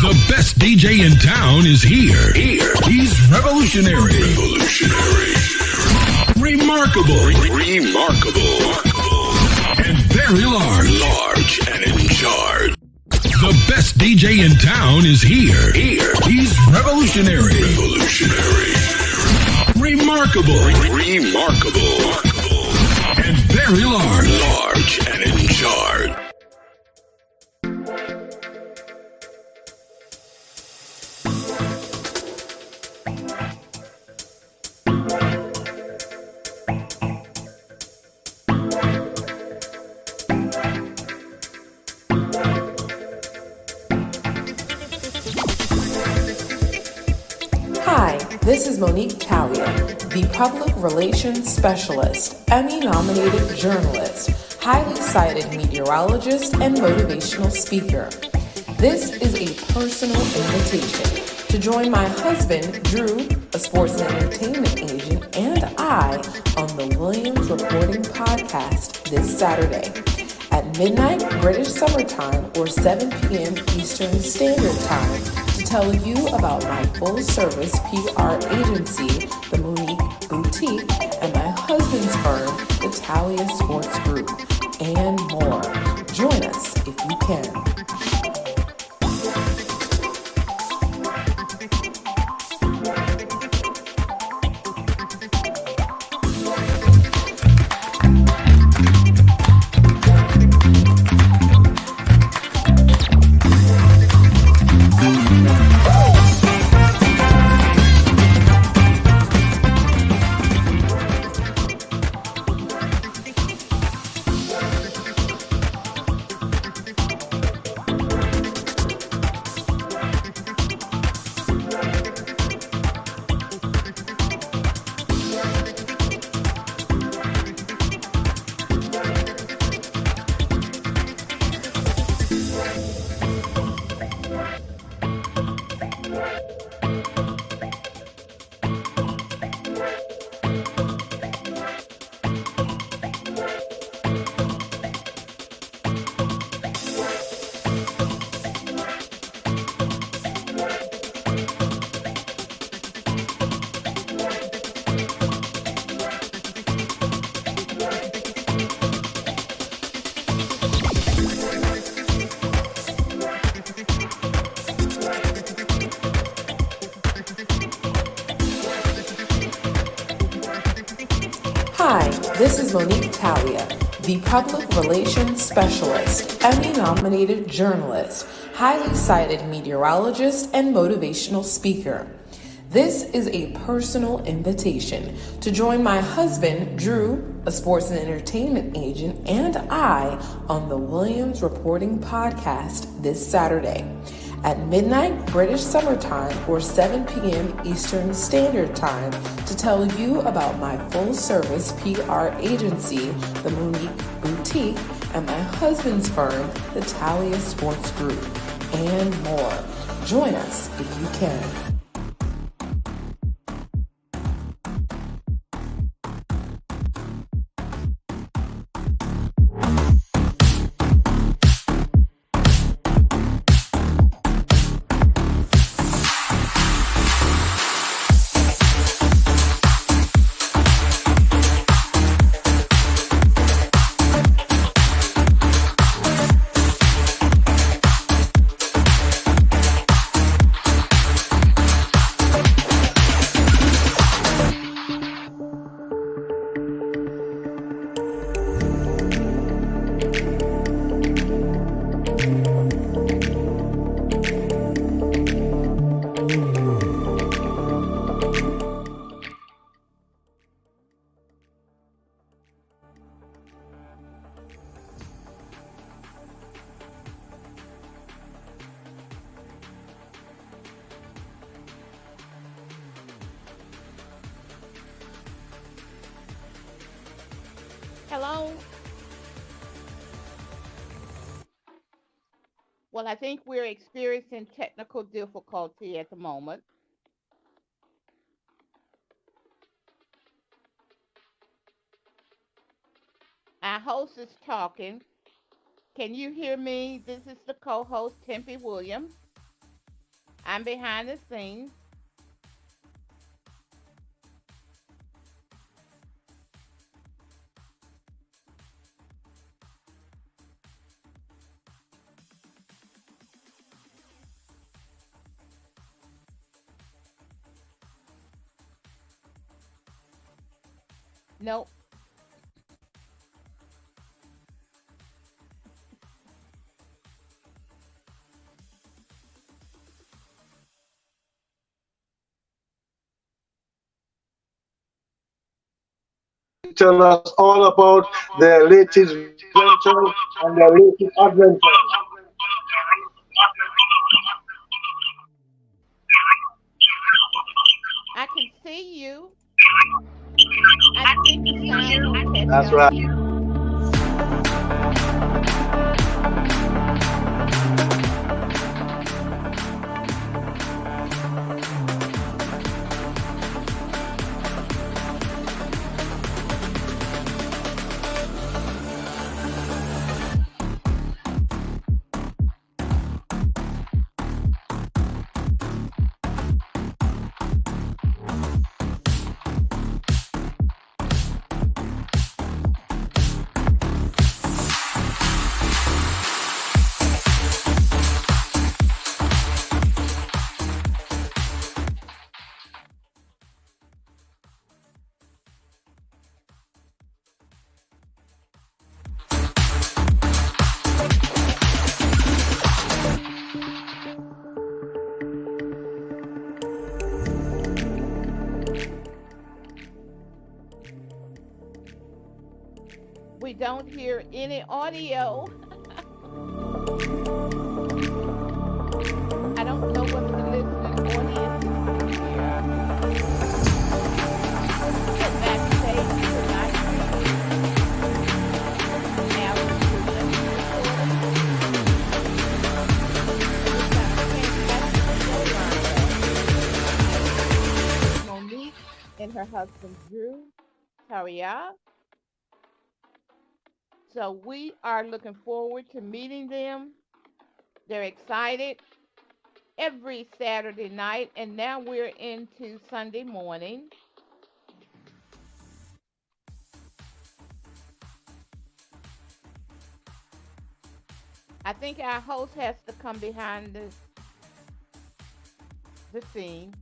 The best DJ in town is here. He's revolutionary. Remarkable. And very large and in charge. The best DJ in town is here. He's revolutionary. Remarkable. And very large and in charge. Hi, this is TAWIAH, the Public Relations Specialist, Emmy-nominated journalist, highly cited meteorologist, and motivational speaker. This is a personal invitation to join my husband, Drew, a sports and entertainment agent, and I on the Williams Reporting Podcast this Saturday at midnight British Summertime or 7 p.m. Eastern Standard Time to tell you about my full-service PR agency, the MONIQUE Boutique, and my husband's firm, the TAWIAH Sports Group, and more. Join us if you can. Hi, this is TAWIAH, the Public Relations Specialist, Emmy-nominated journalist, highly cited meteorologist, and motivational speaker. This is a personal invitation to join my husband, Drew, a sports and entertainment agent, and I on the Williams Reporting Podcast this Saturday at midnight British Summertime or 7 p.m. Eastern Standard Time to tell you about my full-service PR agency, the MONIQUE Boutique, and my husband's firm, the TAWIAH Sports Group, and more. Join us if you can. Hello? Well, I think we're experiencing technical difficulty at the moment. Our host is talking. Can you hear me? This is the co-host, Tempe Williams. I'm behind the scenes. Nope. Tell us all about their latest ventures and their latest adventures. I can see you. I think the sound won't catch That's right. on. We don't hear any audio. I don't know what the listening audience is here. At backstage tonight, Alex is we've got a fantastic show lined up. Monique and her husband Drew, TAWIAH. So we are looking forward to meeting them. They're excited every Saturday night, and now we're into Sunday morning. I think our host has to come behind the scene.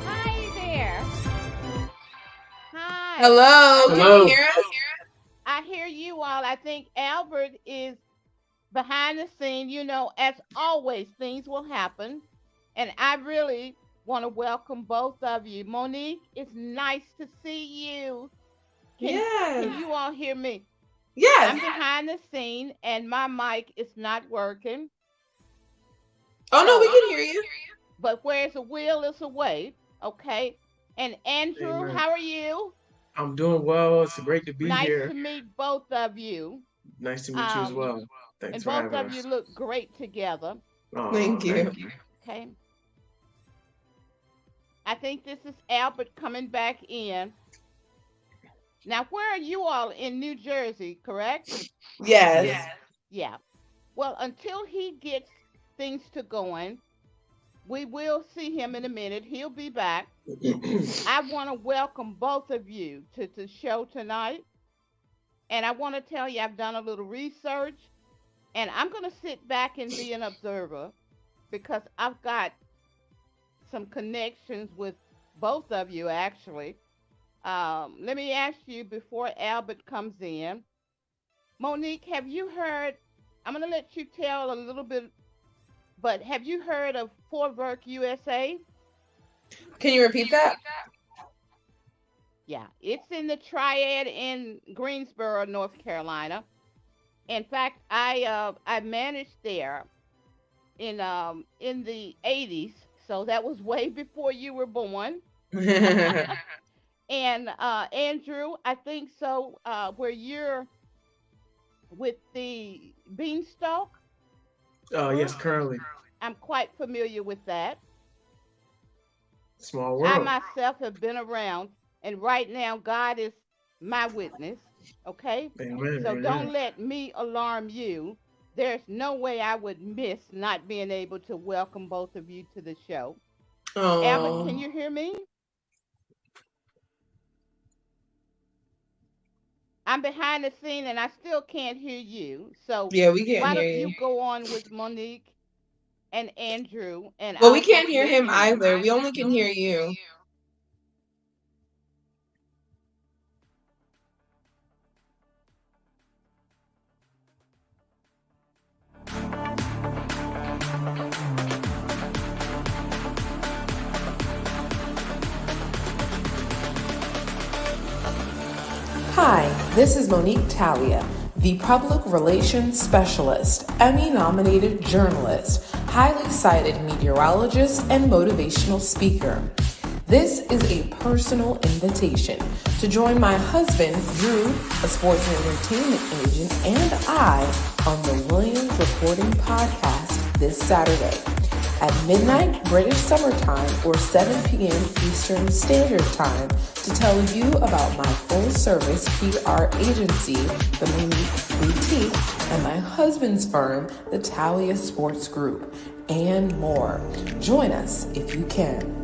Hi there. Hi. Hello, can you Hello. hear us? I hear you all. I think Albert is behind the scene. As always, things will happen. And I really want to welcome both of you. Monique, it's nice to see you. Can Yes. you all hear me? Yes. I'm behind the scene and my mic is not working. Oh no, we So, can hear you. but where's a will is a way. Okay. And Andrew, Amen. how are you? I'm doing well. It's great to be Nice here. to meet both of you. Nice to meet you as Um, well. Thanks and for both having of you us. look great together. Oh, Thank you. thank you. Okay. I think this is Albert coming back in. Now, where are you all in New Jersey, correct? Yes. Yes. Yeah. Well, until he gets things to going, we will see him in a minute. He'll be back. I want to welcome both of you to the show tonight. And I want to tell you, I've done a little research and I'm going to sit back and be an observer because I've got some connections with both of you, actually. Let me ask you before Albert comes in. Monique, have you heard? I'm going to let you tell a little bit, but have you heard of Fort Worth, USA? Can you repeat that? Yeah, it's in the Triad in Greensboro, North Carolina. In fact, I managed there in the 80s, so that was way before you were born. And Andrew, I think so. Where you're with the beanstalk Yes, group, currently. I'm quite familiar with that. Small I world. myself have been around, and right now God is my witness. Okay, Amen. so don't Amen. let me alarm you. There's no way I would miss not being able to welcome both of you to the show. Albert, Oh. can you hear me? I'm behind the scene and I still can't hear you. So Yeah, we can't why hear don't you. you go on with Monique and Andrew and Well, we I'll can't just hear him listen in. either. We only can hear you. Hi, this is Monique TAWIAH, the Public Relations Specialist, Emmy-nominated journalist, highly cited meteorologist, and motivational speaker. This is a personal invitation to join my husband, Drew, a sports and entertainment agent, and I on the Williams Reporting Podcast this Saturday at midnight British Summer Time or 7 p.m. Eastern Standard Time to tell you about my full-service PR agency, the Monique Boutique, and my husband's firm, the TAWIAH Sports Group, and more. Join us if you can.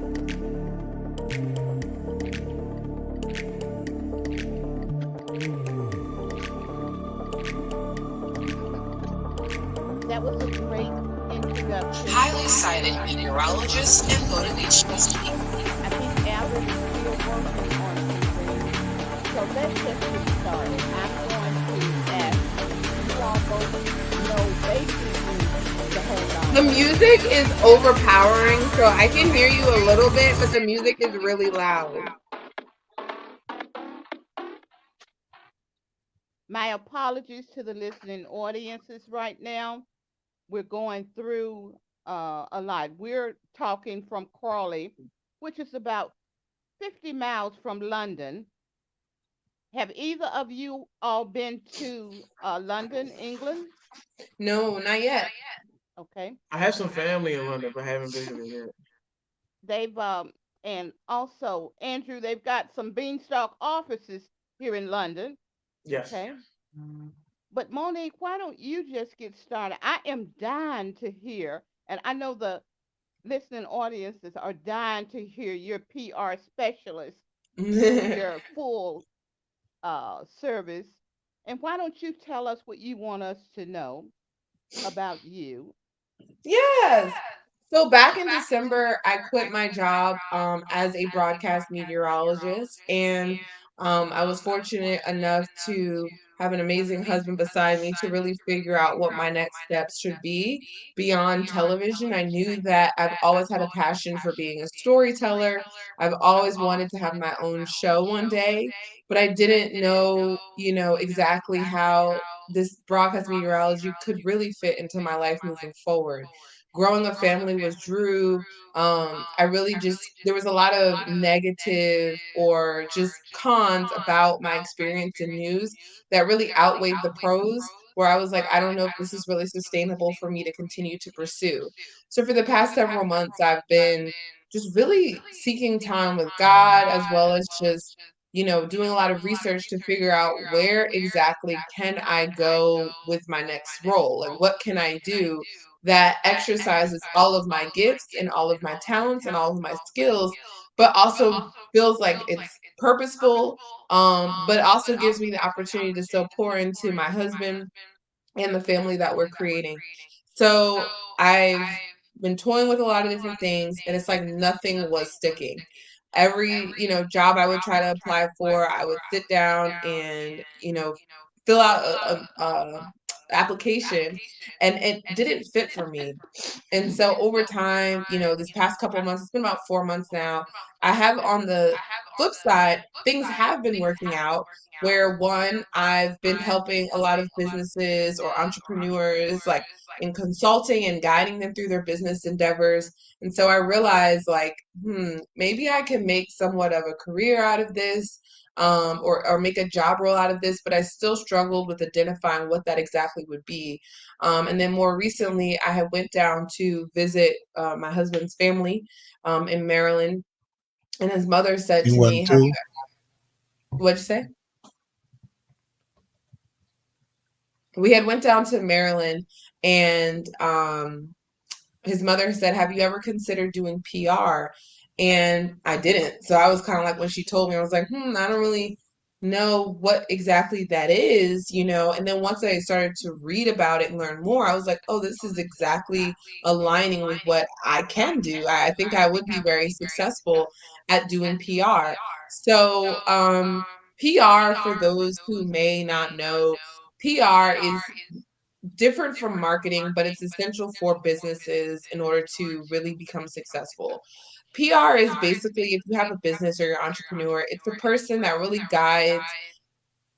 That was a great introduction. Highly cited meteorologist and motivational speaker. I think Albert is still working on something. So let's just get started. I'm going to ask you all both know basically the whole The line. music is overpowering, so I can hear you a little bit, but the music is really loud. My apologies to the listening audiences right now. We're going through a lot. We're talking from Crawley, which is about 50 miles from London. Have either of you all been to London, England? No, not yet. Okay. I have some family in London, but haven't visited yet. They've and also Andrew, they've got some beanstalk offices here in London. Yes. Okay. But Monique, why don't you just get started? I am dying to hear, and I know the listening audiences are dying to hear your PR specialist doing your full service. And why don't you tell us what you want us to know about you? Yes. So back in December, I quit my job as a broadcast meteorologist, and I was fortunate enough to have an amazing husband beside me to really figure out what my next steps should be beyond television. I knew that I've always had a passion for being a storyteller. I've always wanted to have my own show one day, but I didn't know, exactly how this broadcast meteorology could really fit into my life moving forward. Growing a family with Drew, I really just, there was a lot of negative or just cons about my experience in news that really outweighed the pros, where I was like, I don't know if this is really sustainable for me to continue to pursue. So for the past several months, I've been just really seeking time with God, as well as just, doing a lot of research to figure out where exactly can I go with my next role? Like, what can I do that exercises all of my gifts and all of my talents and all of my skills, but also feels like it's purposeful, but also gives me the opportunity to still pour into my husband and the family that we're creating. So I've been toying with a lot of different things, and it's like nothing was sticking. Every, job I would try to apply for, I would sit down and, fill out a application, and it didn't fit for me. And so over time, this past couple of months, it's been about 4 months now, I have, on the flip side, things have been working out where, one, I've been helping a lot of businesses or entrepreneurs, like in consulting and guiding them through their business endeavors. And so I realized, like, maybe I can make somewhat of a career out of this, or make a job role out of this, but I still struggled with identifying what that exactly would be. And then more recently, I had went down to visit my husband's family in Maryland, and his mother said You to want me, to? what'd you say? We had went down to Maryland, and his mother said, have you ever considered doing PR? And I didn't. So I was kind of like, when she told me, I was like, I don't really know what exactly that is, And then once I started to read about it and learn more, I was like, oh, this is exactly aligning with what I can do. I think I would be very successful at doing PR. So, PR, for those who may not know, PR is different from marketing, but it's essential for businesses in order to really become successful. PR is basically, if you have a business or you're an entrepreneur, it's the person that really guides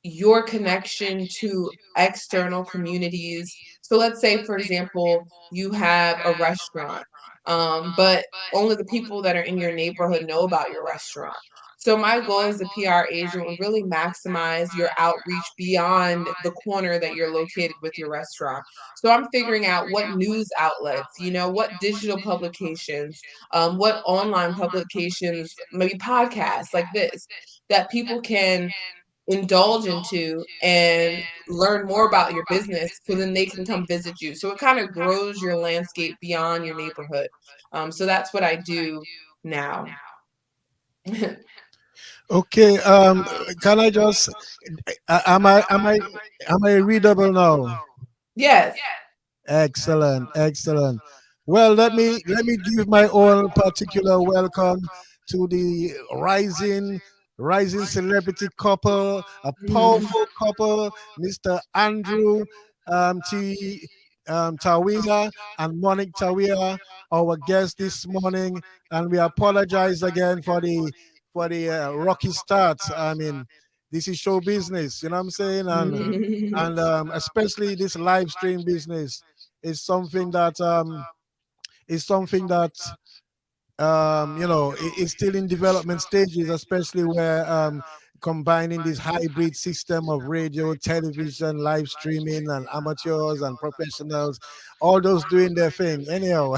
your connection to external communities. So let's say, for example, you have a restaurant, but only the people that are in your neighborhood know about your restaurant. So my goal as a PR agent would really maximize your outreach beyond the corner that you're located with your restaurant. So I'm figuring out what news outlets, what digital publications, what online publications, maybe podcasts like this, that people can indulge into and learn more about your business, so then they can come visit you. So it kind of grows your landscape beyond your neighborhood. So that's what I do now. Okay. Can I just? Am I readable now? Yes. Excellent, excellent. Well, let me give my own particular welcome to the rising celebrity couple, a powerful couple, Mr. Andrew T. TAWIAH and Monique TAWIAH, our guest this morning, and we apologize again for the rocky start. I mean, this is show business, you know what I'm saying, and especially this live stream business is something that is something that it's still in development stages, especially where combining this hybrid system of radio, television, live streaming, and amateurs and professionals, all those doing their thing. Anyhow,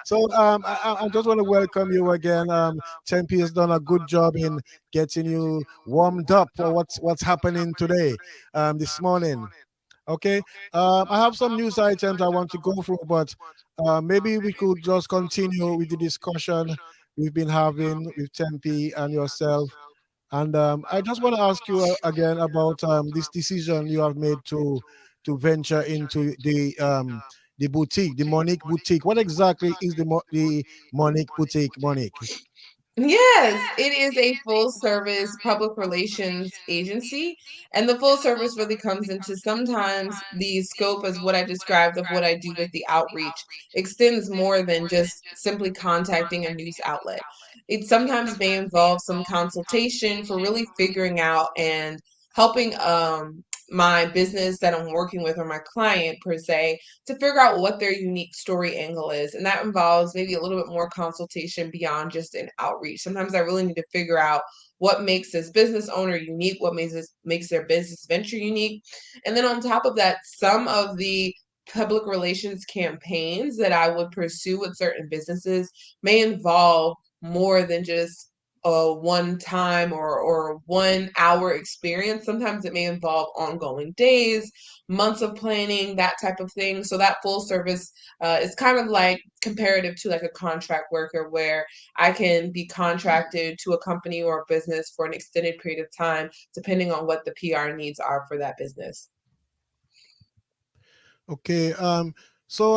so I just want to welcome you again. Tempe has done a good job in getting you warmed up for what's happening today, this morning. Okay. I have some news items I want to go through, but maybe we could just continue with the discussion we've been having with Tempe and yourself. And I just want to ask you again about this decision you have made to venture into the boutique, the Monique boutique. What exactly is the Monique boutique, Monique? Yes, it is a full service public relations agency. And the full service really comes into sometimes the scope as what I described of what I do with the outreach extends more than just simply contacting a news outlet. It sometimes may involve some consultation for really figuring out and helping my business that I'm working with or my client per se to figure out what their unique story angle is. And that involves maybe a little bit more consultation beyond just an outreach. Sometimes I really need to figure out what makes this business owner unique, what makes their business venture unique. And then on top of that, some of the public relations campaigns that I would pursue with certain businesses may involve more than just a one time or 1 hour experience. Sometimes it may involve ongoing days, months of planning, that type of thing. So that full service is kind of like comparative to like a contract worker where I can be contracted to a company or a business for an extended period of time, depending on what the PR needs are for that business. Okay. So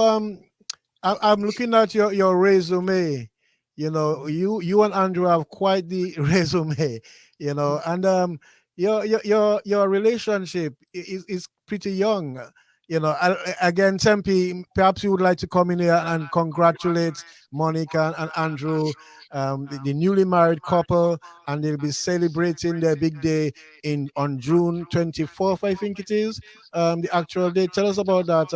I'm looking at your resume. You and Andrew have quite the resume. And your relationship is pretty young. Again, Tempe, perhaps you would like to come in here and congratulate Monica and Andrew, the newly married couple, and they'll be celebrating their big day in on June 24th, I think it is, the actual date. Tell us about that,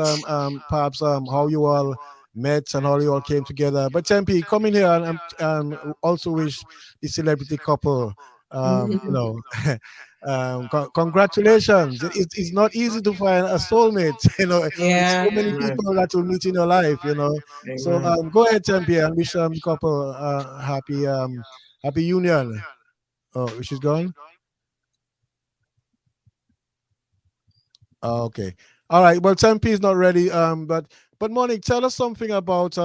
perhaps how you all met and how you all came together. But Tempe, come in here and also wish the celebrity couple, congratulations. It's not easy to find a soulmate. With so Yeah. many Amen. people that will meet in your life. So Amen. go ahead, Tempe, and wish the couple happy union. Oh, she's gone. Oh, okay. All right. Well, Tempe is not ready. But Monique, tell us something about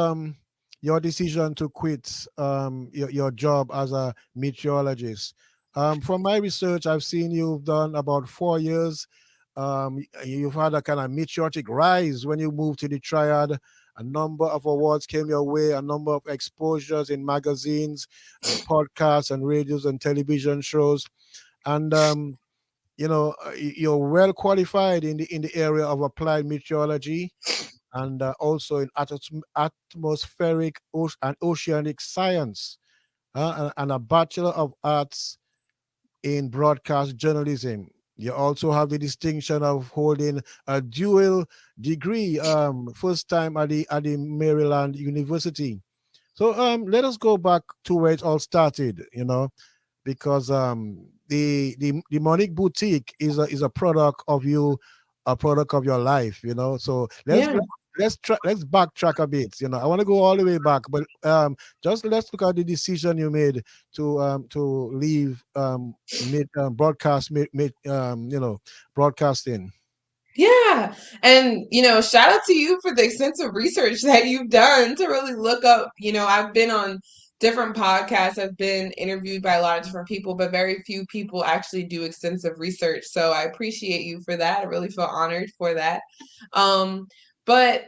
your decision to quit your job as a meteorologist. From my research, I've seen you've done about 4 years. You've had a kind of meteoric rise when you moved to the triad. A number of awards came your way, a number of exposures in magazines and podcasts and radios and television shows. And you're well qualified in the area of applied meteorology, and also in atmospheric and oceanic science, and a bachelor of arts in broadcast journalism. You also have the distinction of holding a dual degree, first time at the Maryland University. So let us go back to where it all started. Because the Monique boutique is a product of you, a product of your life. So Yeah. let's backtrack a bit. I want to go all the way back, but just let's look at the decision you made to leave broadcasting. Yeah. And, shout out to you for the extensive research that you've done to really look up. I've been on different podcasts, I've been interviewed by a lot of different people, but very few people actually do extensive research. So I appreciate you for that. I really feel honored for that. But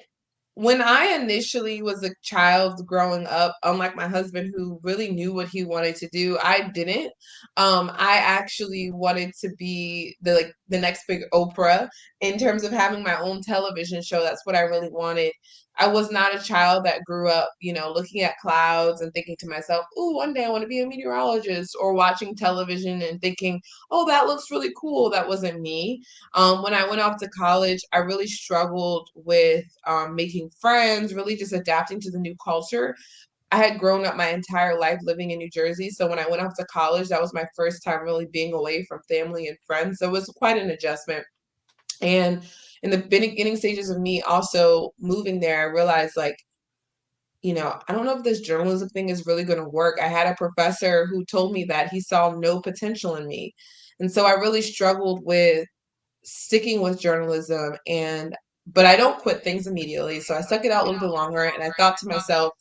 when I initially was a child growing up, unlike my husband who really knew what he wanted to do, I didn't. I actually wanted to be the next big Oprah in terms of having my own television show. That's what I really wanted. I was not a child that grew up, looking at clouds and thinking to myself, "Ooh, one day I want to be a meteorologist," or watching television and thinking, "Oh, that looks really cool." That wasn't me. When I went off to college, I really struggled with making friends, really just adapting to the new culture. I had grown up my entire life living in New Jersey. So when I went off to college, that was my first time really being away from family and friends. So it was quite an adjustment. And in the beginning stages of me also moving there, I realized I don't know if this journalism thing is really going to work. I had a professor who told me that he saw no potential in me. And so I really struggled with sticking with journalism, but I don't quit things immediately. So I stuck it out a little bit longer and I thought to myself,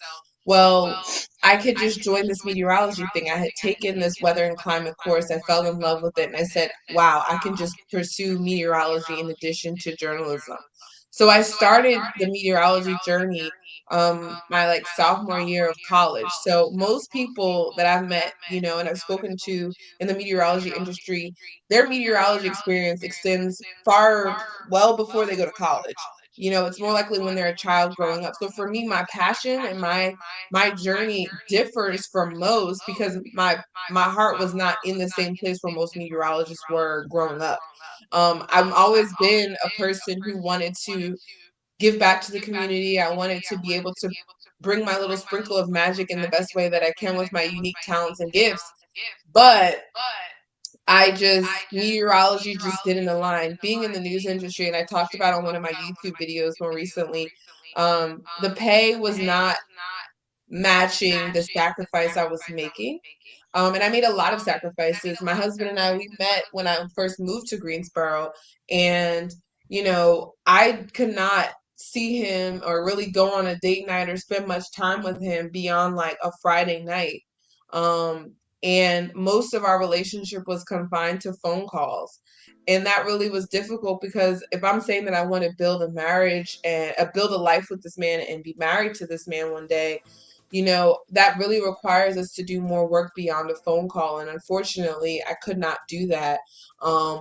well, I could just join this meteorology thing. I had taken this weather and climate course. I fell in love with it and I said, wow, I can just pursue meteorology in addition to journalism. So I started the meteorology journey my like sophomore year of college. So most people that I've met, you know, and I've spoken to in the meteorology industry, their meteorology experience extends far well before they go to college. You know, it's more likely when they're a child growing up. So for me, my passion and my journey differs from most because my heart was not in the same place where most meteorologists were growing up. I've always been a person who wanted to give back to the community. I wanted to be able to bring my little sprinkle of magic in the best way that I can with my unique talents and gifts. But I just, meteorology just didn't align. Being in the news industry, and I talked about on one of my YouTube videos more recently, the pay was not matching the sacrifice I was making. And I made a lot of sacrifices. My husband and I, we met when I first moved to Greensboro. And, you know, I could not see him or really go on a date night or spend much time with him beyond like a Friday night. And most of our relationship was confined to phone calls. And that really was difficult because if I'm saying that I want to build a marriage and build a life with this man and be married to this man one day, you know, that really requires us to do more work beyond a phone call. And unfortunately, I could not do that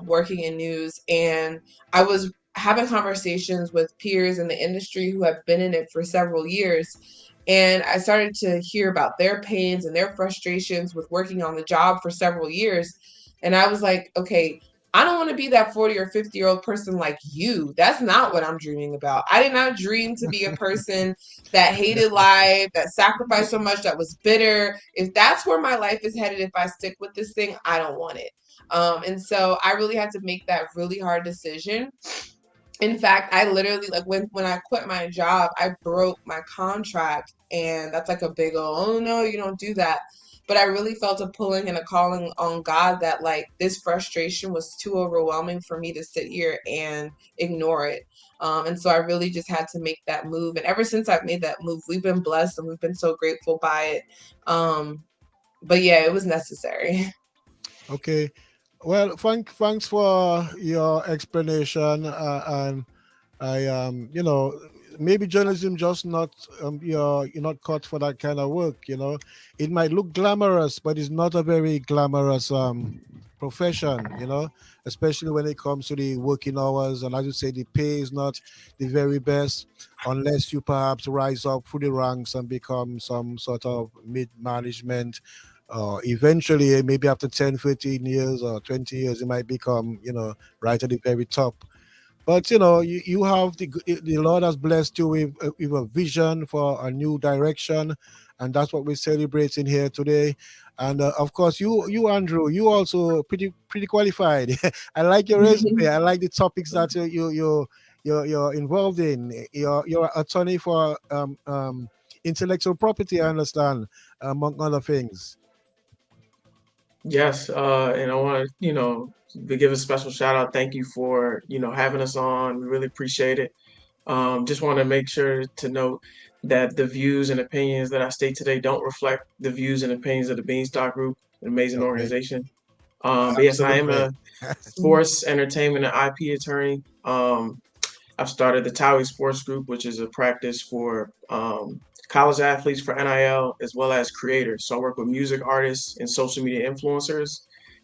working in news. And I was having conversations with peers in the industry who have been in it for several years. And I started to hear about their pains and their frustrations with working on the job for several years. And I was like, okay, I don't want to be that 40 or 50-year-old person like you. That's not what I'm dreaming about. I did not dream to be a person that hated life, that sacrificed so much, that was bitter. If that's where my life is headed, if I stick with this thing, I don't want it. And so I really had to make that really hard decision. In fact, I literally, like, when I quit my job, I broke my contract, and that's like a big oh no, you don't do that. But I really felt a pulling and a calling on God that like this frustration was too overwhelming for me to sit here and ignore it. And so I really just had to make that move. And ever since I've made that move, we've been blessed and we've been so grateful by it. But yeah, it was necessary. Okay. Well, thanks for your explanation, and I you know, maybe journalism just not you're not cut for that kind of work. You know, it might look glamorous, but it's not a very glamorous profession. You know, especially when it comes to the working hours, and as you say, the pay is not the very best unless you perhaps rise up through the ranks and become some sort of mid management. Eventually, maybe after 10, 15 years or 20 years, it might become, you know, right at the very top. But you know, you have the Lord has blessed you with a vision for a new direction, and that's what we're celebrating here today. And of course, you Andrew, you also pretty qualified. I like your resume. I like the topics that you're involved in. You're attorney for intellectual property. I understand, among other things. Yes, and I want to, to give a special shout out. Thank you for, having us on. We really appreciate it. Just want to make sure to note that the views and opinions that I state today don't reflect the views and opinions of the Beanstalk Group, an amazing Okay, organization. But yes, I am absolutely. a sports, entertainment, and IP attorney. I've started the TAWIAH Sports Group, which is a practice for college athletes for NIL as well as creators. So I work with music artists and social media influencers.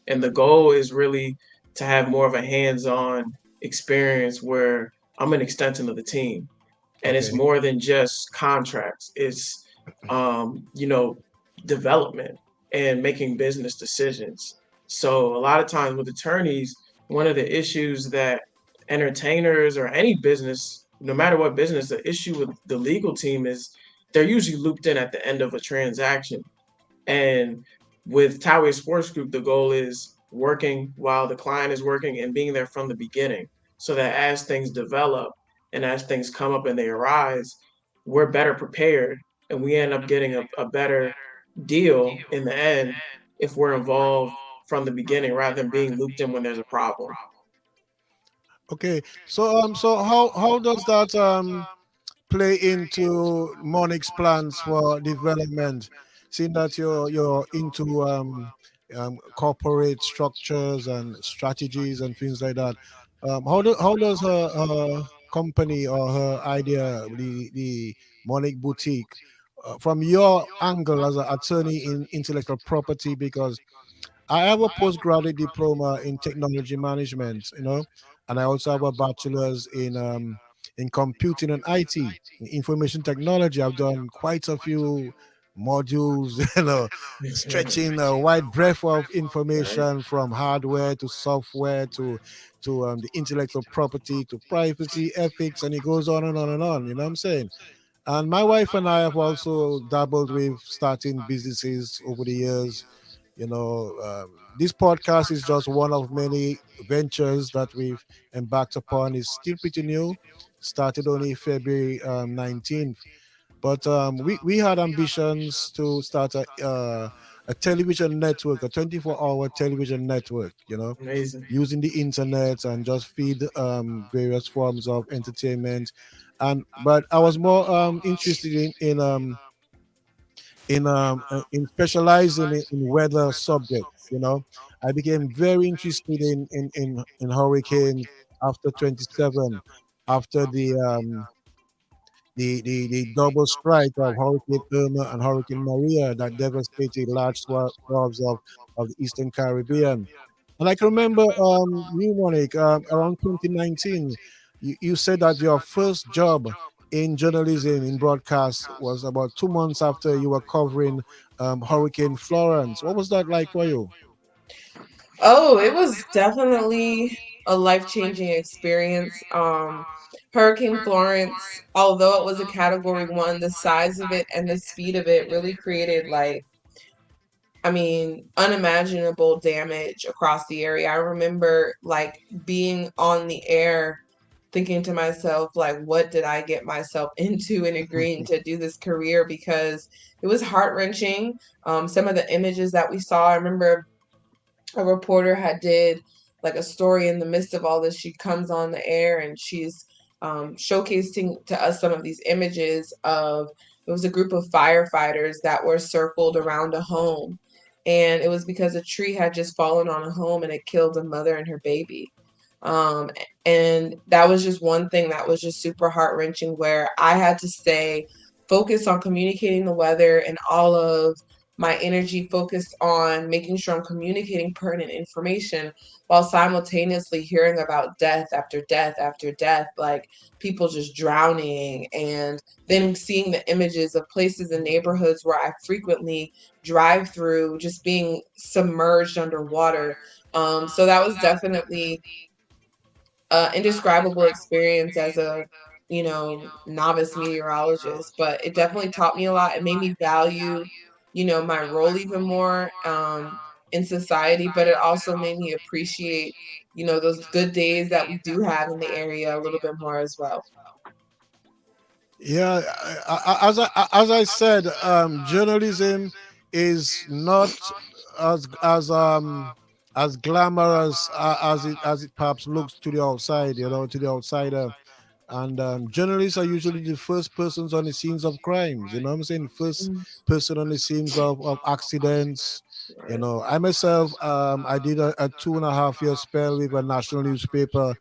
And the goal is really to have more of a hands-on experience where I'm an extension of the team. And it's Okay. more than just contracts. It's, you know, development and making business decisions. So a lot of times with attorneys, one of the issues that entertainers or any business, no matter what business, the issue with the legal team is they're usually looped in at the end of a transaction. And with TAWIAH Sports Group, the goal is working while the client is working and being there from the beginning so that as things develop and as things come up and they arise, we're better prepared and we end up getting a better deal in the end if we're involved from the beginning rather than being looped in when there's a problem. Okay. So how does that play into Monique's plans for development? Seeing that you're into corporate structures and strategies and things like that, how does her company or her idea, the Monique Boutique. From your angle as an attorney in intellectual property, because I have a postgraduate diploma in technology management, and I also have a bachelor's in computing and IT, information technology. I've done quite a few modules, stretching a wide breadth of Right. information from hardware to software to the intellectual property to privacy, ethics, and it goes on and on and on. You know what I'm saying? And my wife and I have also dabbled with starting businesses over the years. This podcast is just one of many ventures that we've embarked upon. It's still pretty new, started only February 19th. But we had ambitions to start a television network, a 24-hour television network, Amazing. using the internet and just feed various forms of entertainment. And but I was more interested in specializing in weather subjects. I became very interested in hurricanes after 27, after the double strike of Hurricane Irma and Hurricane Maria that devastated large swaths of the Eastern Caribbean. And I can remember you, Monique, around 2019, you said that your first job in journalism, in broadcast, was about 2 months after you were covering Hurricane Florence. What was that like for you? Oh, it was definitely a life-changing experience. Hurricane Florence, although it was a category one, the size of it and the speed of it really created unimaginable damage across the area. I remember being on the air thinking to myself, what did I get myself into in agreeing to do this career? Because it was heart-wrenching. Some of the images that we saw, I remember a reporter had did a story in the midst of all this. She comes on the air and she's showcasing to us some of these images of it was a group of firefighters that were circled around a home, and it was because a tree had just fallen on a home and it killed a mother and her baby. um, and that was just one thing that was just super heart wrenching, where I had to stay focused on communicating the weather and all of my energy focused on making sure I'm communicating pertinent information while simultaneously hearing about death after death after death, like people just drowning, and then seeing the images of places and neighborhoods where I frequently drive through just being submerged underwater. So that was definitely indescribable experience as a novice meteorologist, but it definitely taught me a lot. It made me value my role even more in society, but it also made me appreciate those good days that we do have in the area a little bit more as well. Yeah, as I said, journalism is not as glamorous as it perhaps looks to the outside. To the outsider. And journalists are usually the first persons on the scenes of crimes. You know what I'm saying? First Mm. person on the scenes of accidents. Right. I myself, I did a 2.5 year spell with a national newspaper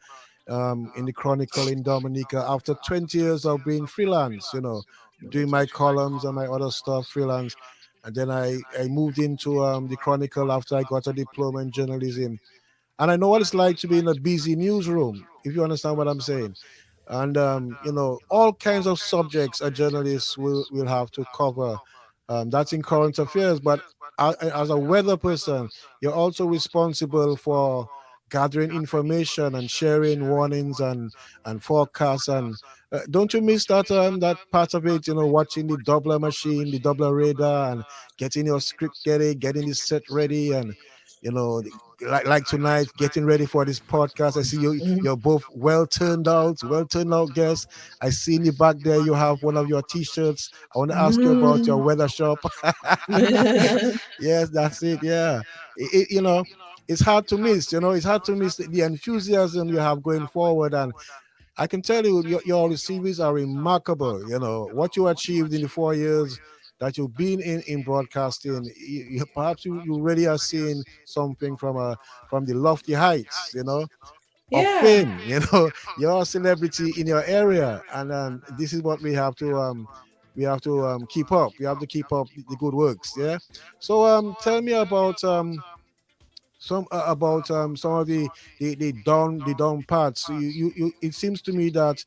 in the Chronicle in Dominica after 20 years of being freelance, doing my columns and my other stuff freelance. And then I moved into the Chronicle after I got a diploma in journalism. And I know what it's like to be in a busy newsroom, if you understand what I'm saying. And all kinds of subjects a journalist will have to cover. That's in current affairs, but as a weather person, you're also responsible for gathering information and sharing warnings and forecasts. And don't you miss that part of it? Watching the Doppler machine, the Doppler radar, and getting your script ready, getting the set ready, and you know like tonight, getting ready for this podcast. I see Mhm. you're both well turned out guests. I see in the back there you have one of your t-shirts. I want to ask you about your weather shop. Yes, that's it. Yeah, it's hard to miss. It's hard to miss the enthusiasm you have going forward. And I can tell you, your receivers are remarkable. What you achieved in the 4 years that you've been in broadcasting. Perhaps you really are seeing something from the lofty heights. Of Yeah. fame. You're a celebrity in your area, and this is what we have to we have to keep up. We have to keep up the good works. Yeah. So tell me about some of the down parts. You it seems to me that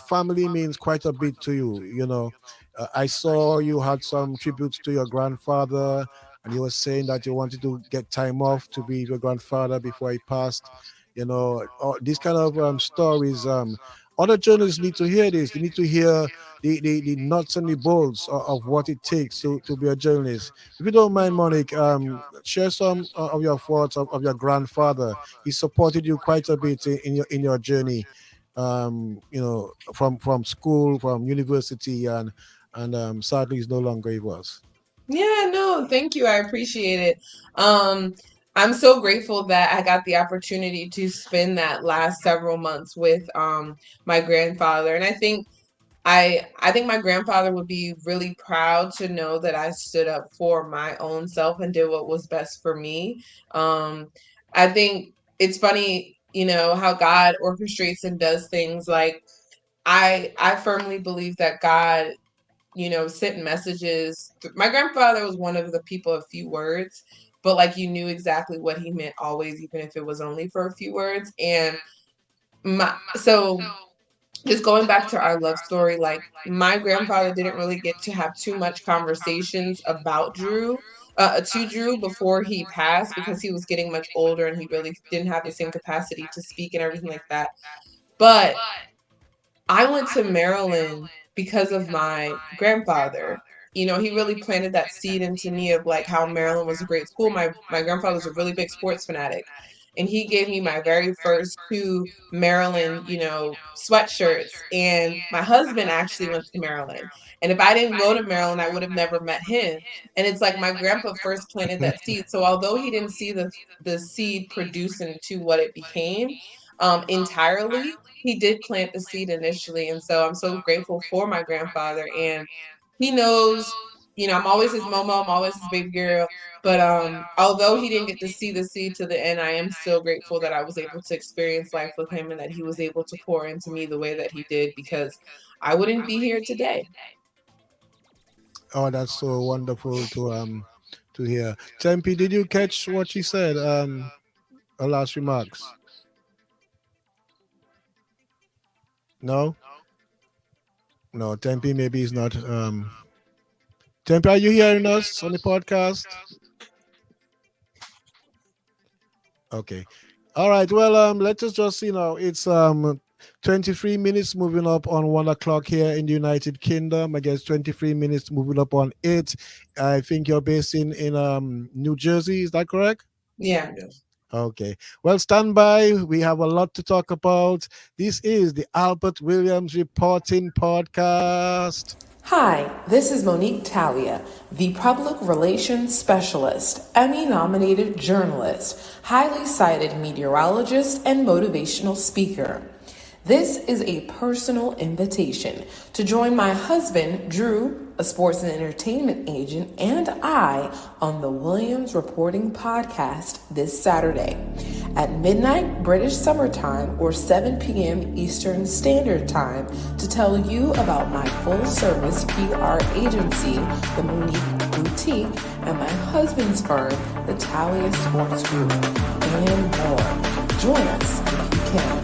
family means quite a bit to you. I saw you had some tributes to your grandfather, and you were saying that you wanted to get time off to be with your grandfather before he passed. These kind of stories. Other journalists need to hear this. They need to hear the nuts and the bolts of what it takes to be a journalist. If you don't mind, Monique, share some of your thoughts of your grandfather. He supported you quite a bit in your journey, from school, from university, and sadly, he's no longer with us. Yeah, no, thank you. I appreciate it. Um, I'm so grateful that I got the opportunity to spend that last several months with my grandfather. And I think my grandfather would be really proud to know that I stood up for my own self and did what was best for me. Um, I think it's funny, how God orchestrates and does things. Like I firmly believe that God, sent messages. My grandfather was one of the people of few words, but like you knew exactly what he meant always, even if it was only for a few words. And so just going back to our love story, like my grandfather didn't really get to have too much conversations about to Drew before he passed because he was getting much older and he really didn't have the same capacity to speak and everything like that. But I went to Maryland because of my grandfather. He really planted that seed into me of like how Maryland was a great school. My grandfather was a really big sports fanatic. And he gave me my very first two Maryland, sweatshirts. And my husband actually went to Maryland. And if I didn't go to Maryland, I would have never met him. And it's like my grandpa first planted that seed. So although he didn't see the seed produce into what it became entirely, he did plant the seed initially. And so I'm so grateful for my grandfather. And he knows, I'm always his Momo, I'm always his baby girl. But although he didn't get to see the seed to the end, I am still grateful that I was able to experience life with him and that he was able to pour into me the way that he did, because I wouldn't be here today. Oh, that's so wonderful to hear. Tempe, did you catch what she said? Her last remarks. No, no. Tempe maybe is not. Tempe, are you hearing us on the podcast? Okay. All right. Well, let us just it's 23 minutes moving up on 1 o'clock here in the United Kingdom. I guess 23 minutes moving up on 8. I think you're based in New Jersey. Is that correct? Yeah. Yes. Okay. Well, stand by. We have a lot to talk about. This is the Albert Williams Reporting Podcast. Hi, this is Monique TAWIAH, the Public Relations Specialist, Emmy-nominated journalist, highly cited meteorologist, and motivational speaker. This is a personal invitation to join my husband, Drew, a sports and entertainment agent, and I on the Williams Reporting Podcast this Saturday at midnight British Summer Time or 7 p.m. Eastern Standard Time to tell you about my full-service PR agency, the MONIQUE Boutique, and my husband's firm, the TAWIAH Sports Group, and more. Join us if you can.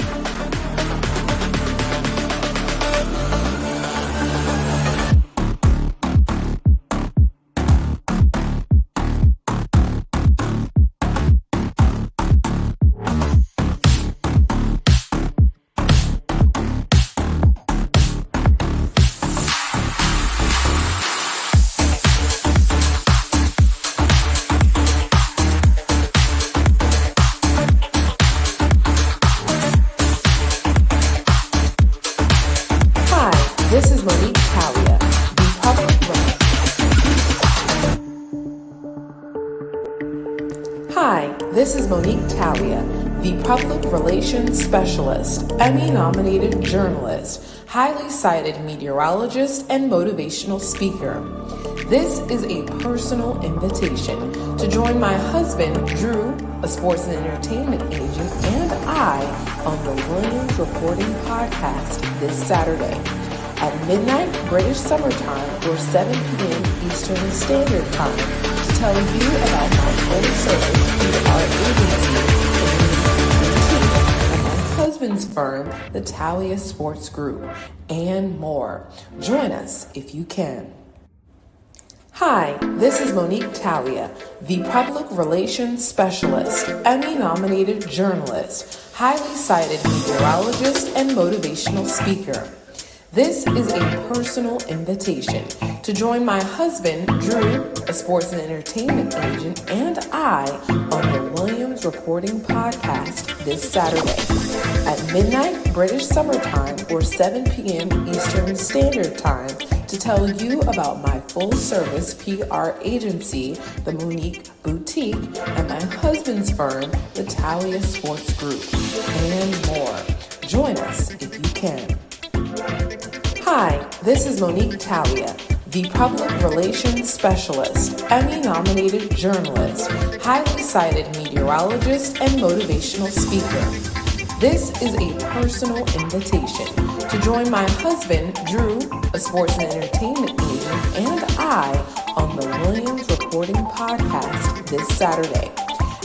This is Monique TAWIAH, the Public Relations Specialist, Emmy-nominated journalist, highly cited meteorologist, and motivational speaker. This is a personal invitation to join my husband, Drew, a sports and entertainment agent, and I on the Williams Reporting Podcast this Saturday at midnight British Summer Time or 7 p.m. Eastern Standard Time to tell you about my full service PR agency, and my husband's firm, the TAWIAH Sports Group, and more. Join us if you can. Hi, this is Monique TAWIAH, the Public Relations Specialist, Emmy-nominated journalist, highly cited meteorologist, and motivational speaker. This is a personal invitation to join my husband, Drew, a sports and entertainment agent, and I on the Williams Reporting Podcast this Saturday at midnight British Summer Time or 7 p.m. Eastern Standard Time to tell you about my full-service PR agency, the MONIQUE Boutique, and my husband's firm, the TAWIAH Sports Group, and more. Join us if you can. Hi, this is Monique TAWIAH, the Public Relations Specialist, Emmy-nominated journalist, highly cited meteorologist, and motivational speaker. This is a personal invitation to join my husband, Drew, a sports and entertainment agent, and I on the Williams Reporting Podcast this Saturday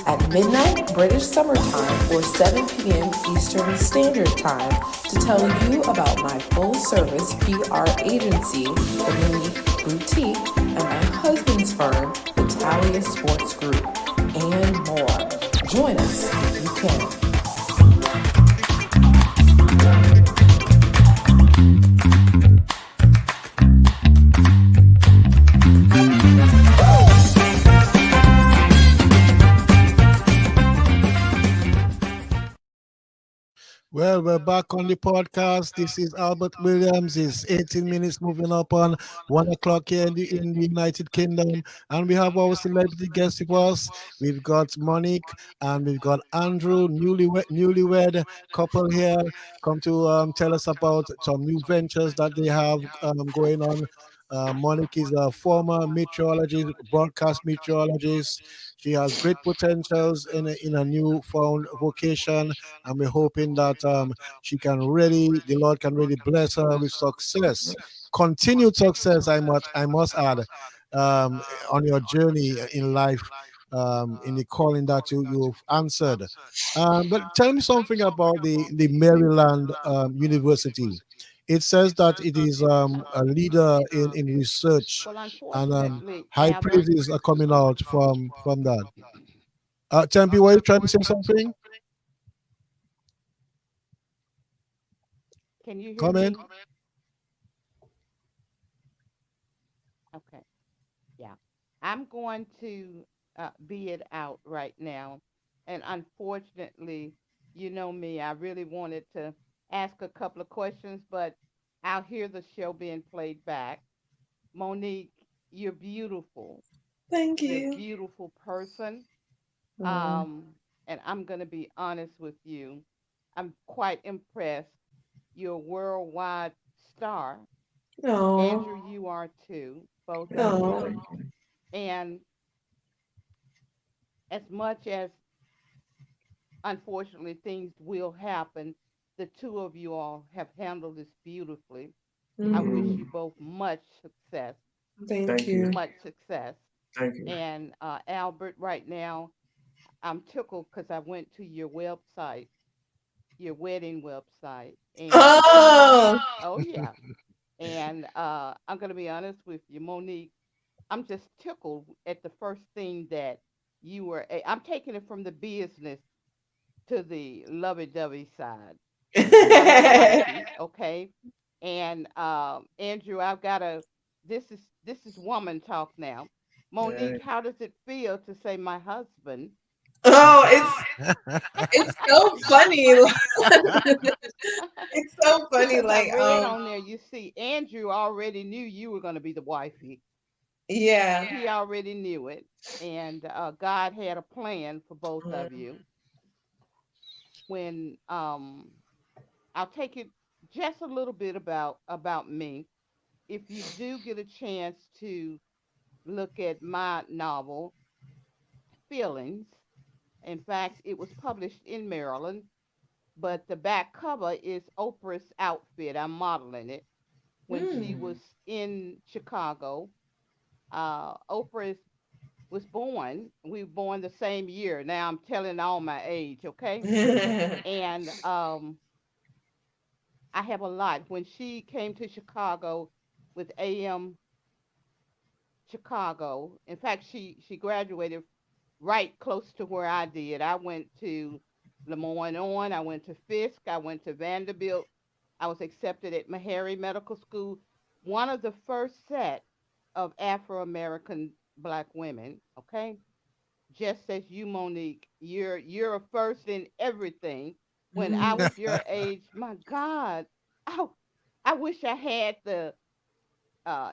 at midnight British Summer Time or 7 p.m. Eastern Standard Time to tell you about my full-service PR agency, the MONIQUE Boutique, and my husband's firm, the TAWIAH Sports Group, and more. Join us if you can. Well, we're back on the podcast. This is Albert Williams. It's 18 minutes moving up on 1 o'clock here in the United Kingdom. And we have our celebrity guest with us. We've got Monique and we've got Andrew, newlywed couple here, come to tell us about some new ventures that they have going on. Monique is a former meteorologist, broadcast meteorologist. She has great potentials in a new found vocation, and we're hoping that the Lord can really bless her with success, continued success. I must add, on your journey in life, in the calling that you've answered. But tell me something about the Maryland University. It says that it is a leader in research, Well, and unfortunately, high Albert, praises are coming out from that. Tempe, were you trying to say something? can you hear Comment? me? Okay, yeah. I'm going to be it out right now. And unfortunately, you know me, I really wanted to ask a couple of questions, but I'll hear the show being played back. Monique, you're beautiful. Thank You're a you. beautiful person. Oh, Um, and I'm going to be honest with you. I'm quite impressed. You're a worldwide star. oh, Andrew, you are too, both of Thank you. you. oh. Thank you. And as much as unfortunately things will happen, the two of you all have handled this beautifully. I wish Mm, you both much success, thank Thank you. you. much success. Thank you. And Albert, right now, I'm tickled because I went to your website, your wedding website, and Oh, oh yeah, and I'm gonna be honest with you, Monique. I'm just tickled at the first thing that you were. I'm taking it from the business to the lovey-dovey side. I'm the wifey, okay? And Andrew, I've got a. This is woman talk now. Yeah. Monique, how does it feel to say my husband? oh, it's so funny. It's so funny. Because I Like, read on there, you see, Andrew already knew you were going to be the wifey. yeah. He already knew it, and God had a plan for both of Mm, you. When I'll take it just a little bit about me. If you do get a chance to look at my novel, Feelings, in fact, it was published in Maryland, but the back cover is Oprah's outfit. I'm modeling it. when she Mm. was in Chicago. Oprah was born. We were born the same year. Now I'm telling all my age, okay? And I have a lot. When she came to Chicago with AM Chicago, in fact, she graduated right close to where I did. I went to Lemoyne on. I went to Fisk. I went to Vanderbilt. I was accepted at Meharry Medical School. One of the first set of Afro American black women. Okay, just as you, Monique, you're a first in everything. When I was your age, my God, I, I wish I had the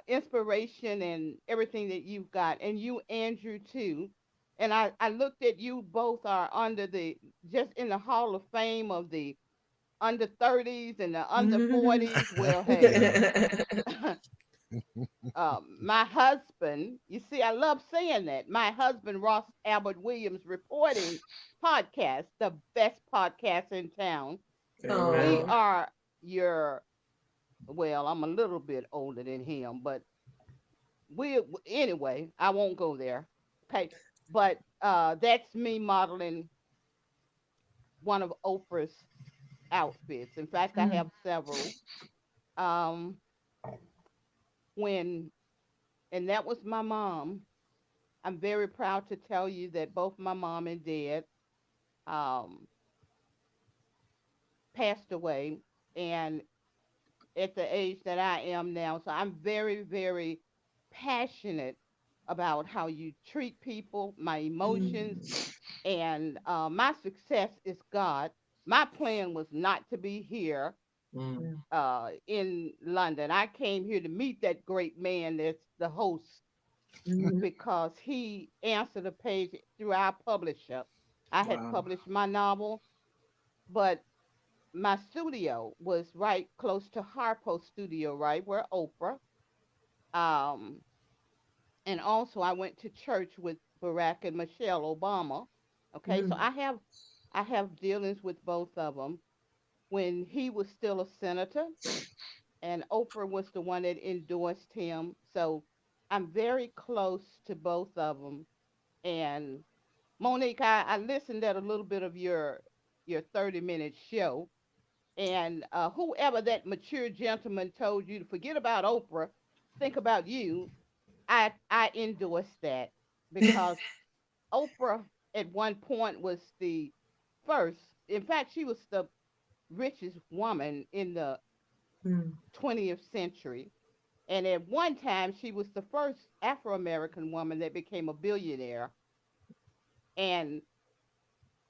inspiration and everything that you've got, and you, Andrew, too. And I looked at you both are under the just in the Hall of Fame of the under 30s and the under 40s. Well, hey, Yeah. my husband, you see, I love saying that. My husband, Ross Albert Williams, reporting podcast, the best podcast in town. We Amen. Oh. are your, well, I'm a little bit older than him, but we anyway, I won't go there. Okay. But that's me modeling one of Oprah's outfits. In fact, I have Mm. several. Um, when and that was my mom. I'm very proud to tell you that both my mom and dad um, passed away, and at the age that I am now, so I'm very, very passionate about how you treat people, my emotions, Mm. and my success is God. My plan was not to be here Mm. Mm. in London. I came here to meet that great man that's the host Mhm. because he answered a page through our publisher. I had Wow. published my novel, but my studio was right close to Harpo Studio, right where Oprah. Um, and also I went to church with Barack and Michelle Obama. Okay, so Mm. I have dealings with both of them. When he was still a senator, and Oprah was the one that endorsed him. So I'm very close to both of them. And Monique, I listened at a little bit of your 30-minute show, and whoever that mature gentleman told you to forget about Oprah, think about you. I endorse that because Oprah at one point was the first. In fact, she was the richest woman in the Mm. 20th century. And at one time, she was the first Afro American woman that became a billionaire. And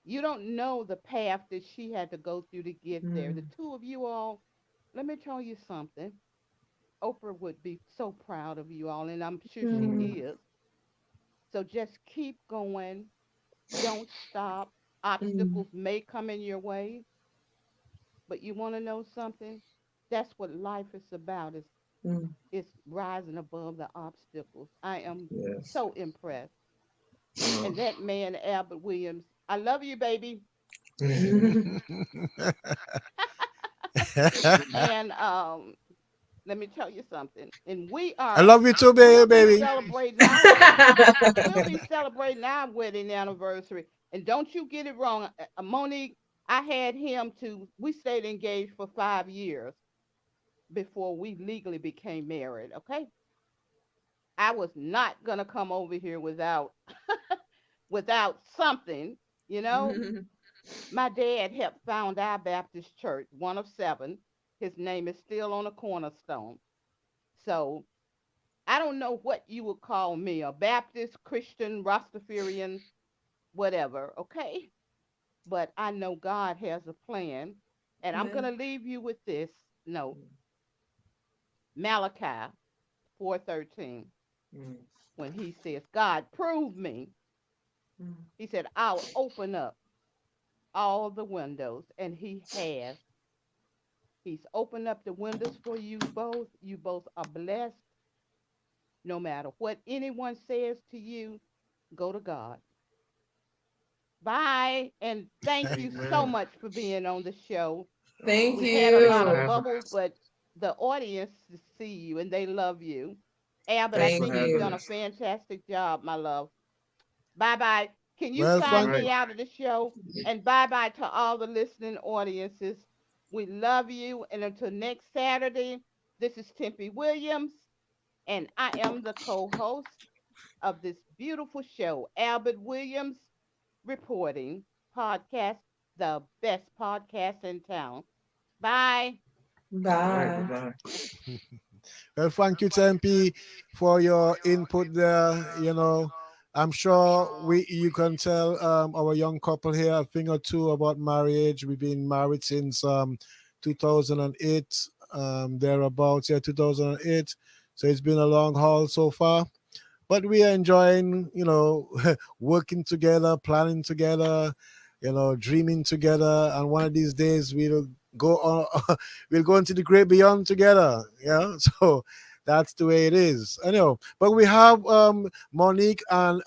you don't know the path that she had to go through to get there. The Mm. two of you all, let me tell you something. Oprah would be so proud of you all, and I'm sure she Mm. Mm. is. So just keep going. Don't stop. Mm. Obstacles may come in your way, but you want to know something? That's what life is about. Mm. It's rising above the obstacles. I am Yes. so impressed. Wow. And that man, Albert Williams, I love you, baby. And let me tell you something. And I love you too, we'll be baby. celebrating we'll be celebrating our wedding anniversary. And don't you get it wrong, Monique. I had him to. We stayed engaged for 5 years before we legally became married. Okay, I was not gonna come over here without something. You know, Mm. my dad helped found our Baptist church, one of seven. His name is still on a cornerstone. So I don't know what you would call me, a Baptist, Christian, Rastafarian, whatever, okay? But I know God has a plan. And I'm going to Amen. leave you with this note. Malachi 4:13, Mm. when he says, God, prove me. Mm. He said, I'll open up all the windows. And he has. He's opened up the windows for you both. You both are blessed. No matter what anyone says to you, go to God. Bye. And thank you so Amen. much for being on the show. Thank Oh, We had a thanks lot for of you. having bubbles, us. but the audience to see you and they love you. Albert, I Thanks for Thank think you've having done you. a us. fantastic job, my love. Bye bye. Can you Well, All sign thank right. me out of the show? And bye bye to all the listening audiences. We love you. And until next Saturday, this is Tempe Williams, and I am the co host of this beautiful show, Albert Williams Reporting Podcast, the best podcast in town. Bye. All right. Bye. Bye bye. Well, thank you, Tempe, for your input there. I'm sure you can tell our young couple here a thing or two about marriage. We've been married since 2008, thereabouts, yeah, 2008. So it's been a long haul so far. But we are enjoying, working together, planning together, dreaming together. And one of these days we'll go on, we'll go into the great beyond together. Yeah. So that's the way it is. I know. But we have Monique and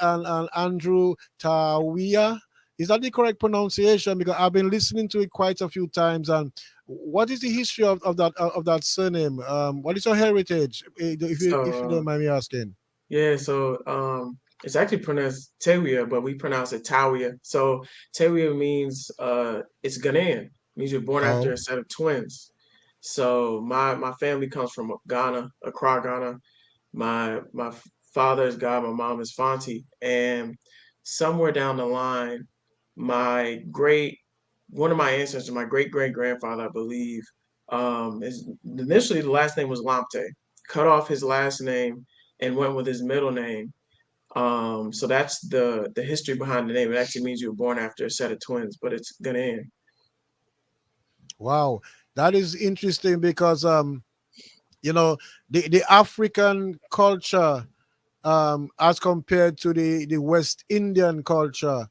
Andrew TAWIAH. Is that the correct pronunciation? Because I've been listening to it quite a few times. And what is the history of that surname? What is your heritage? If you don't So mind me asking. yeah, so it's actually pronounced TAWIAH, but we pronounce it TAWIAH. So TAWIAH means it's Ghanaian, means you're born after Oh. a set of twins. So my family comes from Ghana, Accra, Ghana. My father is God, my mom is Fanti, and somewhere down the line, my great one of my ancestors, my great great grandfather, I believe, is initially the last name was Lamptey, cut off his last name and went with his middle name. So that's the history behind the name. It actually means you were born after a set of twins, but it's Ghanaian. Wow, that is interesting because you know, the African culture as compared to the West Indian culture.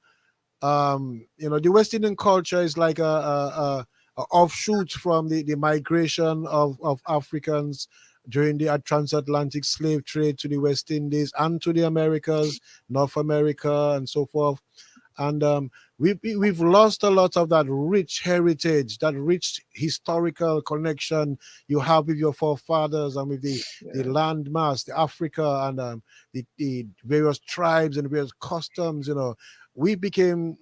The West Indian culture is like a offshoot from the migration of Africans during the transatlantic slave trade to the West Indies and to the Americas, North America, and so forth. And we've lost a lot of that rich heritage, that rich historical connection you have with your forefathers and with the Yeah, land mass, the Africa, and the various tribes and various customs. We became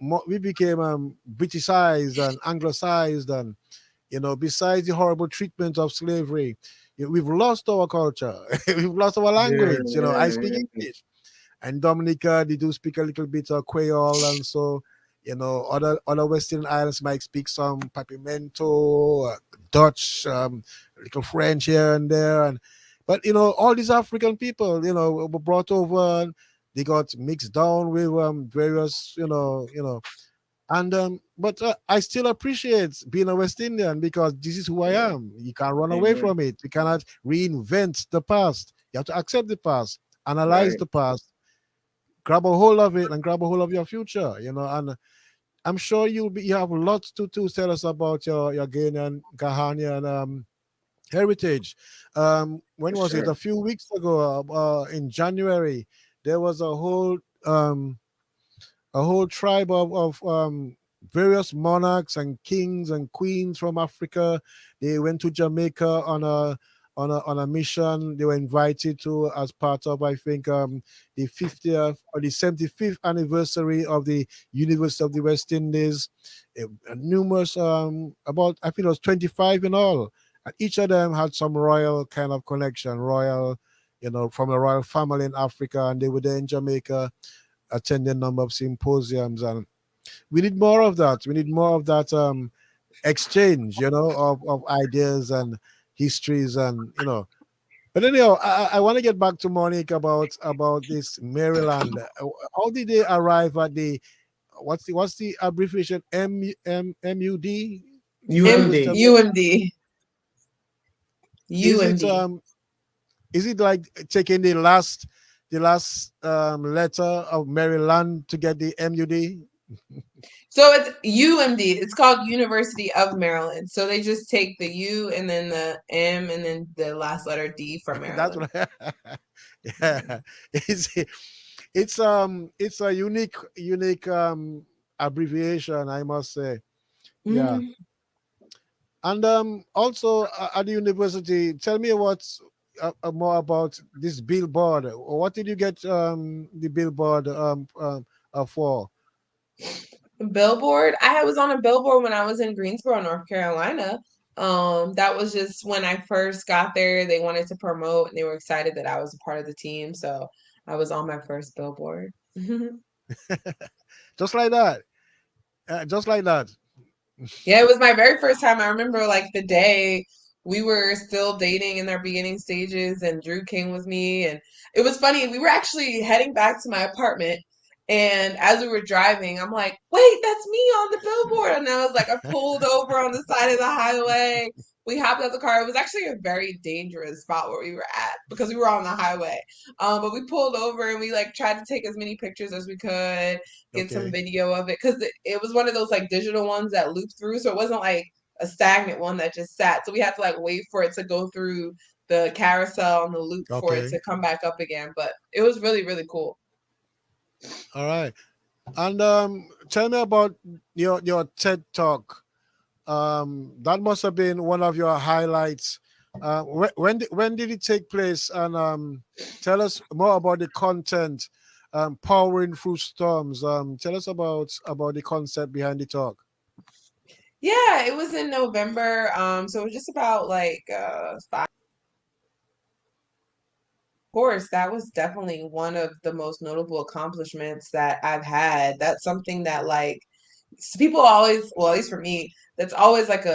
Britishized and Anglicized, and besides the horrible treatment of slavery, we've lost our culture. We've lost our yeah, language. I yeah, speak yeah. English, and Dominica, they do speak a little bit of Creole, and so other Western islands might speak some Papimento, Dutch, a little French here and there, and but all these African people, were brought over. And they got mixed down with various, and but I still appreciate being a West Indian because this is who I Yeah. am. You can't run away Amen. from it. You cannot reinvent the past. You have to accept the past, analyze Right. the past, grab a hold of it, and grab a hold of your future. And I'm sure you have lots to tell us about your Ghanaian heritage. For When was it? sure. A few weeks ago, in January, there was a whole tribe of various monarchs and kings and queens from Africa. They went to Jamaica on a mission. They were invited to as part of, I think, the 50th or the 75th anniversary of the University of the West Indies. Numerous, about, I think it was 25 in all, and each of them had some royal kind of connection, royal, from a royal family in Africa, and they were there in Jamaica attend a number of symposiums, and we need more of that. We need more of that exchange, of ideas and histories, and but anyhow, I want to get back to Monique about this Maryland. How did they arrive at the what's the abbreviation? MUD, University of. UMD. UMD. Is it UMD. like taking the last letter of Maryland to get the MUD? So it's UMD. It's called University of Maryland. So they just take the U and then the M and then the last letter D for That's Maryland. what yeah. It's a unique abbreviation, I must say. Yeah. Mhm. And also at the university, tell me what's more about this billboard. What did you get the billboard for? Billboard. I was on a billboard when I was in Greensboro, North Carolina. That was just when I first got there. They wanted to promote and they were excited that I was a part of the team. So I was on my first billboard. Just like that. Just like that. Yeah, it was my very first time. I remember like the day we were still dating in our beginning stages, and Drew came with me. And it was funny. We were actually heading back to my apartment. And as we were driving, I'm like, wait, that's me on the billboard. And I was like, I pulled over on the side of the highway. We hopped out the car. It was actually a very dangerous spot where we were at because we were on the highway. But we pulled over and we like tried to take as many pictures as we could, get some Okay. video of it because it was one of those like digital ones that loop through, so it wasn't like a stagnant one that just sat. So we had to like wait for it to go through the carousel and the loop for it Okay. to come back up again. But it was really, really cool. All right. And tell me about your TED talk. That must have been one of your highlights. When did it take place? And tell us more about the content. Powering through storms. Tell us about the concept behind the talk. Yeah, it was in November. So it was just about like 5. Of course, that was definitely one of the most notable accomplishments that I've had. That's something that like people always, well, at least for me, that's always like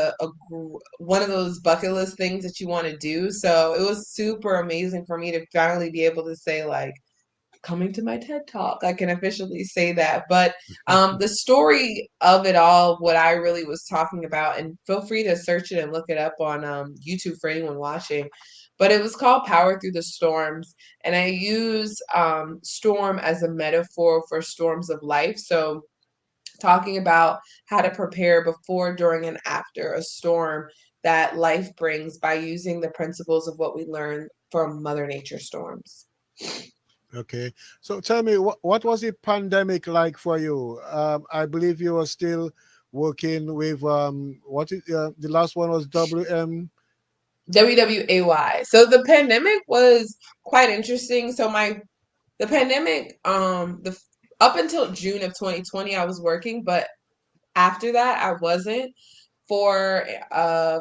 one of those bucket list things that you want to do. So it was super amazing for me to finally be able to say like coming to my TED Talk. I can officially say that. But the story of it all, what I really was talking about, and feel free to search it and look it up on YouTube for anyone watching. But it was called Power Through the Storms. And I use storm as a metaphor for storms of life. So talking about how to prepare before, during, and after a storm that life brings by using the principles of what we learn from Mother Nature storms. Okay. So tell me, what was the pandemic like for you? I believe you were still working with what is the last one was WM. WWAY. So the pandemic was quite interesting. So the pandemic, up until June of 2020, I was working, but after that, I wasn't. For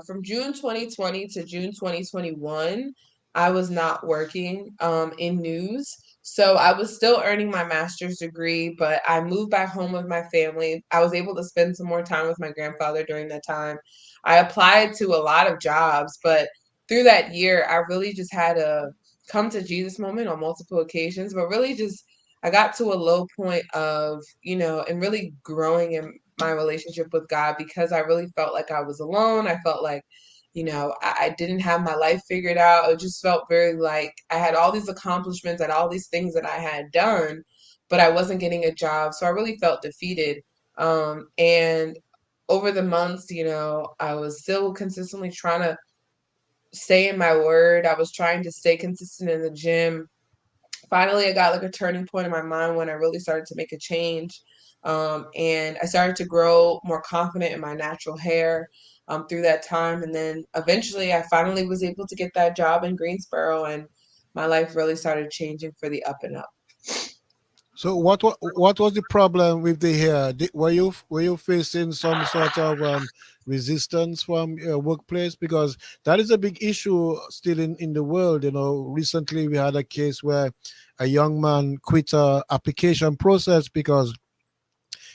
from June 2020 to June 2021, I was not working in news. So I was still earning my master's degree, but I moved back home with my family. I was able to spend some more time with my grandfather during that time. I applied to a lot of jobs, but through that year, I really just had a come to Jesus moment on multiple occasions, but really just I got to a low point of, and really growing in my relationship with God because I really felt like I was alone. I felt like, I didn't have my life figured out. It just felt very like I had all these accomplishments and all these things that I had done, but I wasn't getting a job. So I really felt defeated. And over the months, I was still consistently trying to stay in my word. I was trying to stay consistent in the gym. Finally, I got like a turning point in my mind when I really started to make a change. And I started to grow more confident in my natural hair through that time. And then eventually, I finally was able to get that job in Greensboro, and my life really started changing for the up and up. So what was the problem with the hair? Were you facing some sort of resistance from your workplace, because that is a big issue still in the world. Recently we had a case where a young man quit a application process because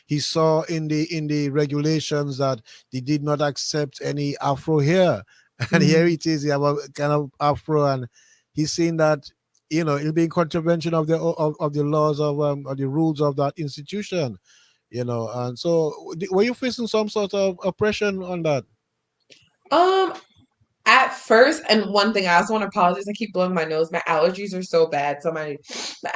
he saw in the regulations that they did not accept any afro hair. And here Mhm. it is, you have a kind of afro, and he's saying that it'll be in contravention of the laws of the rules of that institution. And so were you facing some sort of oppression on that? Um, At first, and one thing I also want to apologize, I keep blowing my nose. My allergies are so bad, so my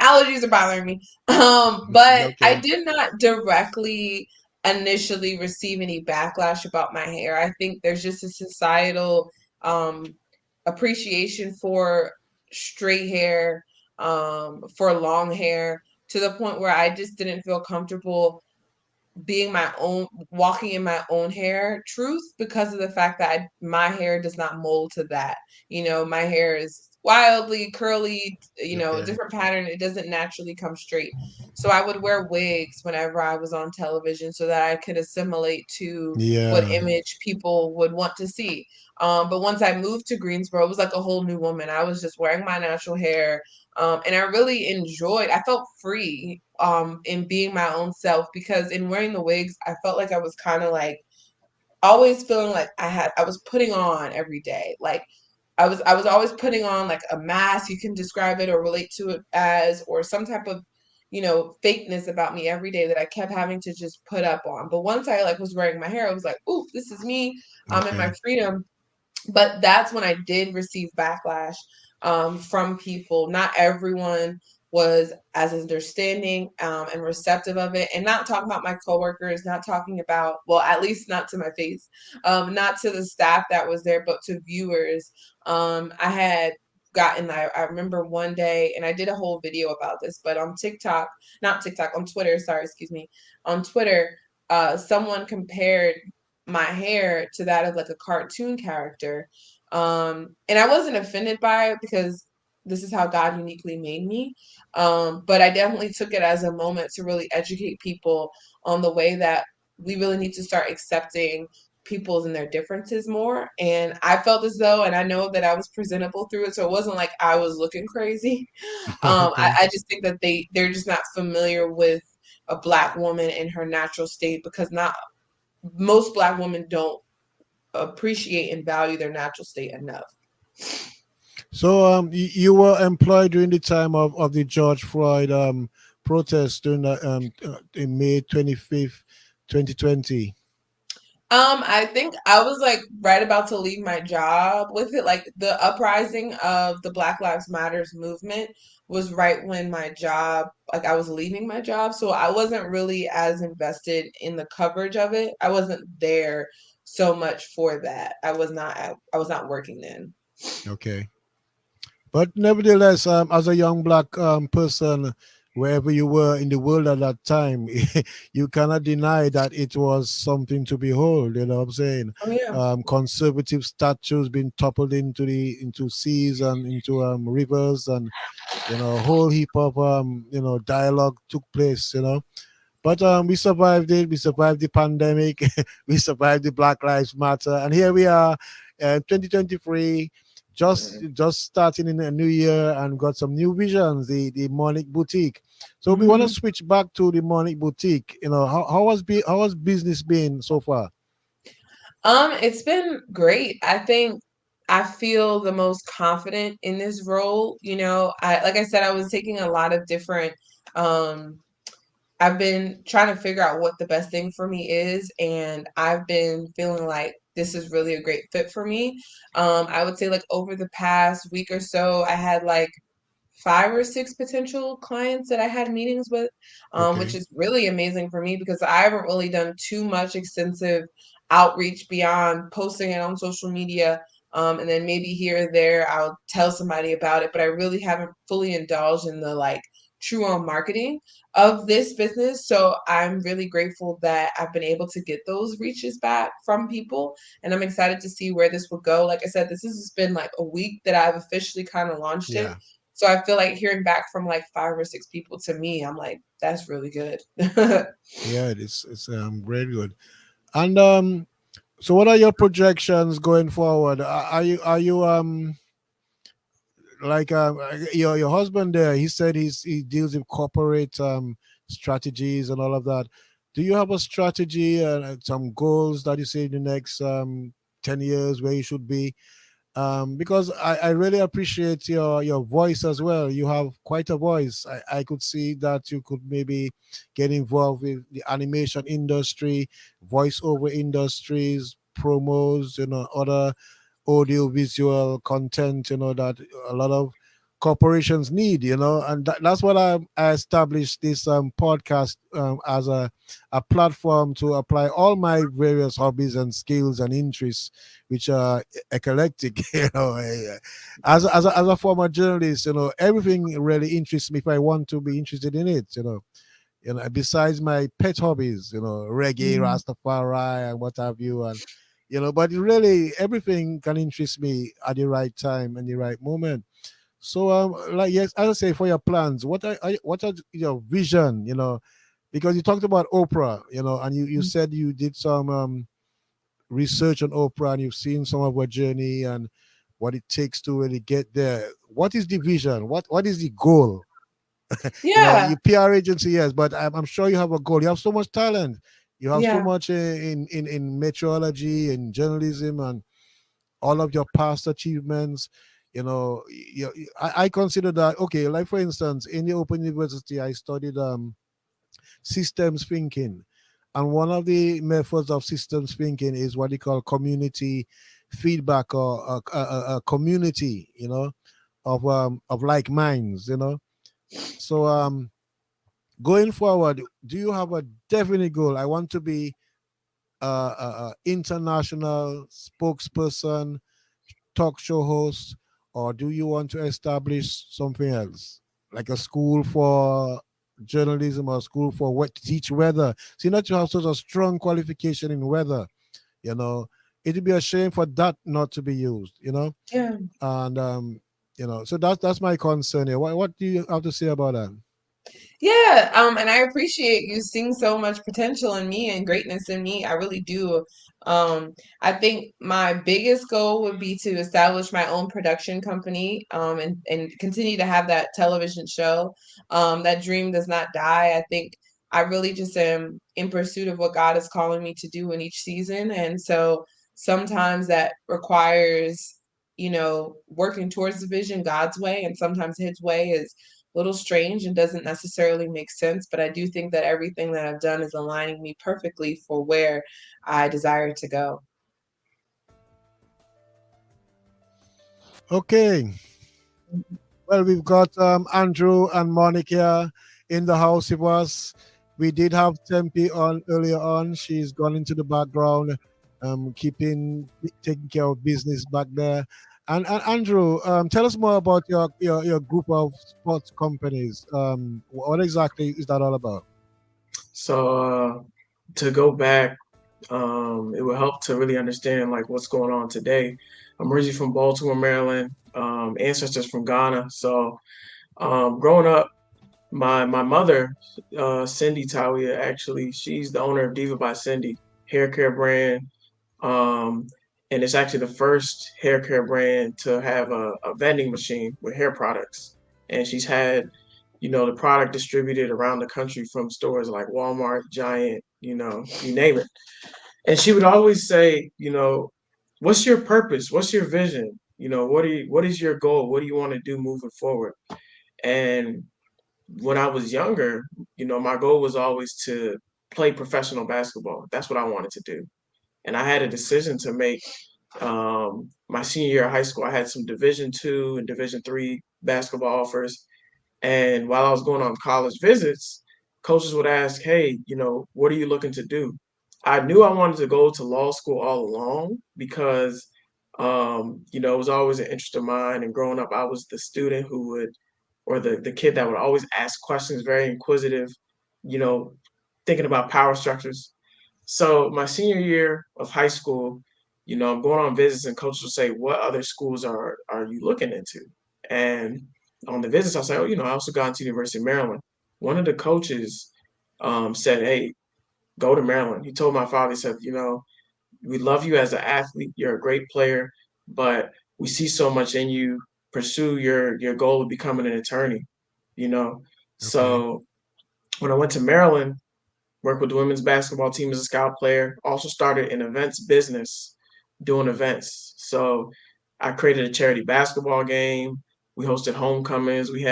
allergies are bothering me. But I Okay. did not directly initially receive any backlash about my hair. I think there's just a societal um appreciation for straight hair, for long hair, to the point where I just didn't feel comfortable being my own, walking in my own hair truth, because of the fact that my hair does not mold to that. You know, my hair is wildly curly, you know, a Okay. different pattern. It doesn't naturally come straight. So I would wear wigs whenever I was on television so that I could assimilate to what Yeah. image people would want to see. But once I moved to Greensboro, it was like a whole new woman. I was just wearing my natural hair. And I really enjoyed, I felt free in being my own self, because in wearing the wigs, I felt like I was kind of like always feeling like I was putting on every day. Like I was always putting on like a mask, you can describe it or relate to it as, or some type of, you know, fakeness about me every day that I kept having to just put up on. But once I like was wearing my hair, I was like, ooh, this is me. I'm in my Okay. freedom. But that's when I did receive backlash from people. Not everyone was as understanding and receptive of it. And not talking about my coworkers, not talking about, well, at least not to my face, not to the staff that was there, but to viewers. I had gotten, I remember one day, and I did a whole video about this, but on TikTok, not TikTok, on Twitter, sorry, excuse me, on Twitter, someone compared my hair to that of like a cartoon character. And I wasn't offended by it because this is how God uniquely made me. But I definitely took it as a moment to really educate people on the way that we really need to start accepting people's and their differences more. And I felt as though, and I know that I was presentable through it, so it wasn't like I was looking crazy. Okay. I just think that they're just not familiar with a Black woman in her natural state, because not most Black women don't appreciate and value their natural state enough. So you were employed during the time of the George Floyd protest during the, in May 25th, 2020. I think I was like right about to leave my job with it. Like the uprising of the Black Lives Matters movement was right when my job, like I was leaving my job. So I wasn't really as invested in the coverage of it. I wasn't there so much for that. I was not working then. Okay. But nevertheless, as a young black person, wherever you were in the world at that time, you cannot deny that it was something to behold. You know what I'm saying? Oh yeah. Conservative statues being toppled into seas and into rivers, and whole heap of dialogue took place. But we survived it. We survived the pandemic. We survived the Black Lives Matter, and here we are, 2023, just starting in a new year, and got some new visions. The MONIQUE boutique. So we want to Mhm. switch back to the MONIQUE boutique. How has business been so far? It's been great. I think I feel the most confident in this role. You know, I like I said, I was taking a lot of different um I've been trying to figure out what the best thing for me is, and I've been feeling like this is really a great fit for me. I would say like over the past week or so, I had like 5 or 6 potential clients that I had meetings with, which Okay. is really amazing for me because I haven't really done too much extensive outreach beyond posting it on social media. And then maybe here or there I'll tell somebody about it, but I really haven't fully indulged in the like true on marketing of this business. So I'm really grateful that I've been able to get those reaches back from people. And I'm excited to see where this will go. Like I said, this has been like a week that I've officially kind of launched it. Yeah. So I feel like hearing back from like 5 or 6 people, to me, I'm like, that's really good. Yeah, it's very good. And so what are your projections going forward? Are you like your husband there? He said he deals with corporate strategies and all of that. Do you have a strategy and some goals that you say in the next 10 years where you should be? Because I really appreciate your voice as well. You have quite a voice. I could see that you could maybe get involved with the animation industry, voiceover industries, promos, other audio visual content, that a lot of corporations need, and that's what I established this podcast as a platform to apply all my various hobbies and skills and interests, which are eclectic. As a former journalist, everything really interests me if I want to be interested in it. besides my pet hobbies, reggae, Mm. Rastafari, and what have you, and but really everything can interest me at the right time and the right moment. So, like, yes, as I say, for your plans, what are your vision? Because you talked about Oprah, and you said you did some research on Oprah, and you've seen some of her journey and what it takes to really get there. What is the vision? What is the goal? Yeah, You PR agency, yes, but I'm sure you have a goal. You have so much talent. You have so yeah. much in meteorology and journalism and all of your past achievements. I consider that okay. Like for instance, in the Open University, I studied systems thinking, and one of the methods of systems thinking is what they call community feedback, or a community, of like minds. So going forward, do you have a definite goal? I want to be a international spokesperson, talk show host, or do you want to establish something else, like a school for journalism or a school for what to teach weather? See, not to have such a strong qualification in weather, you know. It'd be a shame for that not to be used. Yeah. And so that's my concern here. What do you have to say about that? Yeah, and I appreciate you seeing so much potential in me and greatness in me. I really do. I think my biggest goal would be to establish my own production company, and continue to have that television show. That dream does not die. I think I really just am in pursuit of what God is calling me to do in each season. And so sometimes that requires, working towards the vision God's way, and sometimes his way is little strange and doesn't necessarily make sense, but I do think that everything that I've done is aligning me perfectly for where I desire to go. Okay. Well, we've got Andrew and Monica in the house with us. We did have Tempe on earlier on. She's gone into the background, taking care of business back there. And Andrew, tell us more about your group of sports companies. What exactly is that all about? So to go back, it will help to really understand like what's going on today. I'm originally from Baltimore, Maryland. Ancestors from Ghana. So growing up, my mother, Cindy TAWIAH, actually, she's the owner of Diva by Cindy hair care brand. Um, and it's actually the first hair care brand to have a vending machine with hair products. And she's had, the product distributed around the country from stores like Walmart, Giant, you name it. And she would always say, what's your purpose? What's your vision? What is your goal? What do you want to do moving forward? And when I was younger, my goal was always to play professional basketball. That's what I wanted to do. And I had a decision to make. My senior year of high school, I had some Division II and Division III basketball offers. And while I was going on college visits, coaches would ask, "Hey, what are you looking to do?" I knew I wanted to go to law school all along because, it was always an interest of mine. And growing up, I was the student who would, or the kid that would always ask questions, very inquisitive, you know, thinking about power structures. So my senior year of high school, I'm going on visits and coaches will say, "What other schools are you looking into?" And on the visits, I'll say, "Oh, I also got into University of Maryland." One of the coaches said, "Hey, go to Maryland." He told my father, he said, "We love you as an athlete. You're a great player, but we see so much in you. Pursue your goal of becoming an attorney." You know. Okay. So when I went to Maryland, worked with the women's basketball team as a scout player. Also started an events business, doing events. So I created a charity basketball game. We hosted homecomings. We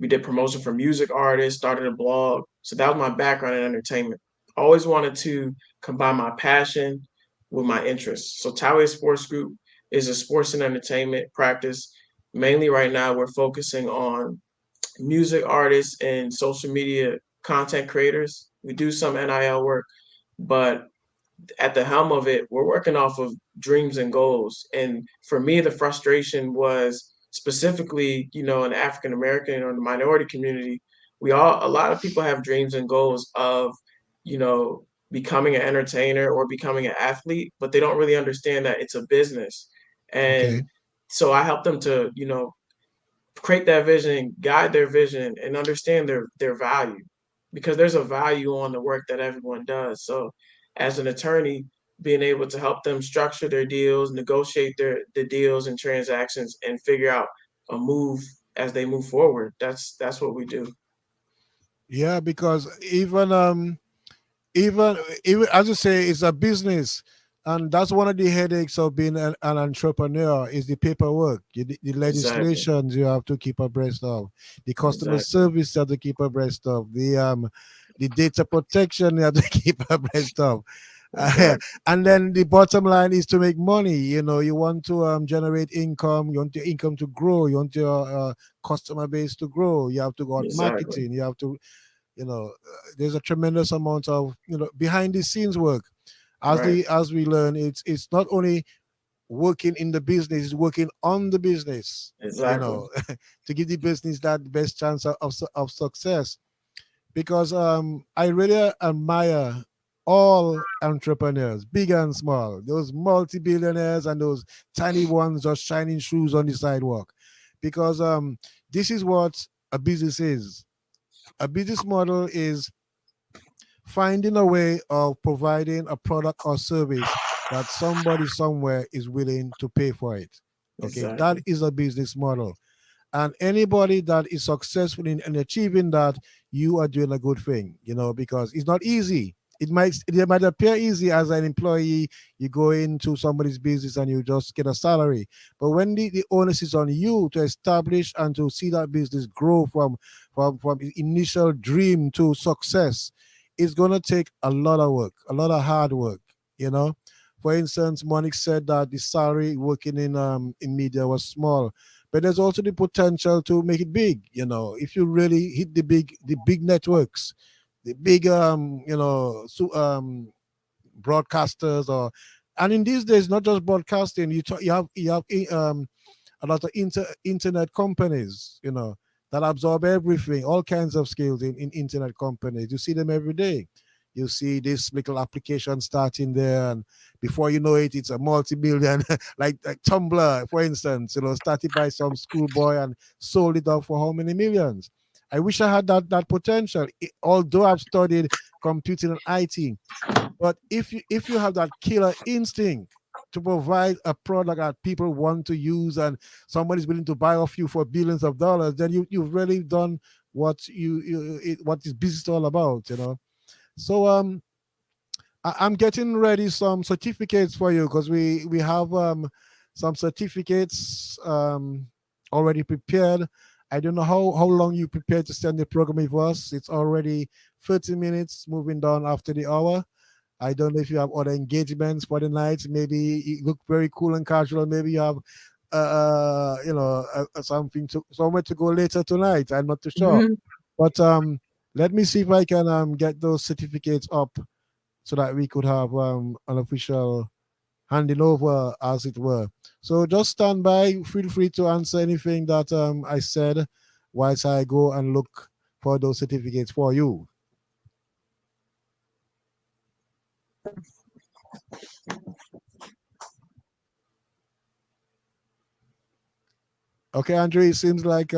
did promotion for music artists, started a blog. So that was my background in entertainment. Always wanted to combine my passion with my interests. So TAWIAH Sports Group is a sports and entertainment practice. Mainly right now, we're focusing on music artists and social media content creators. We do some NIL work, but at the helm of it, we're working off of dreams and goals. And for me, the frustration was specifically, in the African American or the minority community, a lot of people have dreams and goals of, you know, becoming an entertainer or becoming an athlete, but they don't really understand that it's a business. Okay. And so I help them to, you know, create that vision, guide their vision, and understand their value, because there's a value on the work that everyone does. So, as an attorney, being able to help them structure their deals, negotiate the deals and transactions, and figure out a move as they move forward. That's what we do. Yeah, because even even as you say, it's a business, and that's one of the headaches of being an entrepreneur is the paperwork, the Exactly. legislations you have to keep abreast of, the customer Exactly. service you have to keep abreast of, the data protection you have to keep abreast of. Uh, Exactly. and then the bottom line is to make money. You know, you want to generate income, you want your income to grow, you want your customer base to grow, you have to go out Exactly. marketing, you have to, there's a tremendous amount of, behind the scenes work. Right. As we learn, it's not only working in the business, it's working on the business, Exactly. to give the business that best chance of success. Because I really admire all entrepreneurs, big and small, those multi-billionaires and those tiny ones just shining shoes on the sidewalk. Because this is what a business is. A business model is finding a way of providing a product or service that somebody somewhere is willing to pay for it. Okay, that Exactly. is a business model. And anybody that is successful in achieving that, you are doing a good thing, because it's not easy. It might appear easy as an employee. You go into somebody's business and you just get a salary. But when the onus is on you to establish and to see that business grow from initial dream to success, it's gonna take a lot of work, a lot of hard work, you know. For instance, Monique said that the salary working in media was small, but there's also the potential to make it big. If you really hit the big networks, the big broadcasters, and in these days, not just broadcasting, you have a lot of internet companies, that absorb everything, all kinds of skills in internet companies. You see them every day. You see this little application starting there, and before you know it, it's a multi-billion, like Tumblr, for instance, started by some schoolboy and sold it off for how many millions. I wish I had that potential. Although I've studied computing and IT, but if you have that killer instinct to provide a product that people want to use and somebody's willing to buy off you for billions of dollars, then you've really done what is business all about. So I'm getting ready some certificates for you because we have some certificates already prepared. I don't know how long you prepared to send the program with us. It's already 30 minutes moving down after the hour. I don't know if you have other engagements for the night. Maybe you look very cool and casual. Maybe you have, something to somewhere to go later tonight. I'm not too sure, but let me see if I can get those certificates up so that we could have an official handing over, as it were. So just stand by. Feel free to answer anything that I said whilst I go and look for those certificates for you. Okay, Andre. It seems like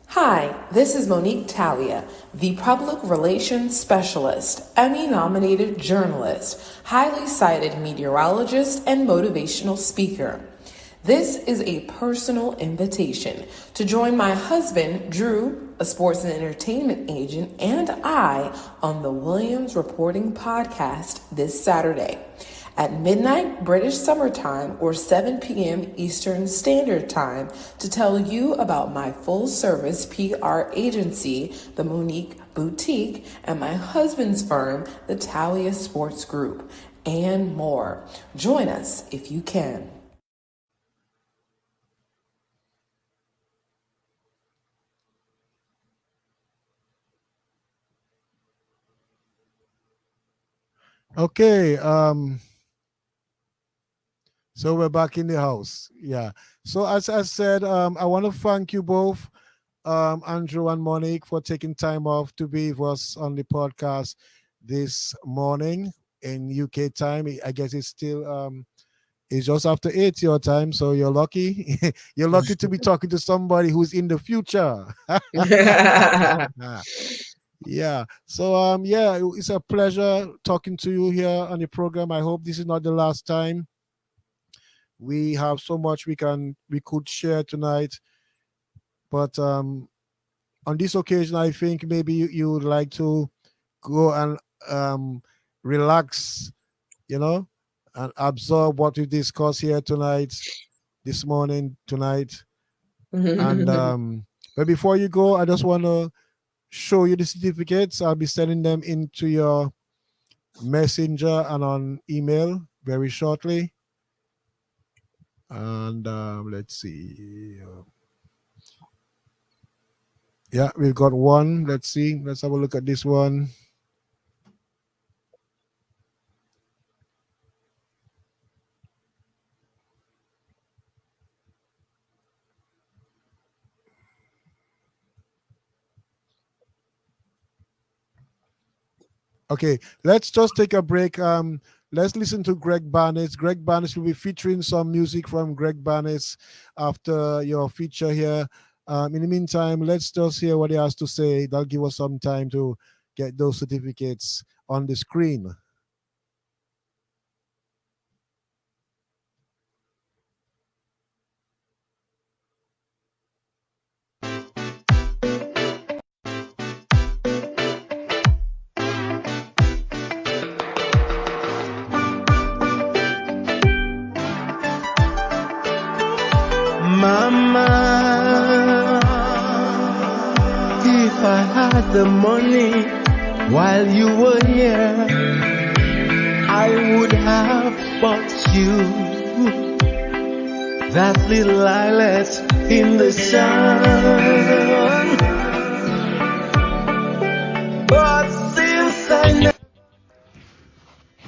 Hi, this is Monique TAWIAH, the Public Relations Specialist, Emmy-nominated journalist, highly cited meteorologist, and motivational speaker. This is a personal invitation to join my husband, Drew, a sports and entertainment agent, and I on the Williams Reporting Podcast this Saturday at midnight British Summer Time or 7 p.m. Eastern Standard Time to tell you about my full service PR agency, the Monique Boutique, and my husband's firm, the TAWIAH Sports Group, and more. Join us if you can. okay. So we're back in the house. Yeah. So as I said, I want to thank you both, Andrew and Monique, for taking time off to be with us on the podcast this morning in UK time. I guess it's still it's just after 8 your time, so you're lucky. You're lucky to be talking to somebody who's in the future. Yeah. So yeah, it's a pleasure talking to you here on the program. I hope this is not the last time. We have so much we could share tonight, but on this occasion, I think maybe you would like to go and relax, you know, and absorb what we discuss here tonight, this morning, tonight. And but before you go, I just want to show you the certificates. I'll be sending them into your messenger and on email very shortly. And let's see. Yeah, we've got one. Let's see. Let's have a look at this one. Okay, let's just take a break. Let's listen to Greg Bannis. Greg Bannis will be featuring some music from Greg Bannis after your feature here. In the meantime, let's just hear what he has to say. That'll give us some time to get those certificates on the screen. Mama, if I had the money while you were here, I would have bought you that little islet in the sun. But since I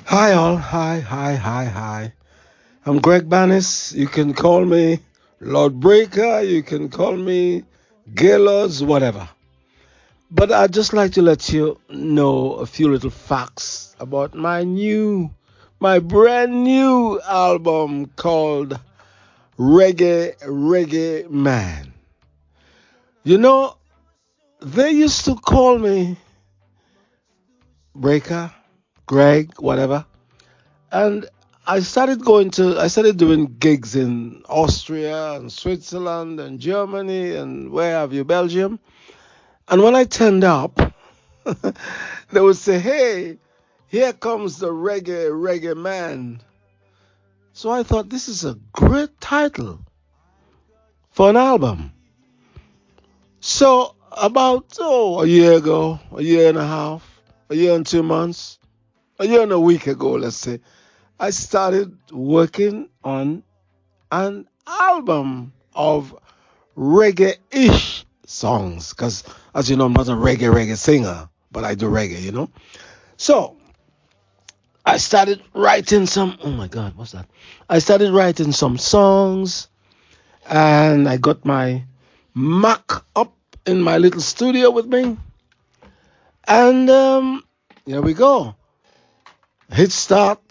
Hi all, hi. I'm Greg Bannis. You can call me Lord Breaker, you can call me Gaylords, whatever. But I'd just like to let you know a few little facts about my brand new album called Reggae Reggae Man. You know, they used to call me Breaker, Greg, whatever. And I started doing gigs in Austria and Switzerland and Germany and where have you, Belgium. And when I turned up, they would say, hey, here comes the reggae man. So I thought this is a great title for an album. So about a year ago, a year and a half, a year and 2 months, a year and a week ago, let's say, I started working on an album of reggae-ish songs. Because, as you know, I'm not a reggae singer, but I do reggae, you know. So, I started writing some... Oh, my God, what's that? I started writing some songs, and I got my Mac up in my little studio with me. And here we go. Hit start.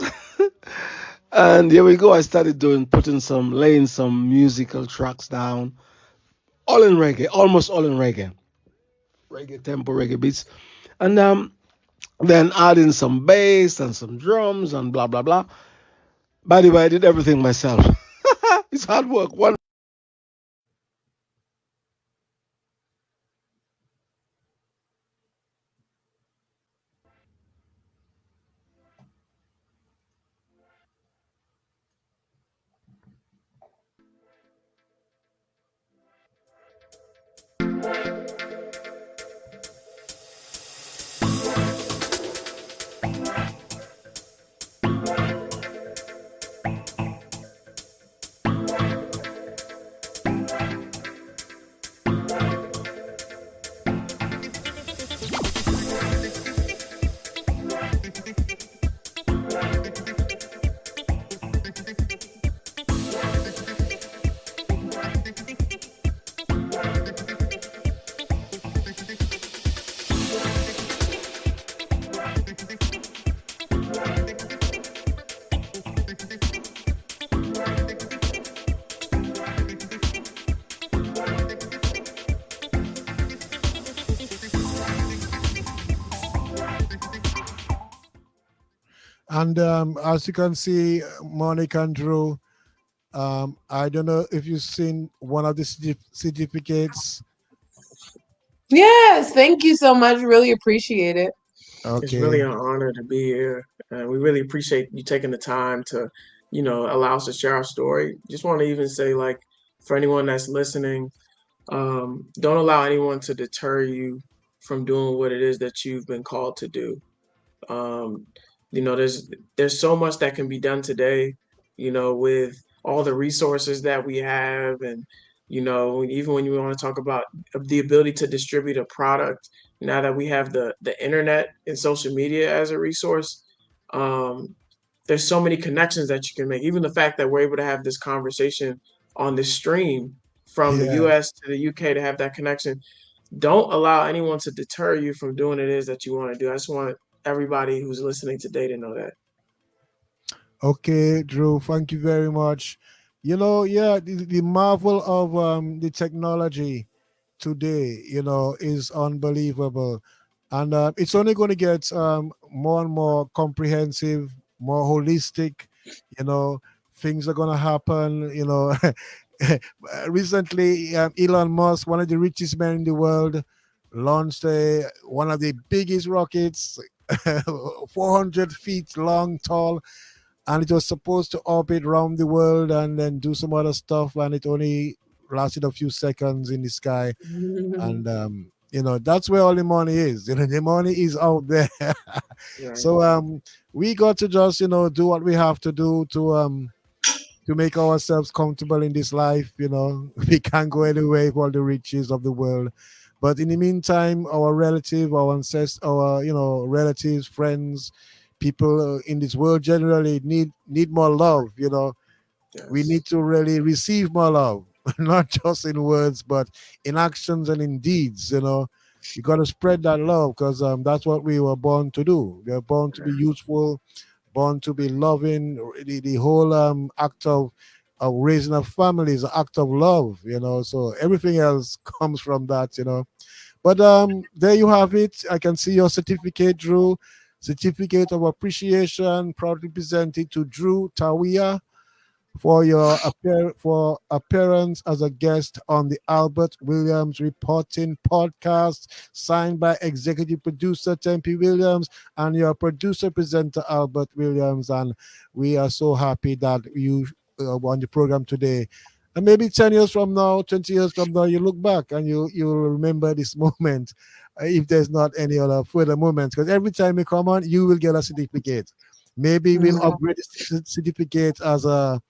And here we go. I started laying some musical tracks down, all in reggae, almost all in reggae tempo, reggae beats, and then adding some bass and some drums and blah blah blah. By the way, I did everything myself. It's hard work. And as you can see, Monica and Drew, I don't know if you've seen one of the certificates. Yes, thank you so much. Really appreciate it. It's really Okay. an honor to be here. We really appreciate you taking the time to, allow us to share our story. Just want to even say, like, for anyone that's listening, don't allow anyone to deter you from doing what it is that you've been called to do. Um, there's so much that can be done today, with all the resources that we have, and even when you want to talk about the ability to distribute a product, now that we have the internet and social media as a resource, um, there's so many connections that you can make. Even the fact that we're able to have this conversation on this stream from the Yeah. U.S. to the U.K. to have that connection, don't allow anyone to deter you from doing what it is that you want to do. I just want everybody who's listening today to know that. Okay, Drew, thank you very much. Yeah, the marvel of the technology today, is unbelievable. And it's only going to get more and more comprehensive, more holistic. You know, things are going to happen. Recently, Elon Musk, one of the richest men in the world, launched one of the biggest rockets, 400 feet long, tall, and it was supposed to orbit around the world and then do some other stuff, and it only lasted a few seconds in the sky. And that's where all the money is. The money is out there. Right. So we got to just do what we have to do to make ourselves comfortable in this life. We can't go anywhere with all the riches of the world. But in the meantime, our relative, our ancestors, our relatives, friends, people in this world generally need more love. We Yes. need to really receive more love, not just in words, but in actions and in deeds. We got to spread that love because that's what we were born to do. We are born to be useful, born to be loving. The whole act of raising a family is an act of love. So everything else comes from that. But there you have it. I can see your certificate, Drew. Certificate of appreciation, proudly presented to Drew TAWIAH for your appearance as a guest on the Albert Williams Reporting Podcast, signed by executive producer Tempe Williams and your producer presenter Albert Williams. And we are so happy that you were on the program today. And maybe 10 years from now, 20 years from now, you look back and you'll remember this moment, if there's not any other further moments. Because every time you come on, you will get a certificate. Maybe we'll upgrade the certificate as a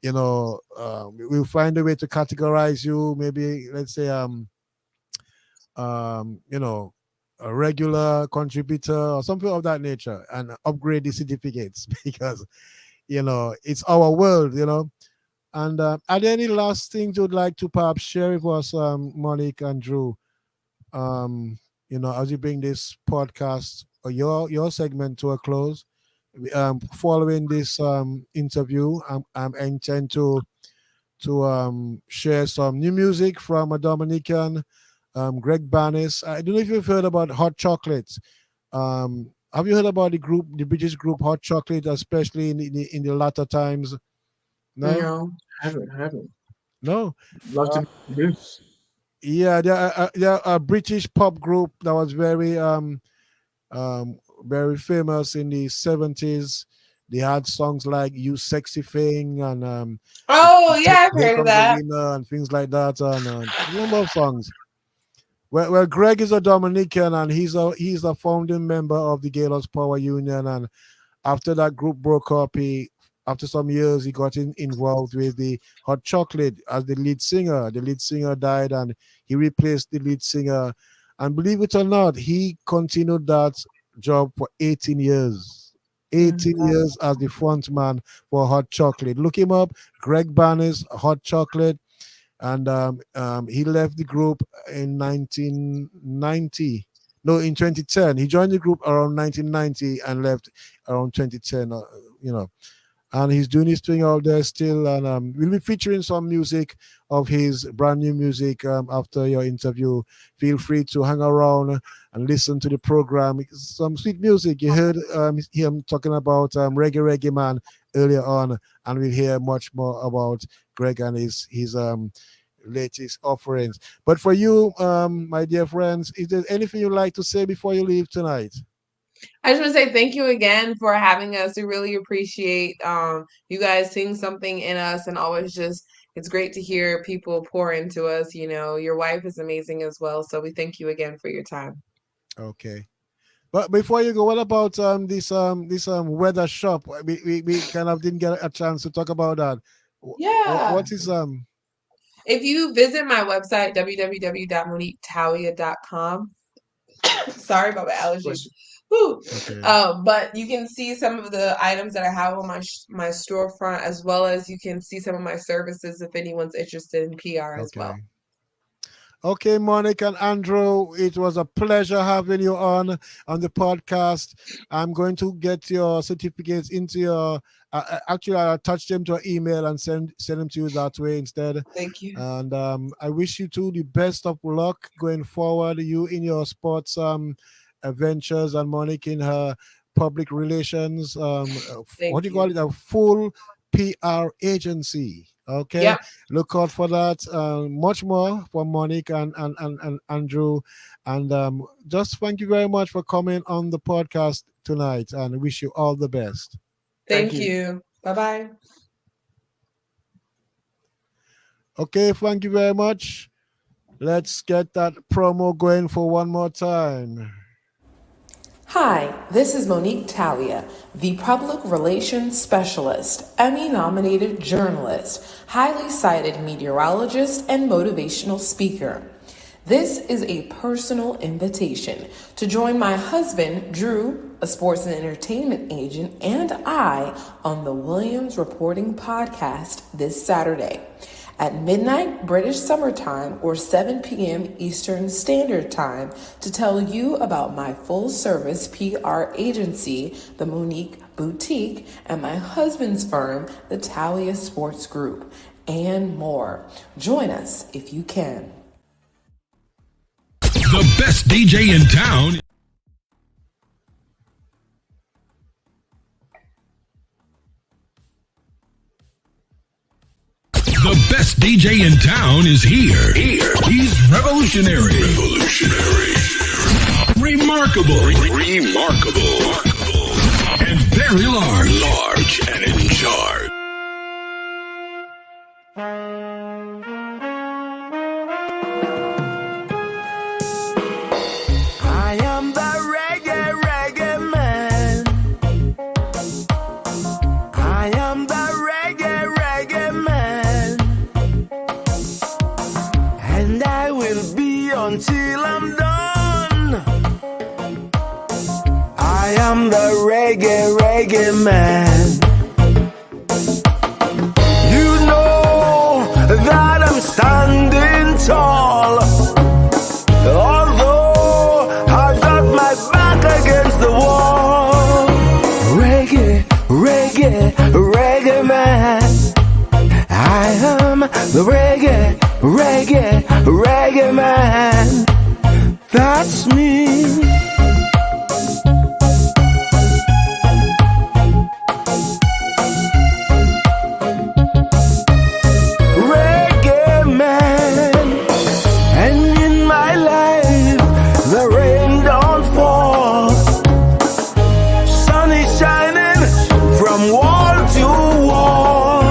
we'll find a way to categorize you. Maybe let's say um, you know, a regular contributor or something of that nature, and upgrade the certificates because it's our world. And are there any last things you'd like to perhaps share with us, Monique and Drew? As you bring this podcast or your segment to a close, following this interview, I'm intend to share some new music from a Dominican, Greg Bannis. I don't know if you've heard about Hot Chocolate. Have you heard about the British group Hot Chocolate, especially in the latter times? No, No. I haven't. no. Love Uh, to introduce. yeah, they're a British pop group that was very famous in the 70s. They had songs like "You Sexy Thing" and Oh, yeah, I've "Here heard of Comes the that. Winner" and things like that, and a number of songs. Well, Greg is a Dominican, and he's a founding member of the Gaylords Power Union. And after that group broke up, after some years he got involved with the Hot Chocolate as the lead singer. The lead singer died, and he replaced the lead singer. And believe it or not, he continued that job for 18 years. 18 Mhm. years as the front man for Hot Chocolate. Look him up, Greg Bannis, Hot Chocolate. And he left the group in 1990. No, in 2010. He joined the group around 1990 and left around 2010. You know, and he's doing his thing out there still. And we'll be featuring some music of his brand new music after your interview. Feel free to hang around and listen to the program. Some sweet music. You heard him talking about Reggae Reggae Man earlier on, and we'll hear much more about Greg and his latest offerings. But for you, my dear friends, is there anything you'd like to say before you leave tonight? I just want to say thank you again for having us. We really appreciate you guys seeing something in us, and always just, it's great to hear people pour into us. You know, your wife is amazing as well. So we thank you again for your time. Okay. But before you go, what about this weather shop? We kind of didn't get a chance to talk about that. Yeah. What is If you visit my website, www.moniquetawia.com. Sorry about my allergies. Okay. But you can see some of the items that I have on my storefront, as well as you can see some of my services if anyone's interested in PR as well. Okay, Monique and Andrew, it was a pleasure having you on the podcast. I'm going to get your certificates into your. Actually, I'll attach them to an email and send them to you that way instead. Thank you. And I wish you two the best of luck going forward. You in your sports adventures, and Monique in her public relations. What do you call it? A full PR agency. Okay. Yep. Look out for that. Much more for Monique and Andrew. And just thank you very much for coming on the podcast tonight, and wish you all the best. Thank you. Bye-bye. Okay, thank you very much. Let's get that promo going for one more time. Hi, this is Monique TAWIAH, the Public Relations Specialist, Emmy-nominated journalist, highly cited meteorologist, and motivational speaker. This is a personal invitation to join my husband, Drew, a sports and entertainment agent, and I on the Williams Reporting Podcast this Saturday at midnight British Summer Time or 7 p.m. Eastern Standard Time to tell you about my full-service PR agency, the Monique Boutique, and my husband's firm, the TAWIAH Sports Group, and more. Join us if you can. The best DJ in town. The best DJ in town is here. He's revolutionary. Remarkable. And very large and in charge. I am the Reggae Reggae Man. I am the Reggae Reggae Man. And I will be until I'm done. I am the Reggae Reggae Man. You know that I'm standing tall. Although I've got my back against the wall. Reggae, reggae, reggae man. I am the reggae, reggae, reggae man. That's me. Reggae man. And in my life the rain don't fall. Sun is shining from wall to wall.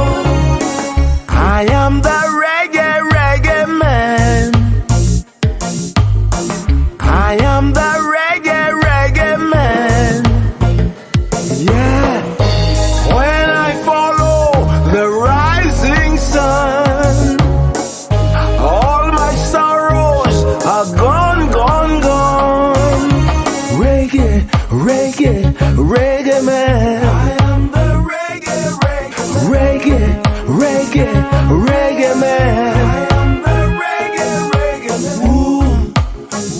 I am the Reggae Reggae Man. I am the Reggae Reggae Man. Yeah. When I follow the rising sun, all my sorrows are gone, gone, gone. Reggae, reggae, reggae man. I am the reggae, reggae, reggae, reggae, reggae man. I am the reggae, reggae man. Ooh,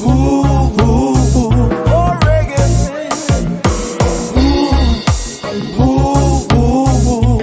ooh, ooh, ooh. Oh, reggae. Ooh, ooh, ooh, ooh.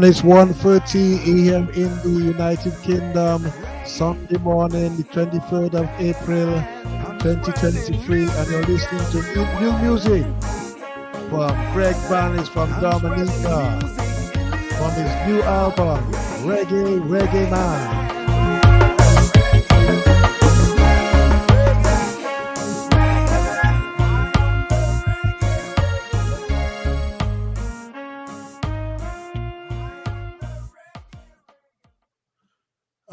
and it's 1:30 a.m. in the United Kingdom, Sunday morning, the 23rd of April, 2023, and you're listening to new music from Greg Bannis from Dominica, from his new album, Reggae Reggae Man.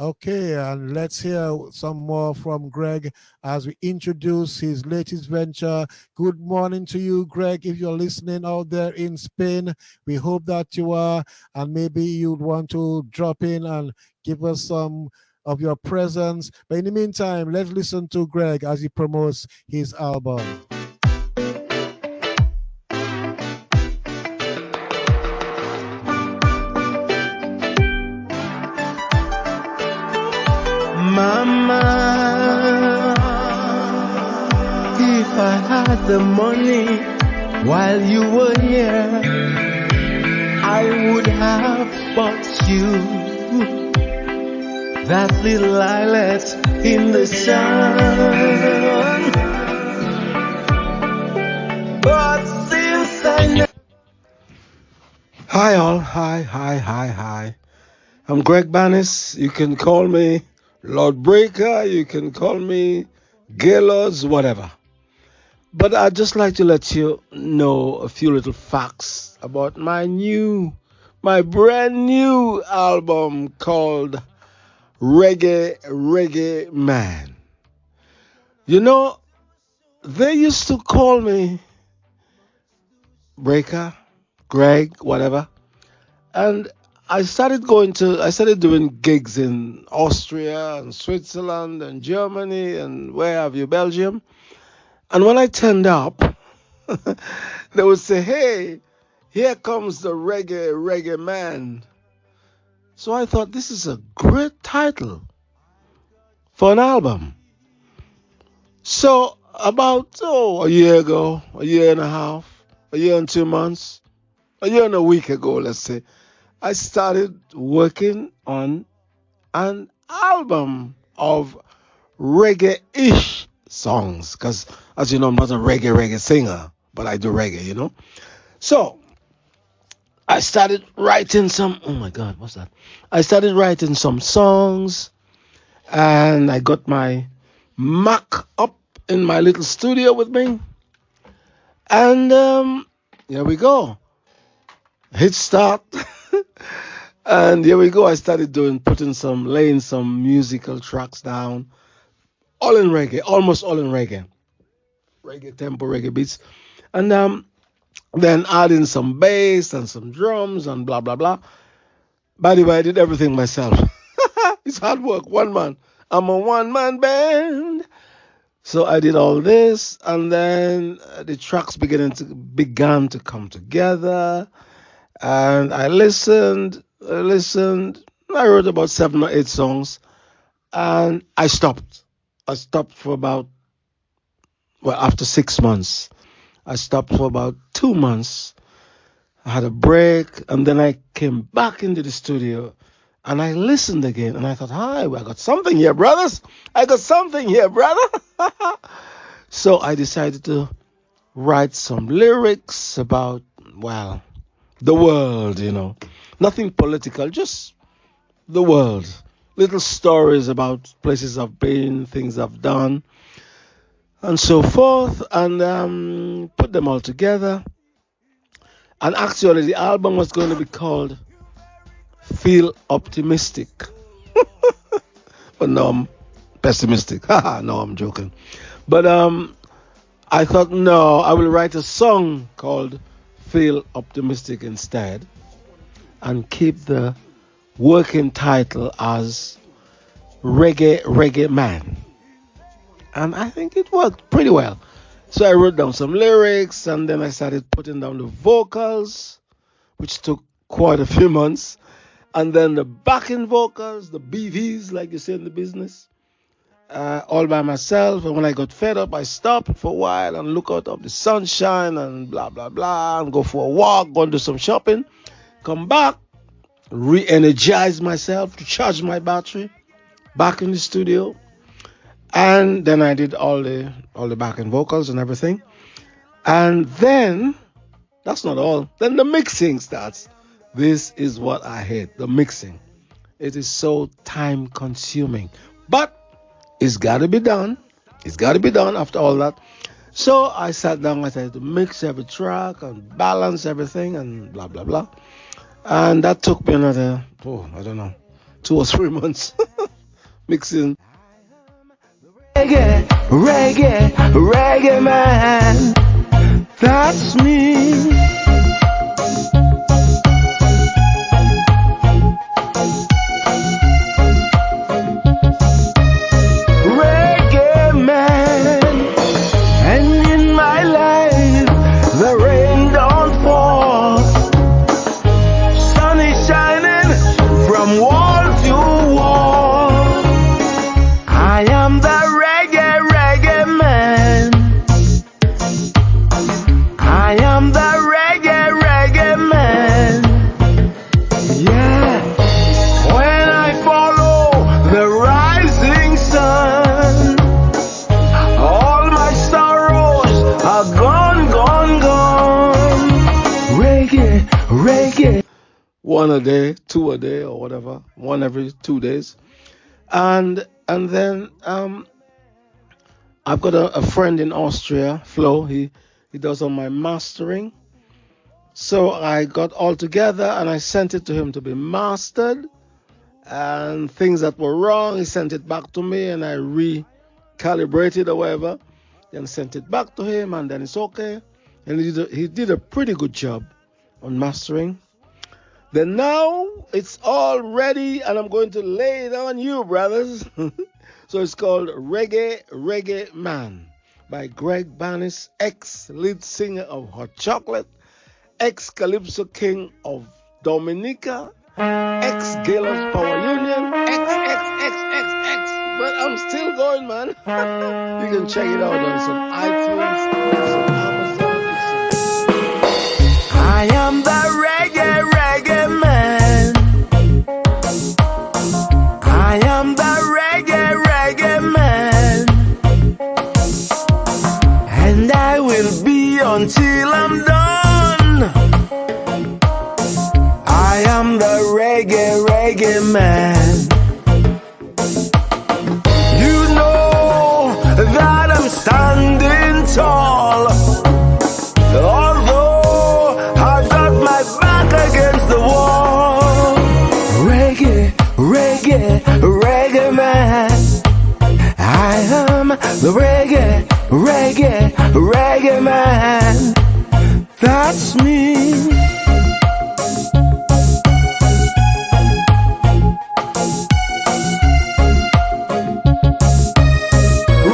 Okay, and let's hear some more from Greg as we introduce his latest venture. Good morning to you, Greg. If you're listening out there in Spain, we hope that you are, and maybe you'd want to drop in and give us some of your presence. But in the meantime, let's listen to Greg as he promotes his album. Mama, if I had the money while you were here, I would have bought you that little islet in the sun. But since I know. Hi all, hi. I'm Greg Bannis. You can call me Lord Breaker, you can call me Gaylords, whatever. But I'd just like to let you know a few little facts about my brand new album called Reggae Reggae Man. You know, they used to call me Breaker, Greg, whatever. And I started doing gigs in Austria and Switzerland and Germany and where have you, Belgium. And when I turned up, they would say, hey, here comes the Reggae Man. So I thought this is a great title for an album. So about a year ago, a year and a half, a year and 2 months, a year and a week ago, let's say, I started working on an album of reggae-ish songs. Because, as you know, I'm not a reggae singer, but I do reggae, you know. So, I started writing some, oh my God, what's that? I started writing some songs, and I got my Mac up in my little studio with me. And here we go. Hit start. And here we go. I started laying some musical tracks down, all in reggae, almost all in reggae tempo, reggae beats, and then adding some bass and some drums and blah blah blah. By the way, I did everything myself. It's hard work, one man. I'm a one-man band. So I did all this, and then the tracks began to come together, and I listened. I wrote about 7 or 8 songs, and I stopped. I stopped for after 6 months. I stopped for about 2 months. I had a break, and then I came back into the studio, and I listened again, and I thought, hi, I got something here, brothers. So I decided to write some lyrics about, well, the world, you know. Nothing political, just the world. Little stories about places I've been, things I've done, and so forth, and put them all together. And actually, the album was going to be called Feel Optimistic. But no, I'm pessimistic. No, I'm joking. But I thought, no, I will write a song called Feel Optimistic instead, and keep the working title as Reggae Reggae Man. And I think it worked pretty well. So I wrote down some lyrics, and then I started putting down the vocals, which took quite a few months. And then the backing vocals, the BVs, like you say in the business, all by myself. And when I got fed up, I stopped for a while and look out of the sunshine and blah, blah, blah, and go for a walk, go and do some shopping, come back, re-energize myself, to charge my battery back in the studio. And then I did all the backing vocals and everything. And then that's not all. Then the mixing starts. This is what I hate, the mixing. It is so time consuming. But it's got to be done. It's got to be done after all that. So I sat down, I tried to mix every track and balance everything and blah, blah, blah. And that took me another, 2 or 3 months mixing. Reggae, reggae, reggae man, that's me. Reggae man, and in my life the rain don't fall, sun is shining from wall to wall. I am the reggae man. I am the reggae man. Yeah. When I follow the rising sun, all my sorrows are gone, gone, gone. Reggae, reggae. 1 a day, 2 a day, or whatever. 1 every 2 days. And then I've got a friend in Austria, Flo. He does all my mastering. So I got all together and I sent it to him to be mastered. And things that were wrong, he sent it back to me and I recalibrated or whatever. Then sent it back to him and then it's okay. And he did a pretty good job on mastering. Then now it's all ready and I'm going to lay it on you, brothers. So it's called Reggae Reggae Man by Greg Bannis, ex-lead singer of Hot Chocolate, ex-Calypso King of Dominica, ex-Gaylor's Power Union, ex. But I'm still going, man. You can check it out on some iTunes, some Amazon. I am the reggae man. I am the reggae man. And I will be until I'm done. I am the reggae man. You know that I'm standing tall. Although I've got my back against the wall. Reggae man. I am the reggae man. That's me.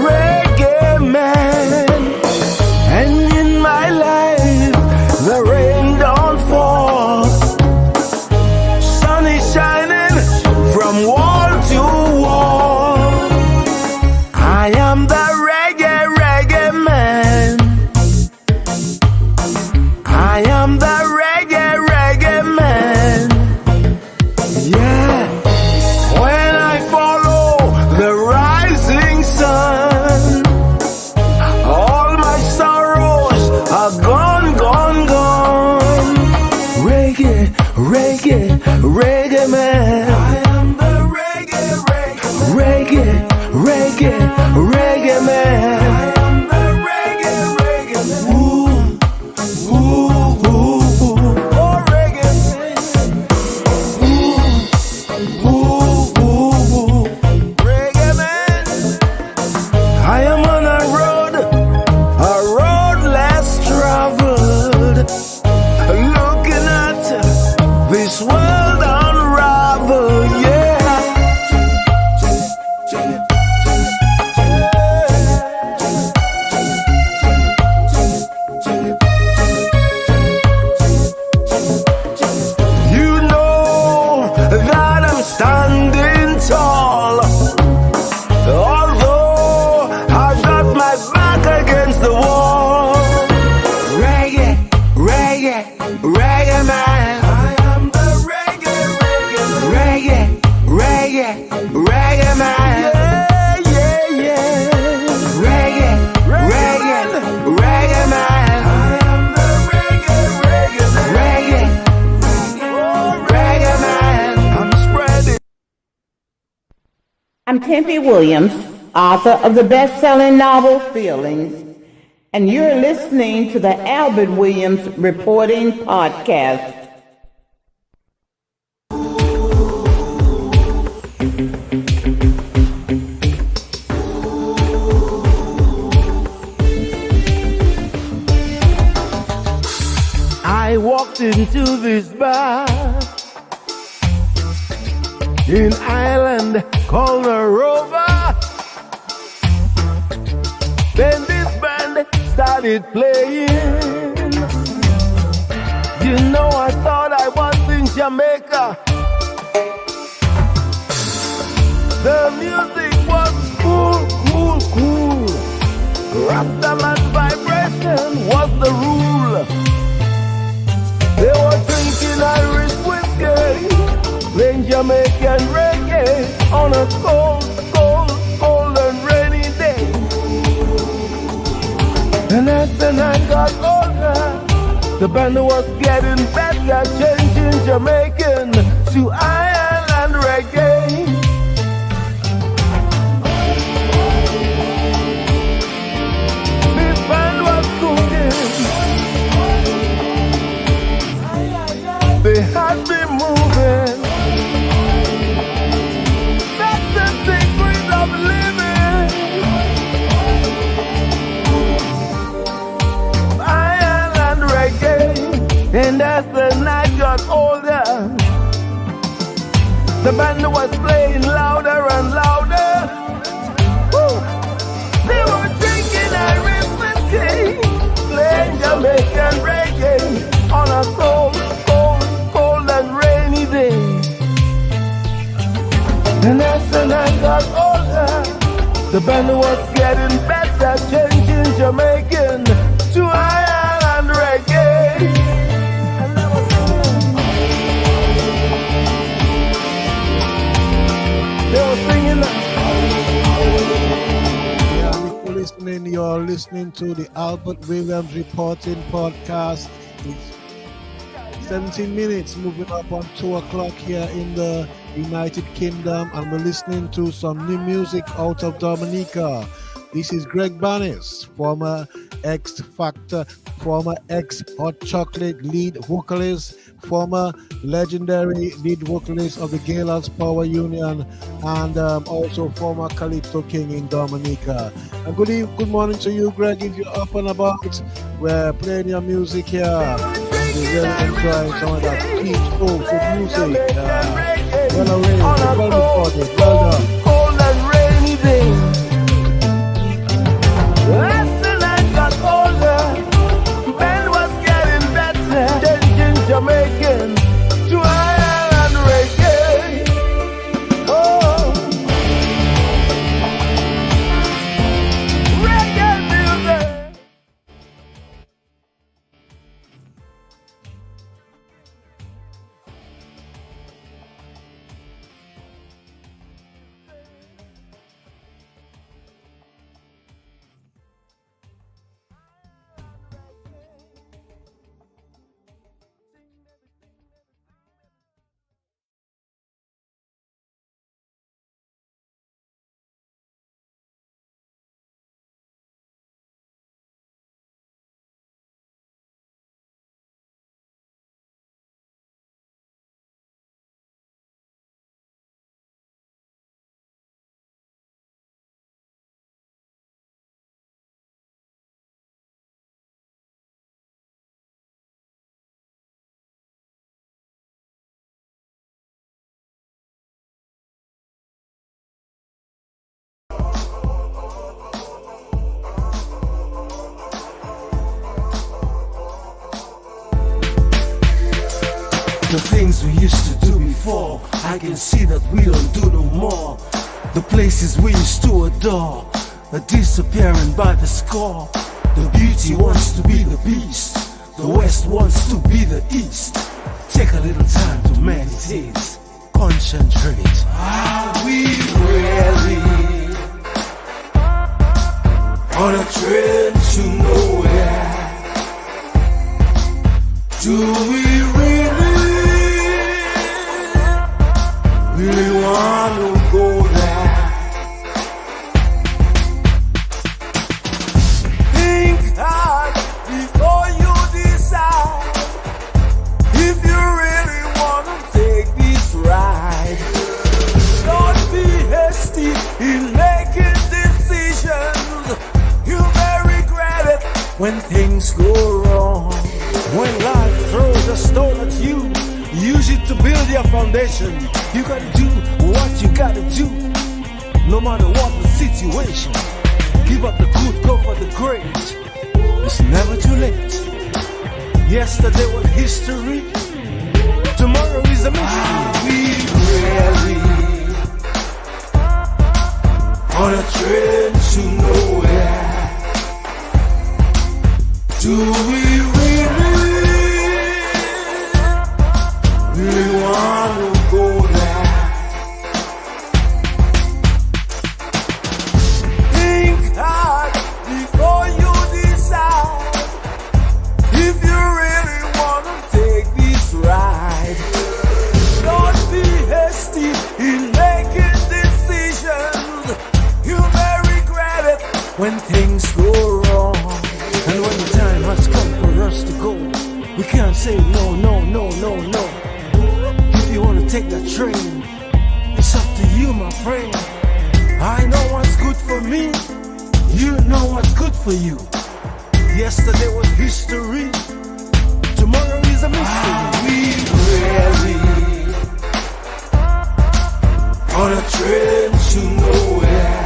Reggae man. And in my life the rain don't fall, sun is shining from wall to wall. I am the reggae man. I am the reggae man. Yeah. When I follow the rising sun, all my sorrows are gone, gone, gone. Reggae man. I am the reggae man. I am the reggae man. Ooh, oh reggae man. Ooh, reggae man. I am on a road less traveled, looking at this world unravel, yeah. Reggae man. Yeah, yeah, yeah. Reggae, reggae, reggae man. I am the reggae man. Reggae, reggae man. I'm spreading. I'm Tempe Williams, author of the best-selling novel Feelings, and you're listening to the Albert Williams Reporting Podcast. I walked into this bar in Ireland called a Rover. Then this band started playing. You know, I thought I was in Jamaica. The music was cool, cool, cool. Rastaman vibration was the rule. They were drinking Irish whiskey, playing Jamaican reggae on a cold, cold, cold and rainy day. And as the night got older, the band was getting better, changing Jamaican to Ireland reggae. This band was cooking. They had me moving. That's the secret of living. Ireland reggae. And as the night got older, the band was playing louder and louder. Woo. They were drinking Irish whiskey, playing Jamaican reggae on a cold, cold and rainy day. And as the night got older, the band was getting better, changing Jamaican to Ireland reggae. And they were singing that. Yeah, if you're listening to the Albert Williams Reporting Podcast. It's 17 minutes, moving up on 2 o'clock here in the United Kingdom, and we're listening to some new music out of Dominica. This is Greg Bannis, former X Factor, former X Hot Chocolate lead vocalist, former legendary lead vocalist of the Gaylords Power Union, and also former Calypso King in Dominica. And good morning to you, Greg. If you're up and about, we're playing your music here. We're really enjoying some of that peaceful music. Well arranged, well recorded, well done. Cold and rainy day. As the night got older, band was getting better, changing Jamaican to Ireland reggae. Oh, reggae music. The things we used to do before, I can see that we don't do no more. The places we used to adore are disappearing by the score. The beauty wants to be the beast, the West wants to be the East. Take a little time to meditate, concentrate. Are we real? when things go wrong. When life throws a stone at you, use it to build your foundation. You gotta do what you gotta do, no matter what the situation. Give up the good, go for the great. It's never too late. Yesterday was history, tomorrow is a mystery. We really on a train to nowhere. Do we really want to go there? Think hard before you decide if you really want to take this ride. Don't be hasty in making decisions. You may regret it when things go wrong. And when the time has come for us to go, we can't say no. If you want to take that train, it's up to you, my friend. I know what's good for me, you know what's good for you. Yesterday was history, tomorrow is a mystery. We really on a train to nowhere.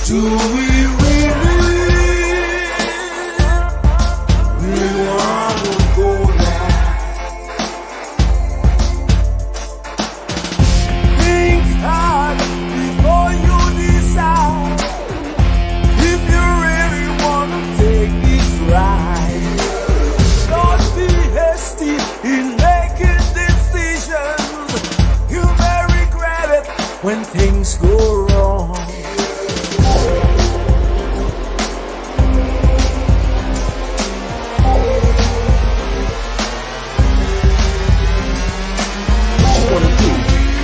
Do we really want to go there? Think hard before you decide if you really want to take this ride. Don't be hasty in making decisions. You may regret it when things go wrong.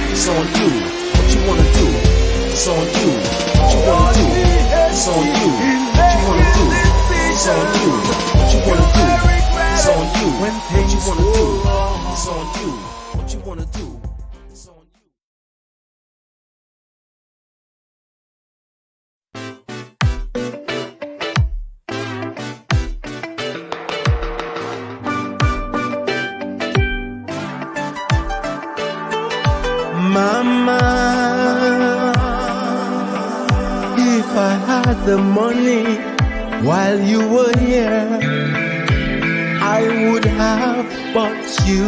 It's on you. What you wanna do? It's on you. What you wanna do? It's on you. What you wanna do? It's on you. What you wanna do? It's on you. What you wanna do? It's on you. What you wanna do? It's on you. Mama, if I had the money while you were here, I would have bought you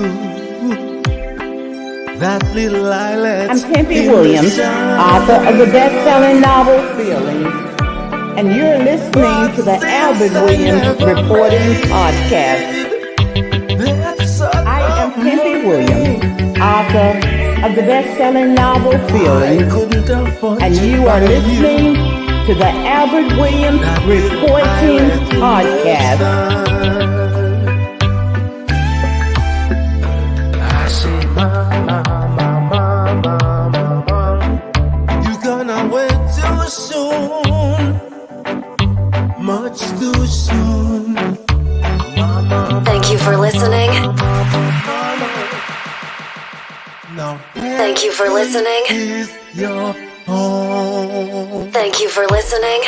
that little island. I'm Tempe Williams, author of the best-selling novel Feelings, and you're listening to the Albert Williams Reporting Podcast. I am Tempe Williams, author of the best-selling novel Feelings, and you are listening to the Albert Williams Reporting Podcast. I say, mama, you're gonna wait too soon, much too soon. Thank you for listening. Thank you for listening. Thank you for listening.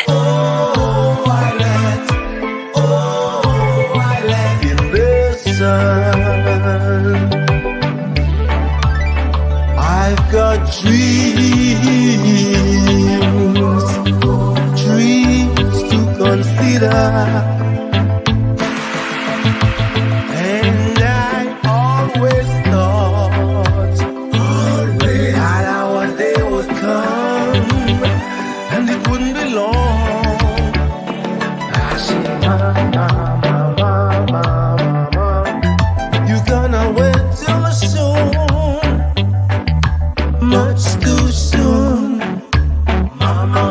In the sun, I've got dreams to consider. And I always thought that our day would come, and it wouldn't be long. I said, mama, you're gonna wait too soon, much too soon. Mama.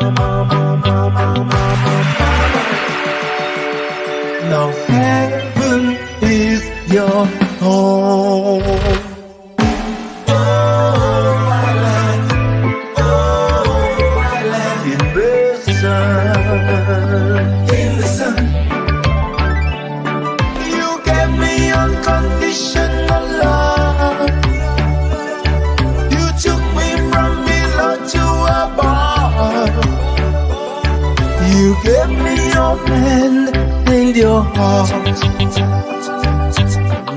Now heaven is your home. In the sun, you gave me unconditional love. You took me from below your hand and your heart.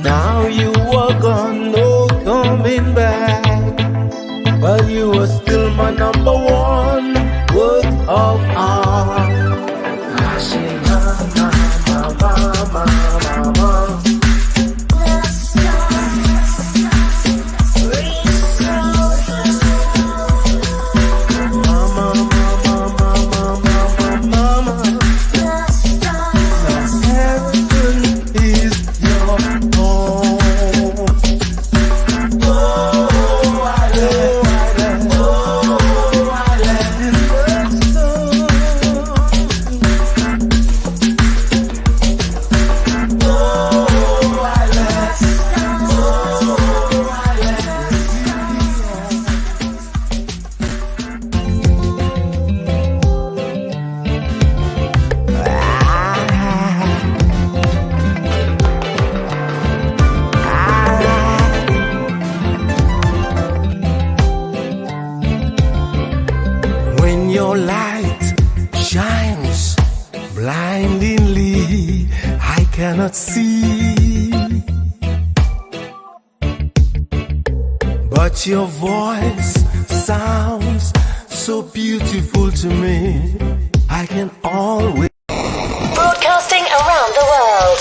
Now you are gone, no coming back. But you are still my number one work of art. I say, mama, mama, mama, mama. But your voice sounds so beautiful to me. I can always Broadcasting around the world.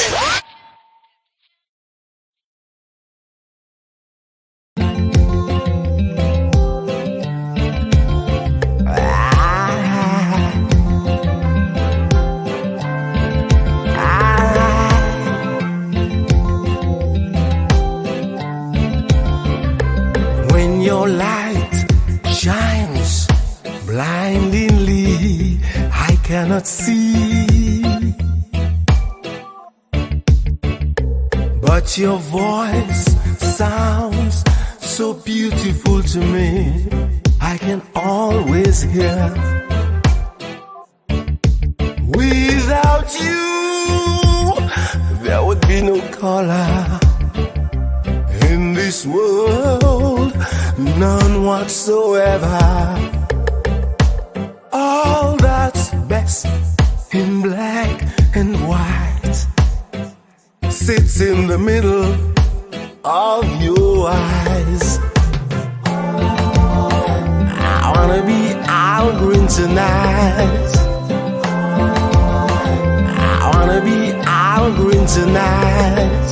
your light shines blindingly, I cannot see. But your voice sounds so beautiful to me, I can always hear. Without you, there would be no color in this world, none whatsoever. All that's best in black and white sits in the middle of your eyes. I wanna be Al Green tonight. I wanna be Al Green tonight.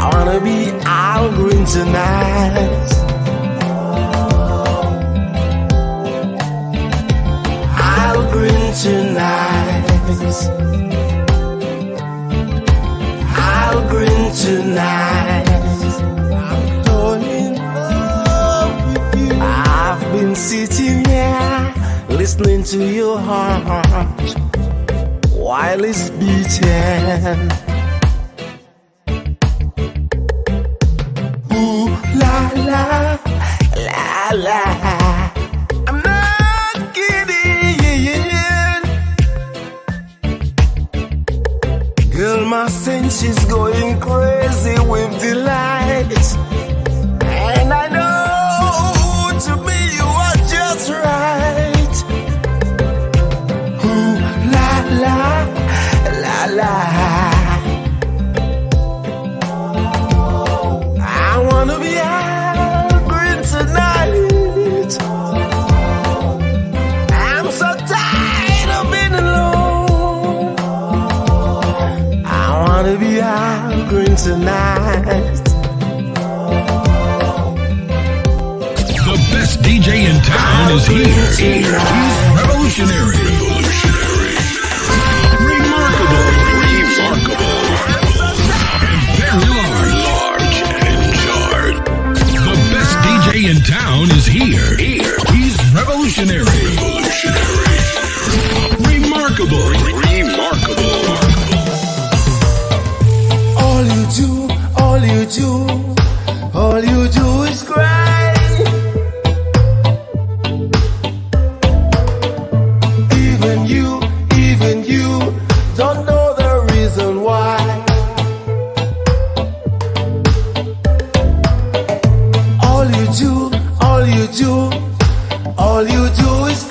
I wanna be Al Green tonight. Al Green tonight. Al Green tonight. I'm falling in love with you. I've been sitting here listening to your heart while it's beating. Ooh la la la la. I'm not kidding. Girl, my senses going crazy with delight, and I know to me you are just right. Ooh la la la la. I wanna be Al Green tonight. I'm so tired of being alone. I wanna be Al Green tonight. The best DJ in town is here. He's revolutionary. Remarkable. And very large and in charge. The best DJ in town is here. He's revolutionary. Remarkable. All you do is cry. Even you don't know the reason why. All you do is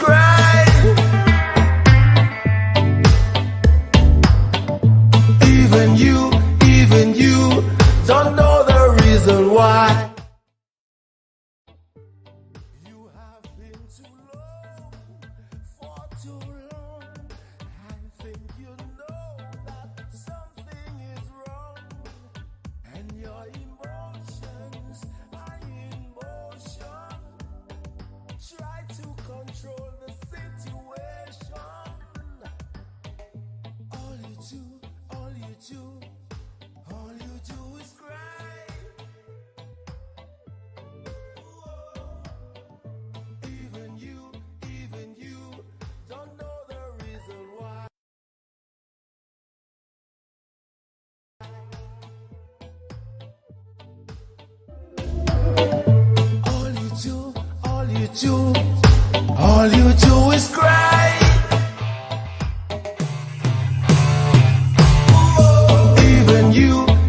all you do is cry.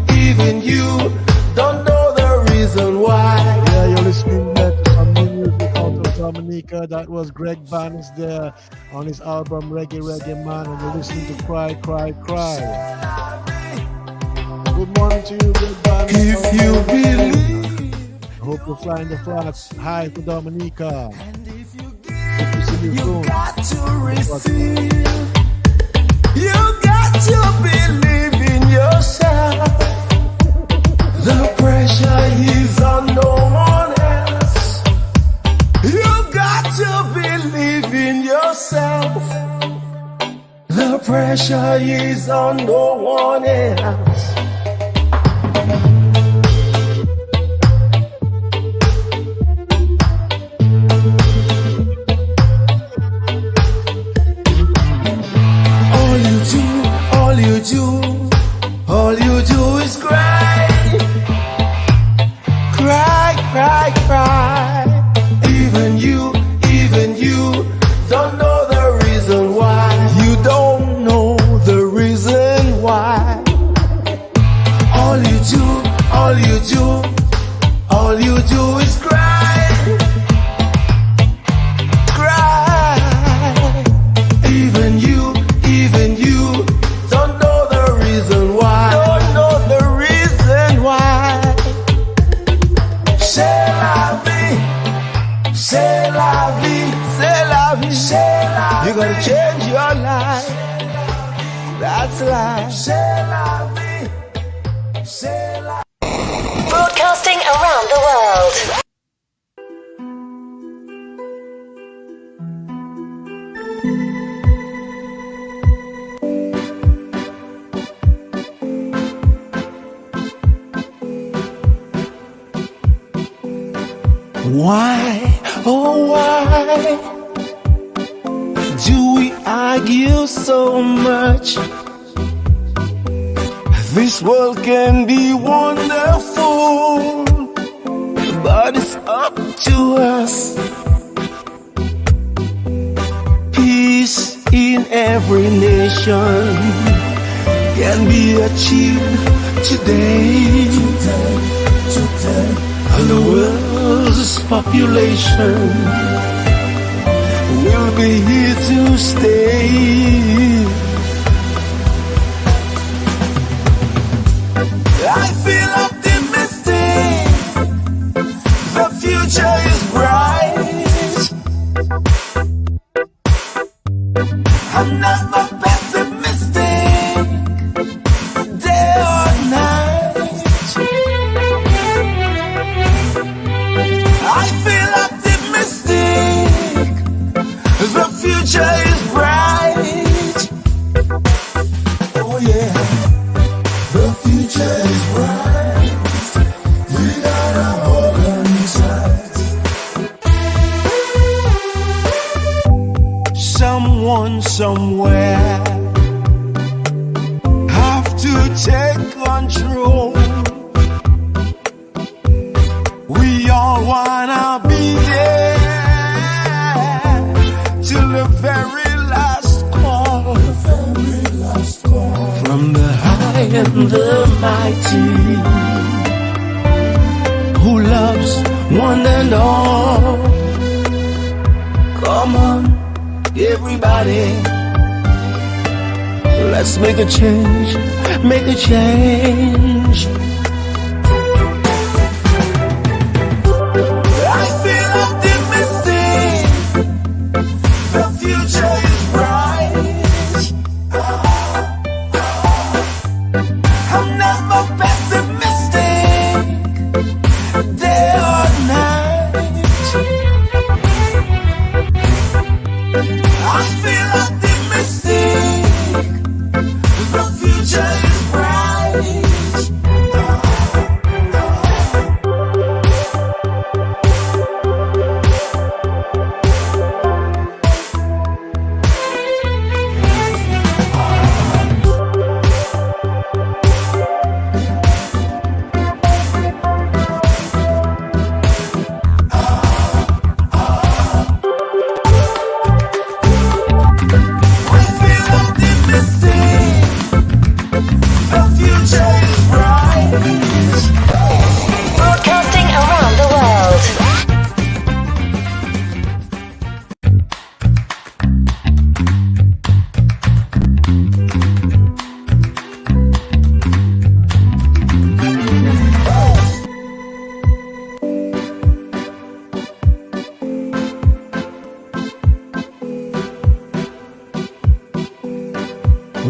Even you don't know the reason why. Yeah, you're listening to some new music out of Dominica. That was Greg Bannis there on his album Reggae Reggae Man, and you're listening to Cry, Cry, Cry. Good morning to you, Greg Bannis. If you believe, I hope you're flying the flags high to Dominica. you got to receive. You got to believe in yourself. The pressure is on no one else. You got to believe in yourself. The pressure is on no one else. All you do is cry. Cry, cry, cry. Even you don't know the reason why. You don't know the reason why. All you do is cry. Cry. Even you don't know the reason why. Don't know the reason why. C'est la vie, c'est la vie, c'est la vie, c'est la vie. You gotta change your life. That's life. C'est la vie, c'est la vie. Broadcasting around the world. Why, oh why do we argue so much? This world can be wonderful, but it's up to us. Peace in every nation can be achieved today. And the world's population will be here to stay. I feel optimistic. The future is bright. I'm never pessimistic, day or night. I feel optimistic. The future is bright. Oh yeah, the future is bright. We gotta hold on tight. Someone somewhere have to take control. We all wanna be there till the very last call. From the high and the mighty, who loves one and all. Come on, everybody, let's make a change, make a change. I feel optimistic. The future is bright. I'm never pessimistic, day or night. I feel optimistic. The future is bright.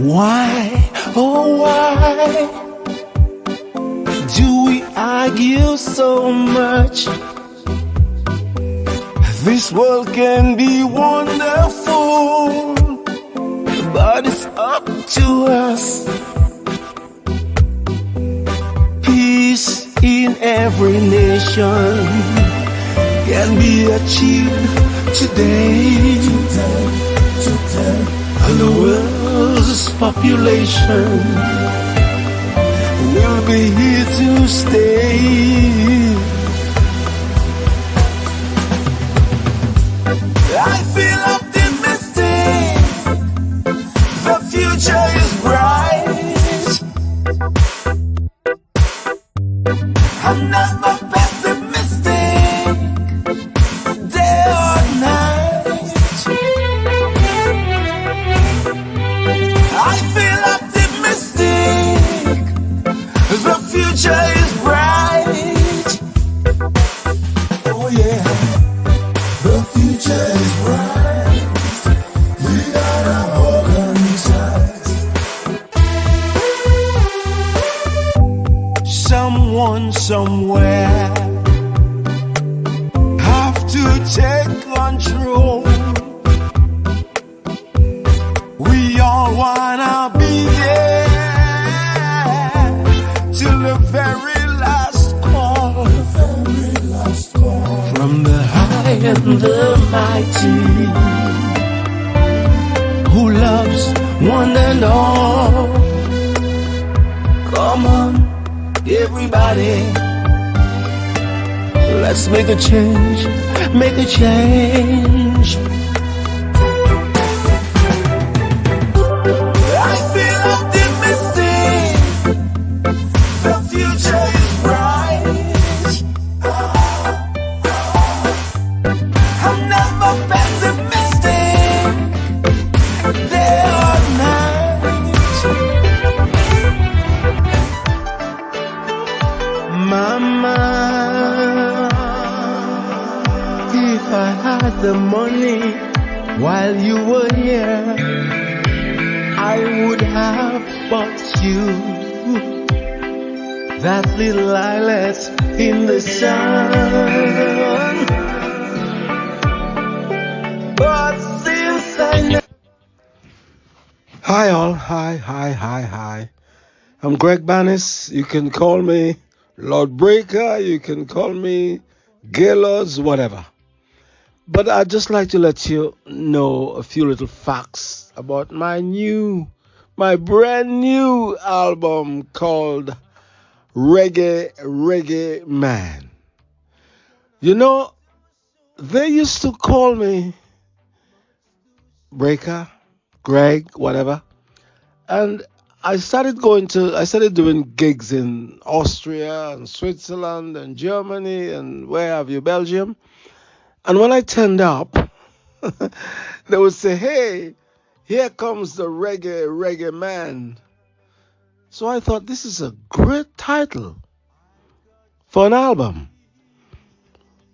Why, oh why do we argue so much? This world can be wonderful, but it's up to us. Peace in every nation can be achieved today. And the world's population will be here to stay. I feel optimistic. The future is bright. I'm never pessimistic, day or night. I feel optimistic. The future is bright. Oh yeah, the future is bright. We gotta hold on tight. Someone somewhere have to take control. We all wanna be there till the very last call. From the high and the mighty, who loves one and all. Come on, everybody, let's make a change, make a change. I feel optimistic. The future is bright. I'm never pessimistic, day or night. Mama, if I had the money while you were here, I would have bought you that little islet in the sun. But since I know. Hi all, hi. I'm Greg Bannis. You can call me Lord Breaker, you can call me Gaylords, whatever. But I'd just like to let you know a few little facts about my brand new album called Reggae Reggae Man. You know, they used to call me Breaker, Greg, whatever. And I started doing gigs in Austria and Switzerland and Germany and where have you, Belgium. And when I turned up, they would say, hey, here comes the Reggae Man. So I thought this is a great title for an album.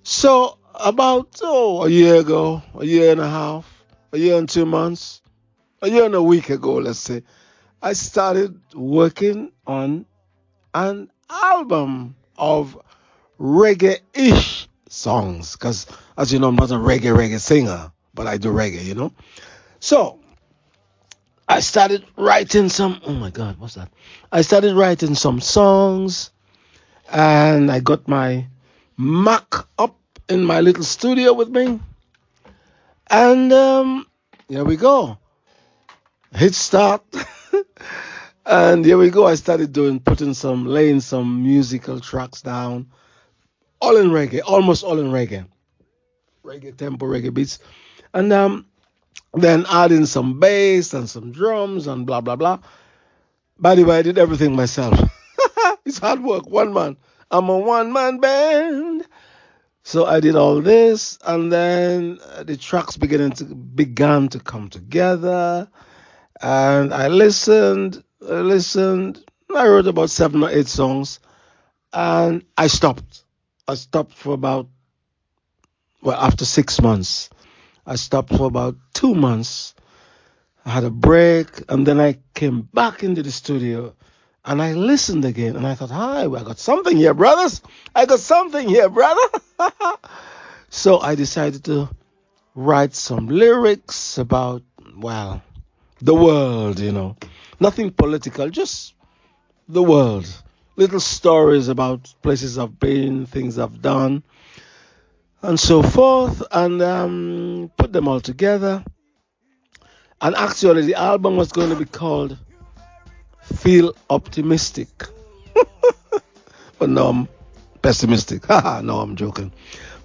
So about a year ago, a year and a half, a year and 2 months, a year and a week ago, let's say, I started working on an album of reggae-ish songs. Because, as you know, I'm not a reggae singer, but I do reggae, you know. So, I started writing some, oh my God, what's that? I started writing some songs, and I got my Mac up in my little studio with me. And here we go. Hit start. And here we go. I started laying some musical tracks down. All in reggae, almost all in reggae. Reggae tempo, reggae beats. And then adding some bass and some drums and blah, blah, blah. By the way, I did everything myself. It's hard work, one man. I'm a one-man band. So I did all this, and then the tracks began to come together. And I listened. I wrote about 7 or 8 songs, and I stopped. I stopped for after 6 months. I stopped for about 2 months, I had a break, and then I came back into the studio and I listened again, and I thought, hi, I got something here, brothers. I got something here, brother. So I decided to write some lyrics about, well, the world, you know. Nothing political, just the world. Little stories about places I've been, things I've done, and so forth, and put them all together. And actually, the album was going to be called Feel Optimistic. But no, I'm pessimistic. No, I'm joking.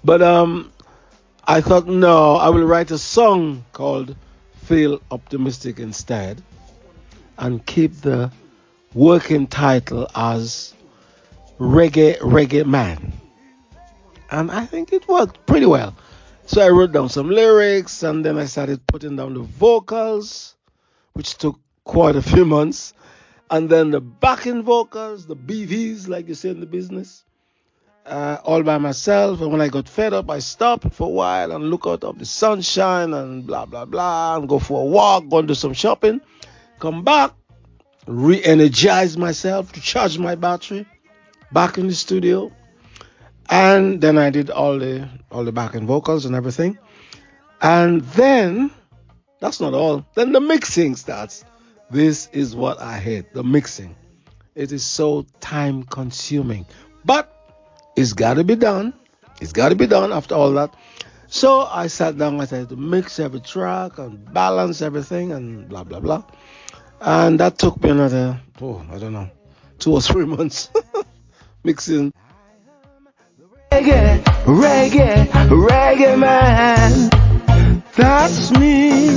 But I thought, no, I will write a song called Feel Optimistic instead, and keep the working title as Reggae Reggae Man. And I think it worked pretty well. So I wrote down some lyrics, and then I started putting down the vocals, which took quite a few months. And then the backing vocals, the BVs, like you say in the business, all by myself. And when I got fed up, I stopped for a while and look out of the sunshine and blah, blah, blah, and go for a walk, go and do some shopping, come back, re-energize myself to charge my battery, back in the studio. And then I did all the backing vocals and everything. And then, that's not all. Then the mixing starts. This is what I hate, the mixing. It is so time consuming. But it's got to be done. It's got to be done after all that. So I sat down, I started to mix every track and balance everything and blah, blah, blah. And that took me another, 2 or 3 months mixing. Reggae, reggae, reggae man, that's me.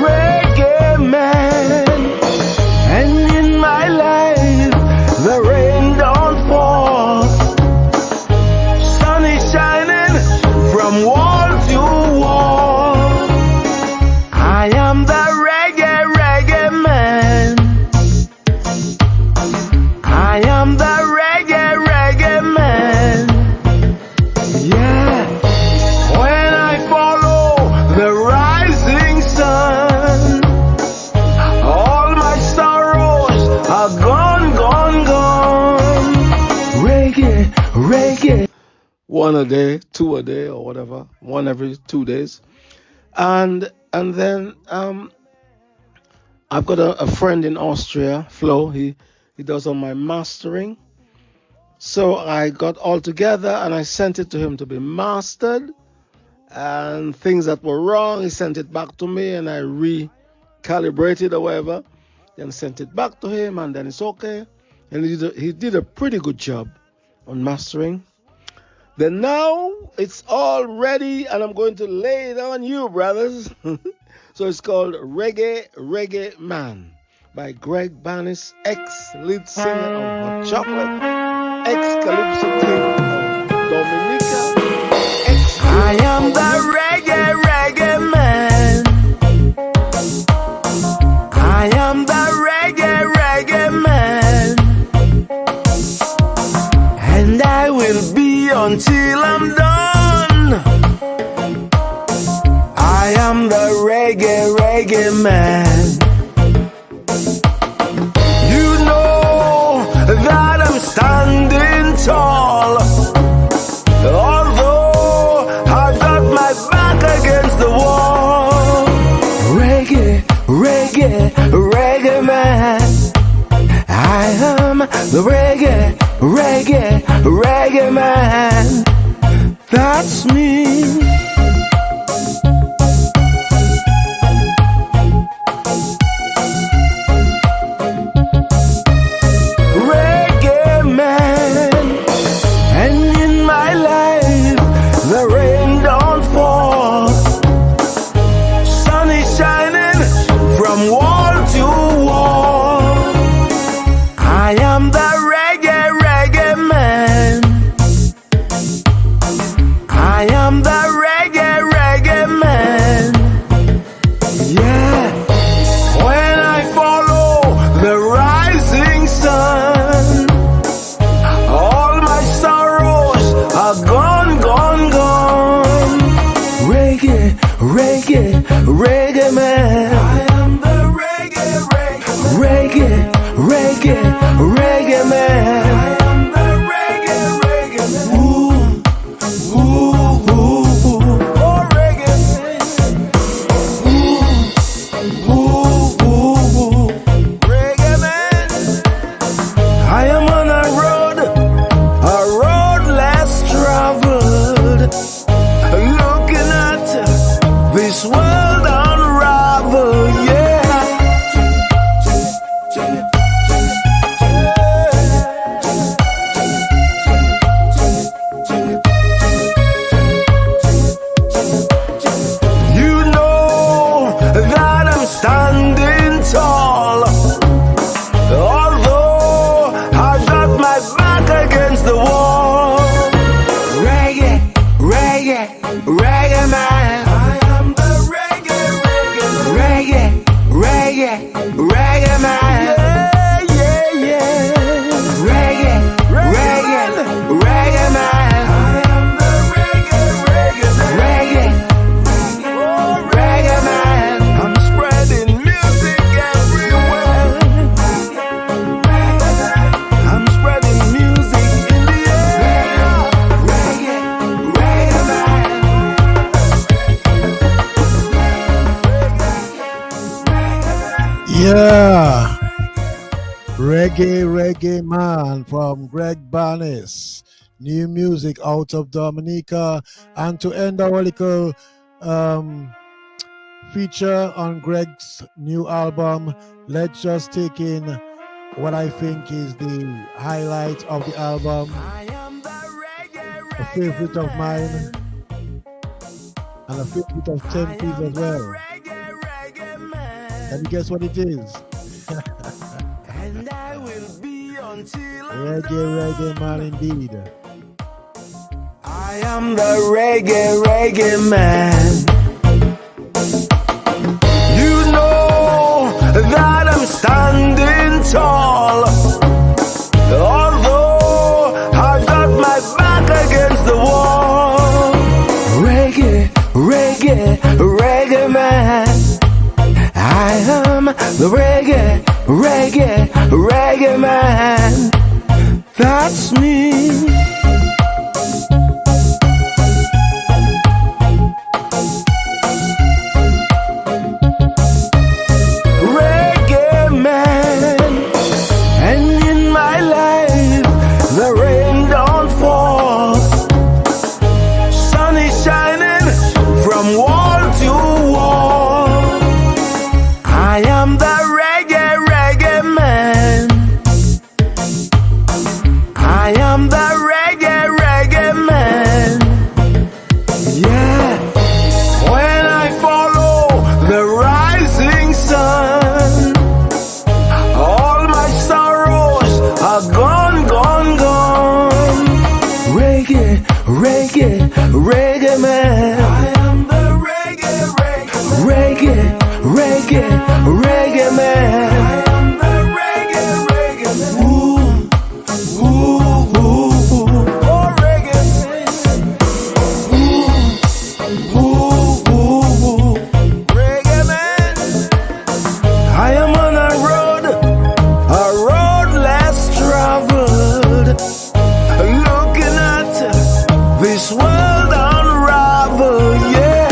Reggae man, and in my life the rain don't fall, sun is shining from wall to wall. I am the I am the reggae, reggae man. Yeah, when I follow the rising sun, all my sorrows are gone, gone, gone. Reggae, reggae. 1 a day, 2 a day, or whatever. 1 every 2 days. And then I've got a friend in Austria, Flo. He does all my mastering. So I got all together and I sent it to him to be mastered. And things that were wrong, he sent it back to me and I recalibrated or whatever. Then sent it back to him and then it's okay. And he did a pretty good job on mastering. Then now it's all ready and I'm going to lay it on you, brothers. So it's called Reggae Reggae Man by Greg Bannis, ex-lead singer of Hot Chocolate, ex-Calypso King of Dominica, I am the reggae, reggae man. I am the reggae, reggae man. And I will be until I'm done. I am the reggae, reggae man. You know that I'm standing tall, although I've got my back against the wall. Reggae, reggae, reggae man. I am the reggae, reggae, reggae man. That's me. I am You know that I'm standing tall, although I've got my back against the wall. Reggae, reggae, reggae man. I am the reggae, reggae, reggae man. Yeah, yeah, yeah. Reggae, reggae, reggae man. I am the reggae, reggae man. I'm spreading music everywhere. I'm spreading music in the air. Reggae, reggae man. Yeah. Reggae Reggae Man from Greg Bannis. New music out of Dominica. And to end our little feature on Greg's new album, let's just take in what I think is the highlight of the album. A favorite of mine and a favorite of Tempe's as well. Can you guess what it is? Reggae Reggae Man indeed. I am the reggae man. You know that I'm standing tall, although I've got my back against the wall. Reggae, reggae, reggae man. I am the reggae man. That's me. Reggae man. And in my life, the rain don't fall. Sun is shining from wall to wall. I am the reggae man. I am the reggae man. Yeah. When I follow the rising sun, all my sorrows are gone, gone, gone. Reggae, reggae, reggae man. I am the reggae man. I am the reggae man. Ooh, ooh, ooh, oh reggae man. Ooh, ooh, ooh, reggae man. I am on a road less traveled, looking at this world unravel, yeah.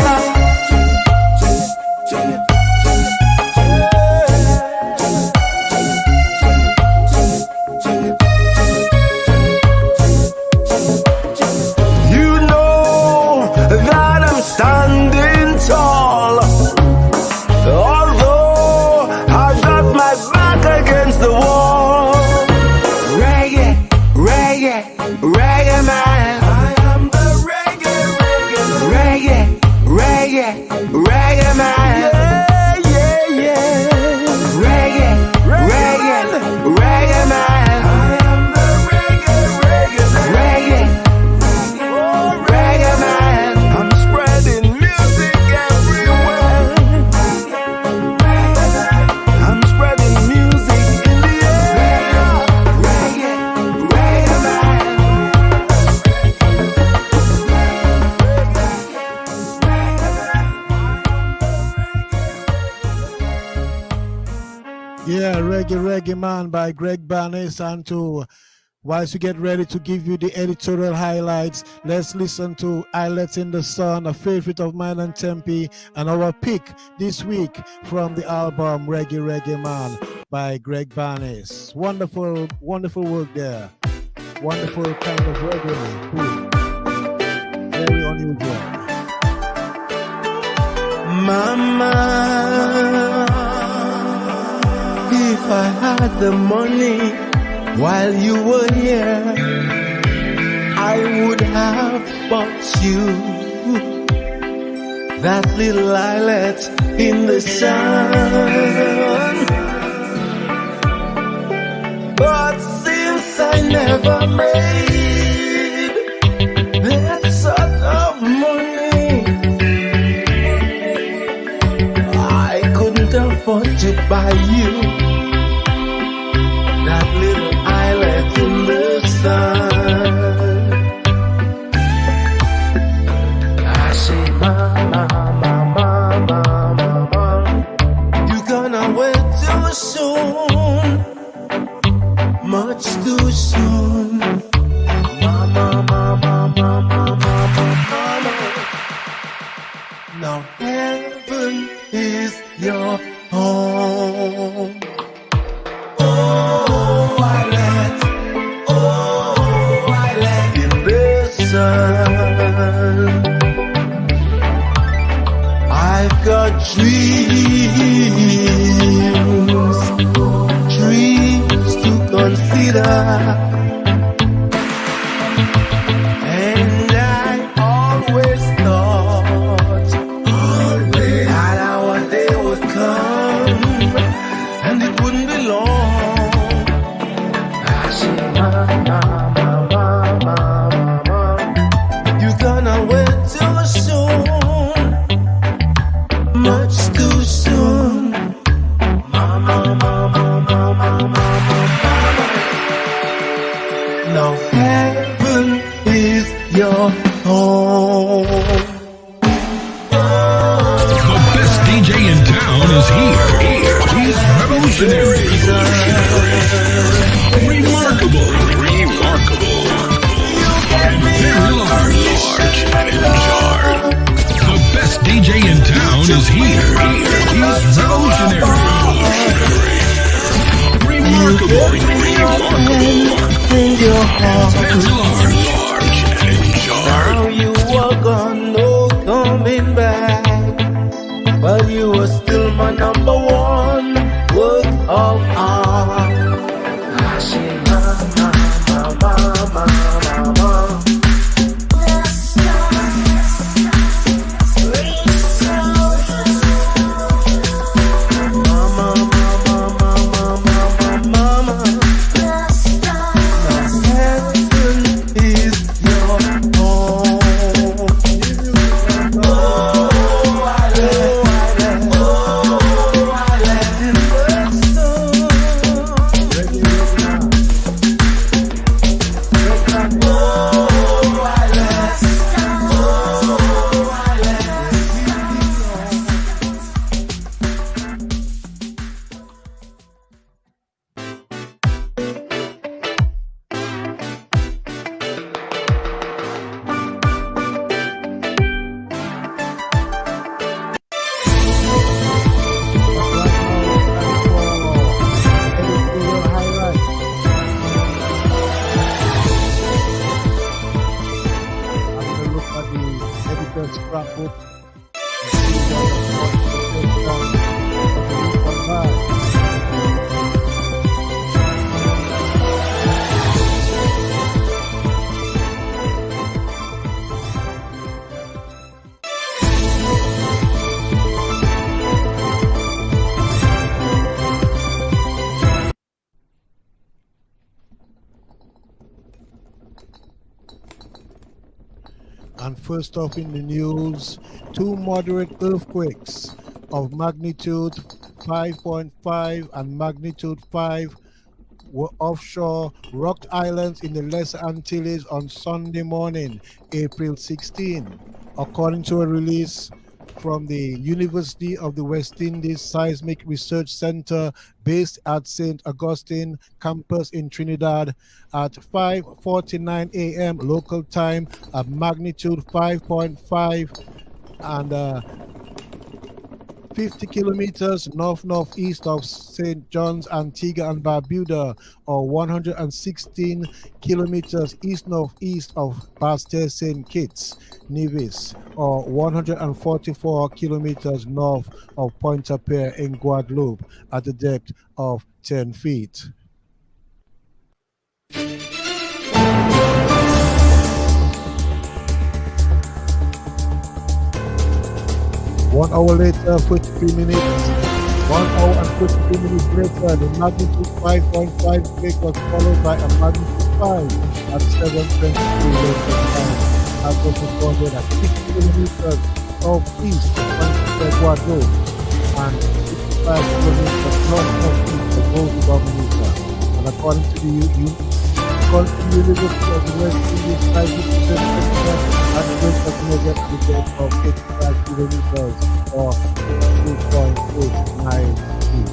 You know that I'm standing tall, although I've got my back against the wall. Reggae, reggae, reggae man. I am the reggae man. Yeah, yeah, yeah. Reggae, reggae man. I am the reggae man. I'm spreading music everywhere. I'm spreading music in the air. Reggae man. Yeah, Reggae Reggae Man by Greg Bannis. And to whilst we get ready to give you the editorial highlights, let's listen to Islet in the Sun, a favorite of mine and Tempe, and our pick this week from the album Reggae Reggae Man by Greg Bannis. Wonderful, wonderful work there. Wonderful kind of reggae. Cool. Very unusual. Mama, if I had the money while you were here, I would have bought you that little islet in the sun. But since I never made that sort of money, I couldn't afford to buy you that little islet in the sun. I say, mama, mama, mama, mama, you're gonna wait too soon, much too soon. Mama, mama, mama, mama, mama. Now heaven is your home. Oh, I let in the sun. I've got dreams to consider, and I always thought that our day would come, and it wouldn't be long. I say, mama, mama, mama, you're gonna wait too soon, much too soon. Mama, mama, mama, mama, mama. Now heaven is your home. The best DJ in town is here. He's revolutionary. Remarkable. And very large and in charge. The best DJ in town is here. He's revolutionary. Remarkable. In your heart. Very large and in charge. Now you are gone, no coming back, but you are still my number one work of art. I say, mama, mama, mama, mama. Mama, mama, mama, mama, mama. Now heaven is your home. Scrapbook. And first off in the news, 2 moderate earthquakes of magnitude 5.5 and magnitude 5 were offshore rocked islands in the Lesser Antilles on Sunday morning, April 16. According to a release from the University of the West Indies Seismic Research Center based at St. Augustine campus in Trinidad, at 5:49 a.m. local time, a magnitude 5.5 and 50 kilometers northeast of St. John's, Antigua and Barbuda, or 116 kilometers east-northeast of Bastille St. Kitts, Nevis, or 144 kilometers north of Pointe-à-Pierre in Guadeloupe, at a depth of 10 feet. One hour later, 43 minutes. 1 hour and 53 minutes later, the magnitude 5.5 quake was followed by a magnitude 5 at 7:22 local time. That was recorded at 6 kilometers southeast of San Ecuador and 65 kilometers northeast of Bosa Dominica. And according to the University of the West Indies Scientific Center, that quake was measured at the depth of 85 kilometers or 2.89 feet.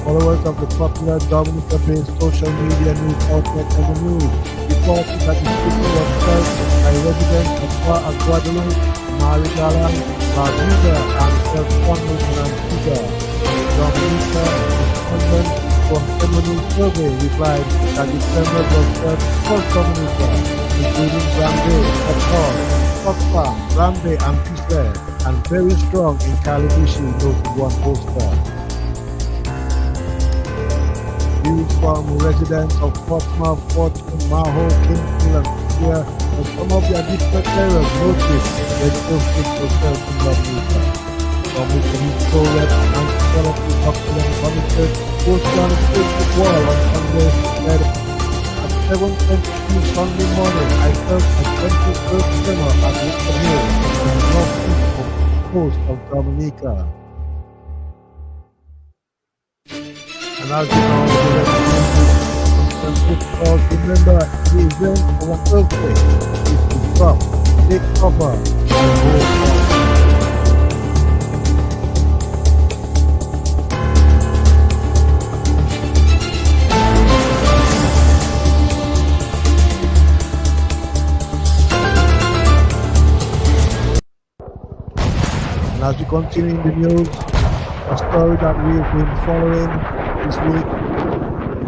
Followers of the popular Dominica-based social media news outlet Emmy-nominated reported that the shooting was felt by residents of Guadalupe, Marigala, Barbuda, and El Conde and Antigua. Dominica respondent from Emmy-nominated survey replied that the tremors was felt across Dominica, including Grande, Pacor, Pacpa, Rambe, and Pise, and very strong in Calibishi, noted one poster. Views from residents of Portsmouth, Portsmouth, Maho, Kingston, and Korea, and some of the additional areas noticed that earthquake was felt in Dominica. From which the historian and anthropology Dr. Monitored posted on a Facebook wall on Sunday said, at 7:22 Sunday morning, I felt a 21st tremor at Wicker Hill in the northeast of the coast of Dominica. And as you know, the residents remember the event of an earthquake is to drop, take cover, and go on. And as we continue in the news, a story that we've been following this week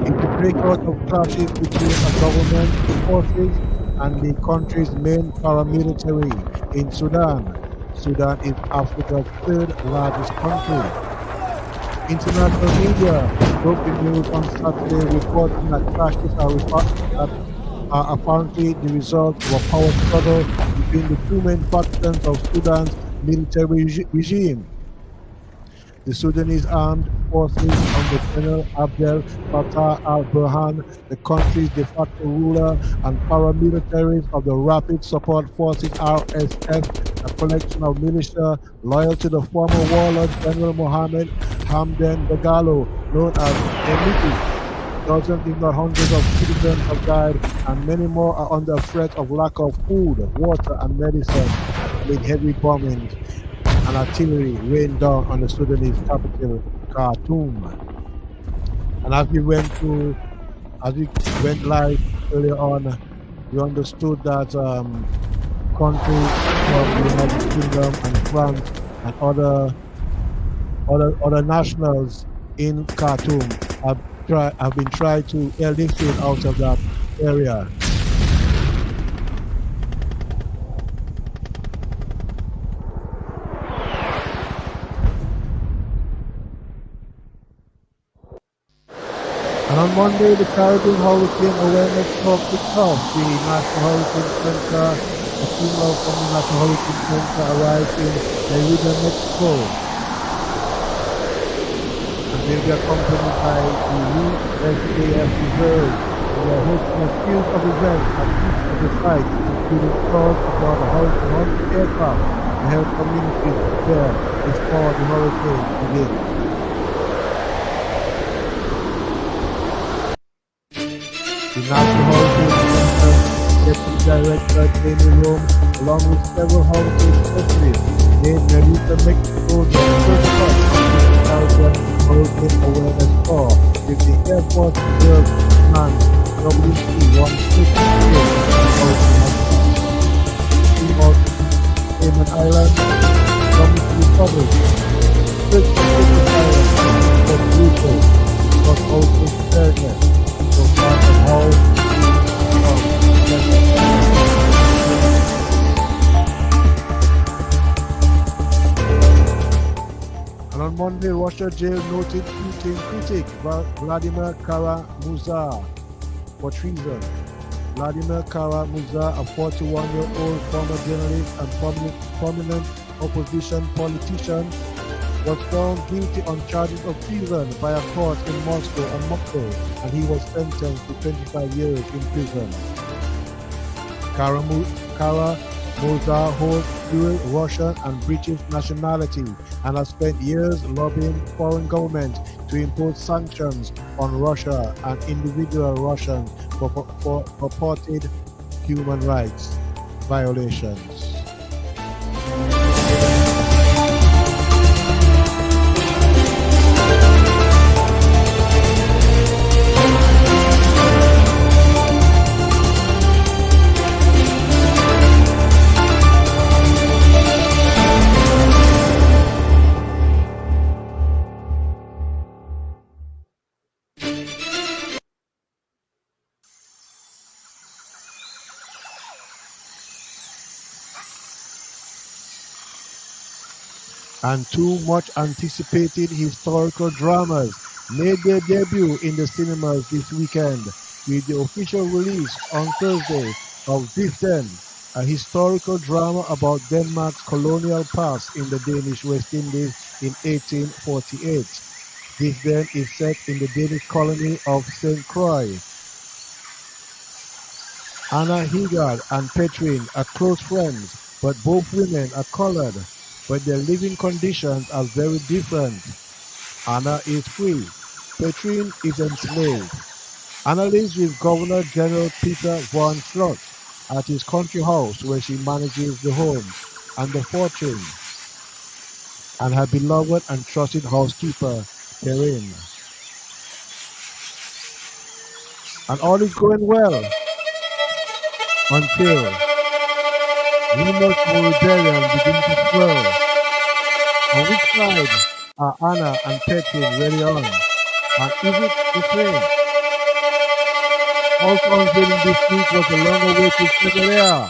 is the breakout of clashes between the government forces and the country's main paramilitary in Sudan. Sudan is Africa's third largest country. International media broke the news on Saturday reporting that clashes are apparently the result of a power struggle between the two main factions of Sudan's military regime. The Sudanese armed forces under General Abdel Fattah al-Burhan, the country's de facto ruler, and paramilitaries of the Rapid Support Forces RSF, a collection of militia loyal to the former warlord General Mohammed Hamdan Dagalo, known as Emmy-nominated. Dozens, if not hundreds of citizens have died, and many more are under threat of lack of food, water, and medicine, with heavy bombings and artillery rained down on the Sudanese capital, Khartoum. And as we went live earlier on, we understood that countries from the United Kingdom and France and other nationals in Khartoum have been trying to airlift it out of that area. And on Monday, the Caribbean Hurricane Awareness Talk kicked off. The National Hurricane Center, the team from the National Hurricane Center arrived in Merida, Mexico. And they'll be accompanied by the USAF Reserve. They are hosting a series of events at each of the sites, including talks about the Hurricane aircraft to help communities prepare before the hurricane begins. The National Hurricane Center Deputy Director Jamie Rome, along with several hurricane specialists, made Merida, Mexico the first stop on the Caribbean Hurricane Awareness Tour with the Air Force Reserve Command WC-160 Team out Cayman Islands, Dominican Republic, Pacific Islands, Puerto Rico, was also preparedness. So far as how and on Monday, Sunday, Russia jailed noted Putin critic Vladimir Kara-Murza for treason. Vladimir Kara-Murza, a 41-year-old former journalist and prominent opposition politician, was found guilty on charges of treason by a court in Moscow on Monday, and he was sentenced to 25 years in prison. Kara-Murza holds dual Russian and British nationality and has spent years lobbying foreign governments to impose sanctions on Russia and individual Russians for purported human rights violations. And two much anticipated historical dramas made their debut in the cinemas this weekend with the official release on Thursday of Viften, a historical drama about Denmark's colonial past in the Danish West Indies in 1848. Viften is set in the Danish colony of St. Croix. Anna Hegard and Petrin are close friends, but both women are colored. But their living conditions are very different. Anna is free. Petrin is enslaved. Anna lives with Governor General Peter von Slot at his country house where she manages the home and the fortune, and her beloved and trusted housekeeper, Perrin. And all is going well until rumors of rebellion begin to swirl. On which side are Anna and Petrin really on? And is it the same? Also unveiling this week was the long-awaited TAWIAH,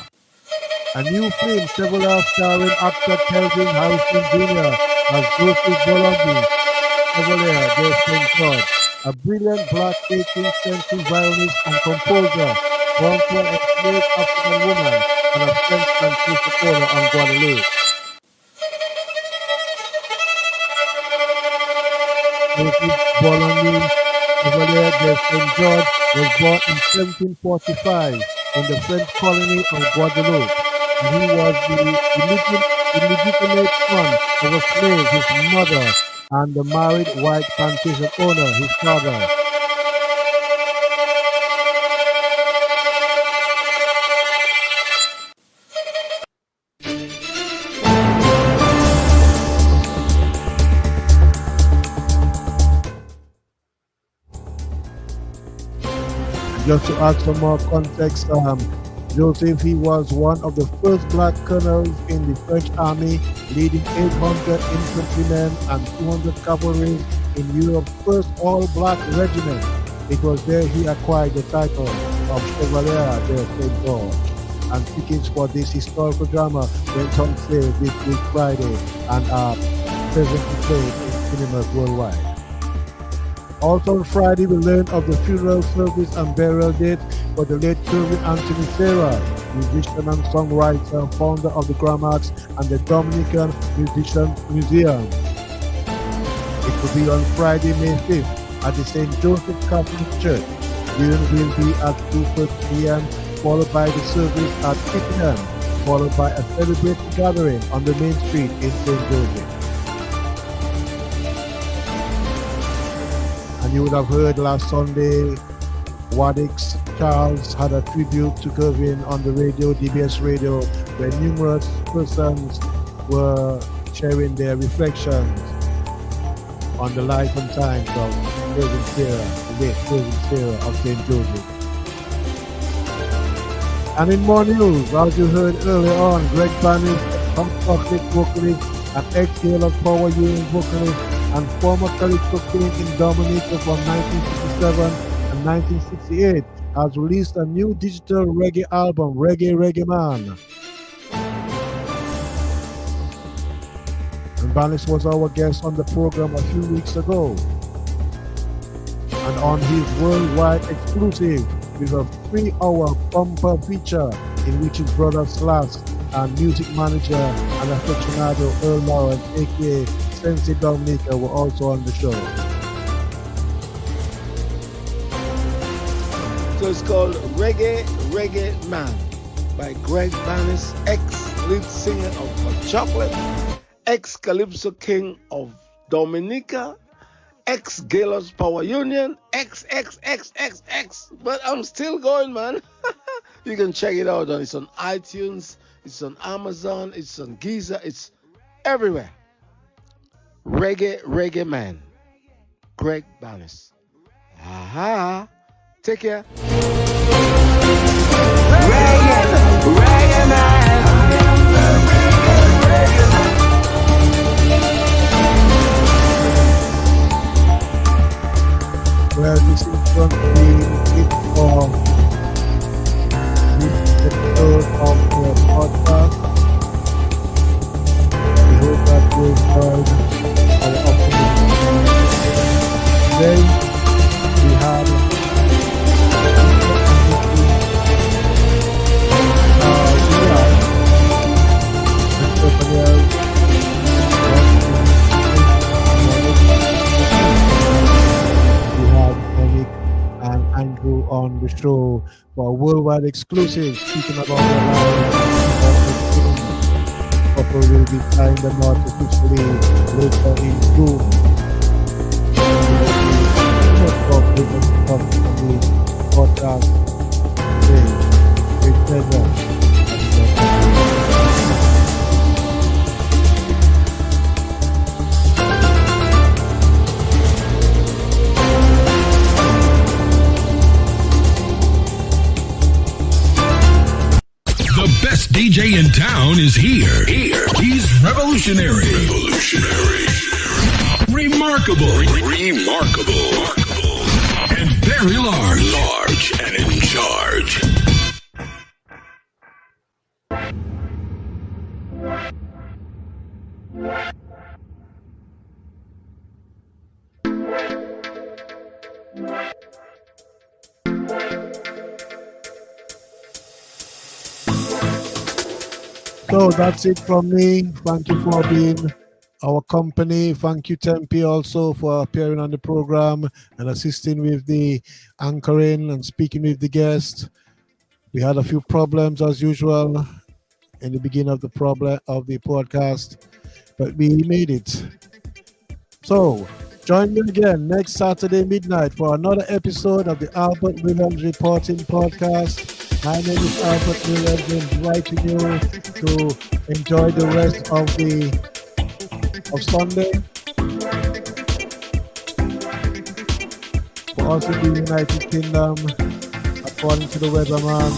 a new film starring actor Kelvin Harrison Jr. as Joseph Bolongi. TAWIAH, their St. George, a brilliant black 18th century violinist and composer born to an enslaved African woman and a French plantation owner on Guadeloupe. Joseph Bolongi Chevalier de St. George was born in 1745 in the French colony of Guadeloupe, and he was the illegitimate son of a slave, his mother, and the married white plantation owner, his father. Just to add some more context, Joseph, he was one of the first black colonels in the French army, leading 800 infantrymen and 200 cavalry in Europe's first all-black regiment. It was there he acquired the title of Chevalier de St. George. And tickets for this historical drama went on sale this week Friday and are presently played in cinemas worldwide. Also on Friday, we learned of the funeral service and burial date for the late Kelvin Anthony Serra, musician and songwriter, founder of the Grammars and the Dominican Musician Museum. It will be on Friday, May 5th at the St. Joseph Catholic Church. Viewing will be at 2:30 p.m., followed by the service at 8 p.m., followed by a celebratory gathering on the main street in St. Joseph. And you would have heard last Sunday, Wadix Charles had a tribute to Kelvin on the radio, DBS radio, where numerous persons were sharing their reflections on the life and times of Kelvin Serra, the late Kelvin Serra of St. Joseph. And in more news, as you heard earlier on, Greg Bannis, Hot Chocolate vocalist and ex-Hail of Power Union vocalist and former Calypso King in Dominica from 1967 and 1968, has released a new digital reggae album, Reggae Reggae Man. And Bannis was our guest on the program a few weeks ago. And on his worldwide exclusive with a 3-hour bumper feature in which his brother Slash and music manager and aficionado Earl Lawrence, aka Sensi Dominica, were also on the show. So it's called Reggae Reggae Man by Greg Bannis, ex-lead singer of Hot Chocolate, ex-Calypso King of Dominica, ex-Gaylord's Power Union, ex. But I'm still going, man. You can check it out. It's on iTunes, it's on Amazon, it's on Giza, it's everywhere. Reggae Reggae Man, Greg Bannis. Aha. Take care. Reggae, reggae man. Well, this is going to be it for this episode of the podcast. We hope that you enjoyed our opportunity. Today, we have and Andrew on the show for a worldwide exclusive, speaking about the lives couple will be signed them out officially later in June. Podcast today. With pleasure. The best DJ in town is here. He's revolutionary. Remarkable. And very large and in charge. So that's it from me. Thank you for being our company. Thank you, Tempe, also for appearing on the program and assisting with the anchoring and speaking with the guests. We had a few problems as usual in the beginning of the podcast, but we made it. So join me again next Saturday midnight for another episode of the Albert Williams Reporting Podcast. My name is Albert Williams, inviting you to enjoy the rest of Sunday. For us in the United Kingdom, according to the weatherman,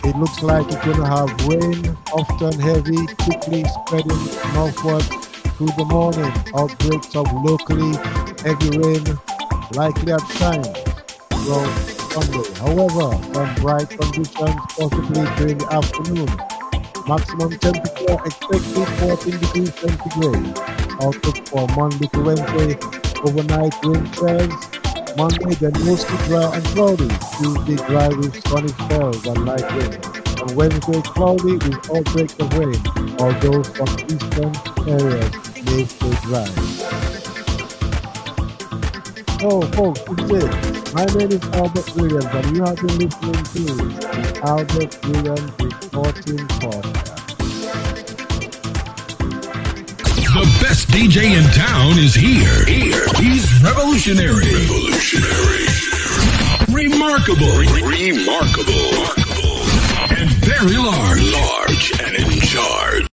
it looks like it's going to have rain, often heavy, quickly spreading northward through the morning. Outbreaks of locally heavy rain likely at times throughout Sunday. However, some bright conditions possibly during the afternoon. Maximum temperature expected 14 degrees centigrade. Outlook for Monday to Wednesday, overnight rain spells. Monday then mostly dry and cloudy. Tuesday dry with sunny spells and light rain. On Wednesday cloudy with outbreaks of rain, although some eastern areas may stay dry. So folks, this is it. My name is Albert Williams, and you have been listening to the Albert Williams Reporting Podcast. The best DJ in town is here. He's revolutionary. Remarkable. And very large and in charge.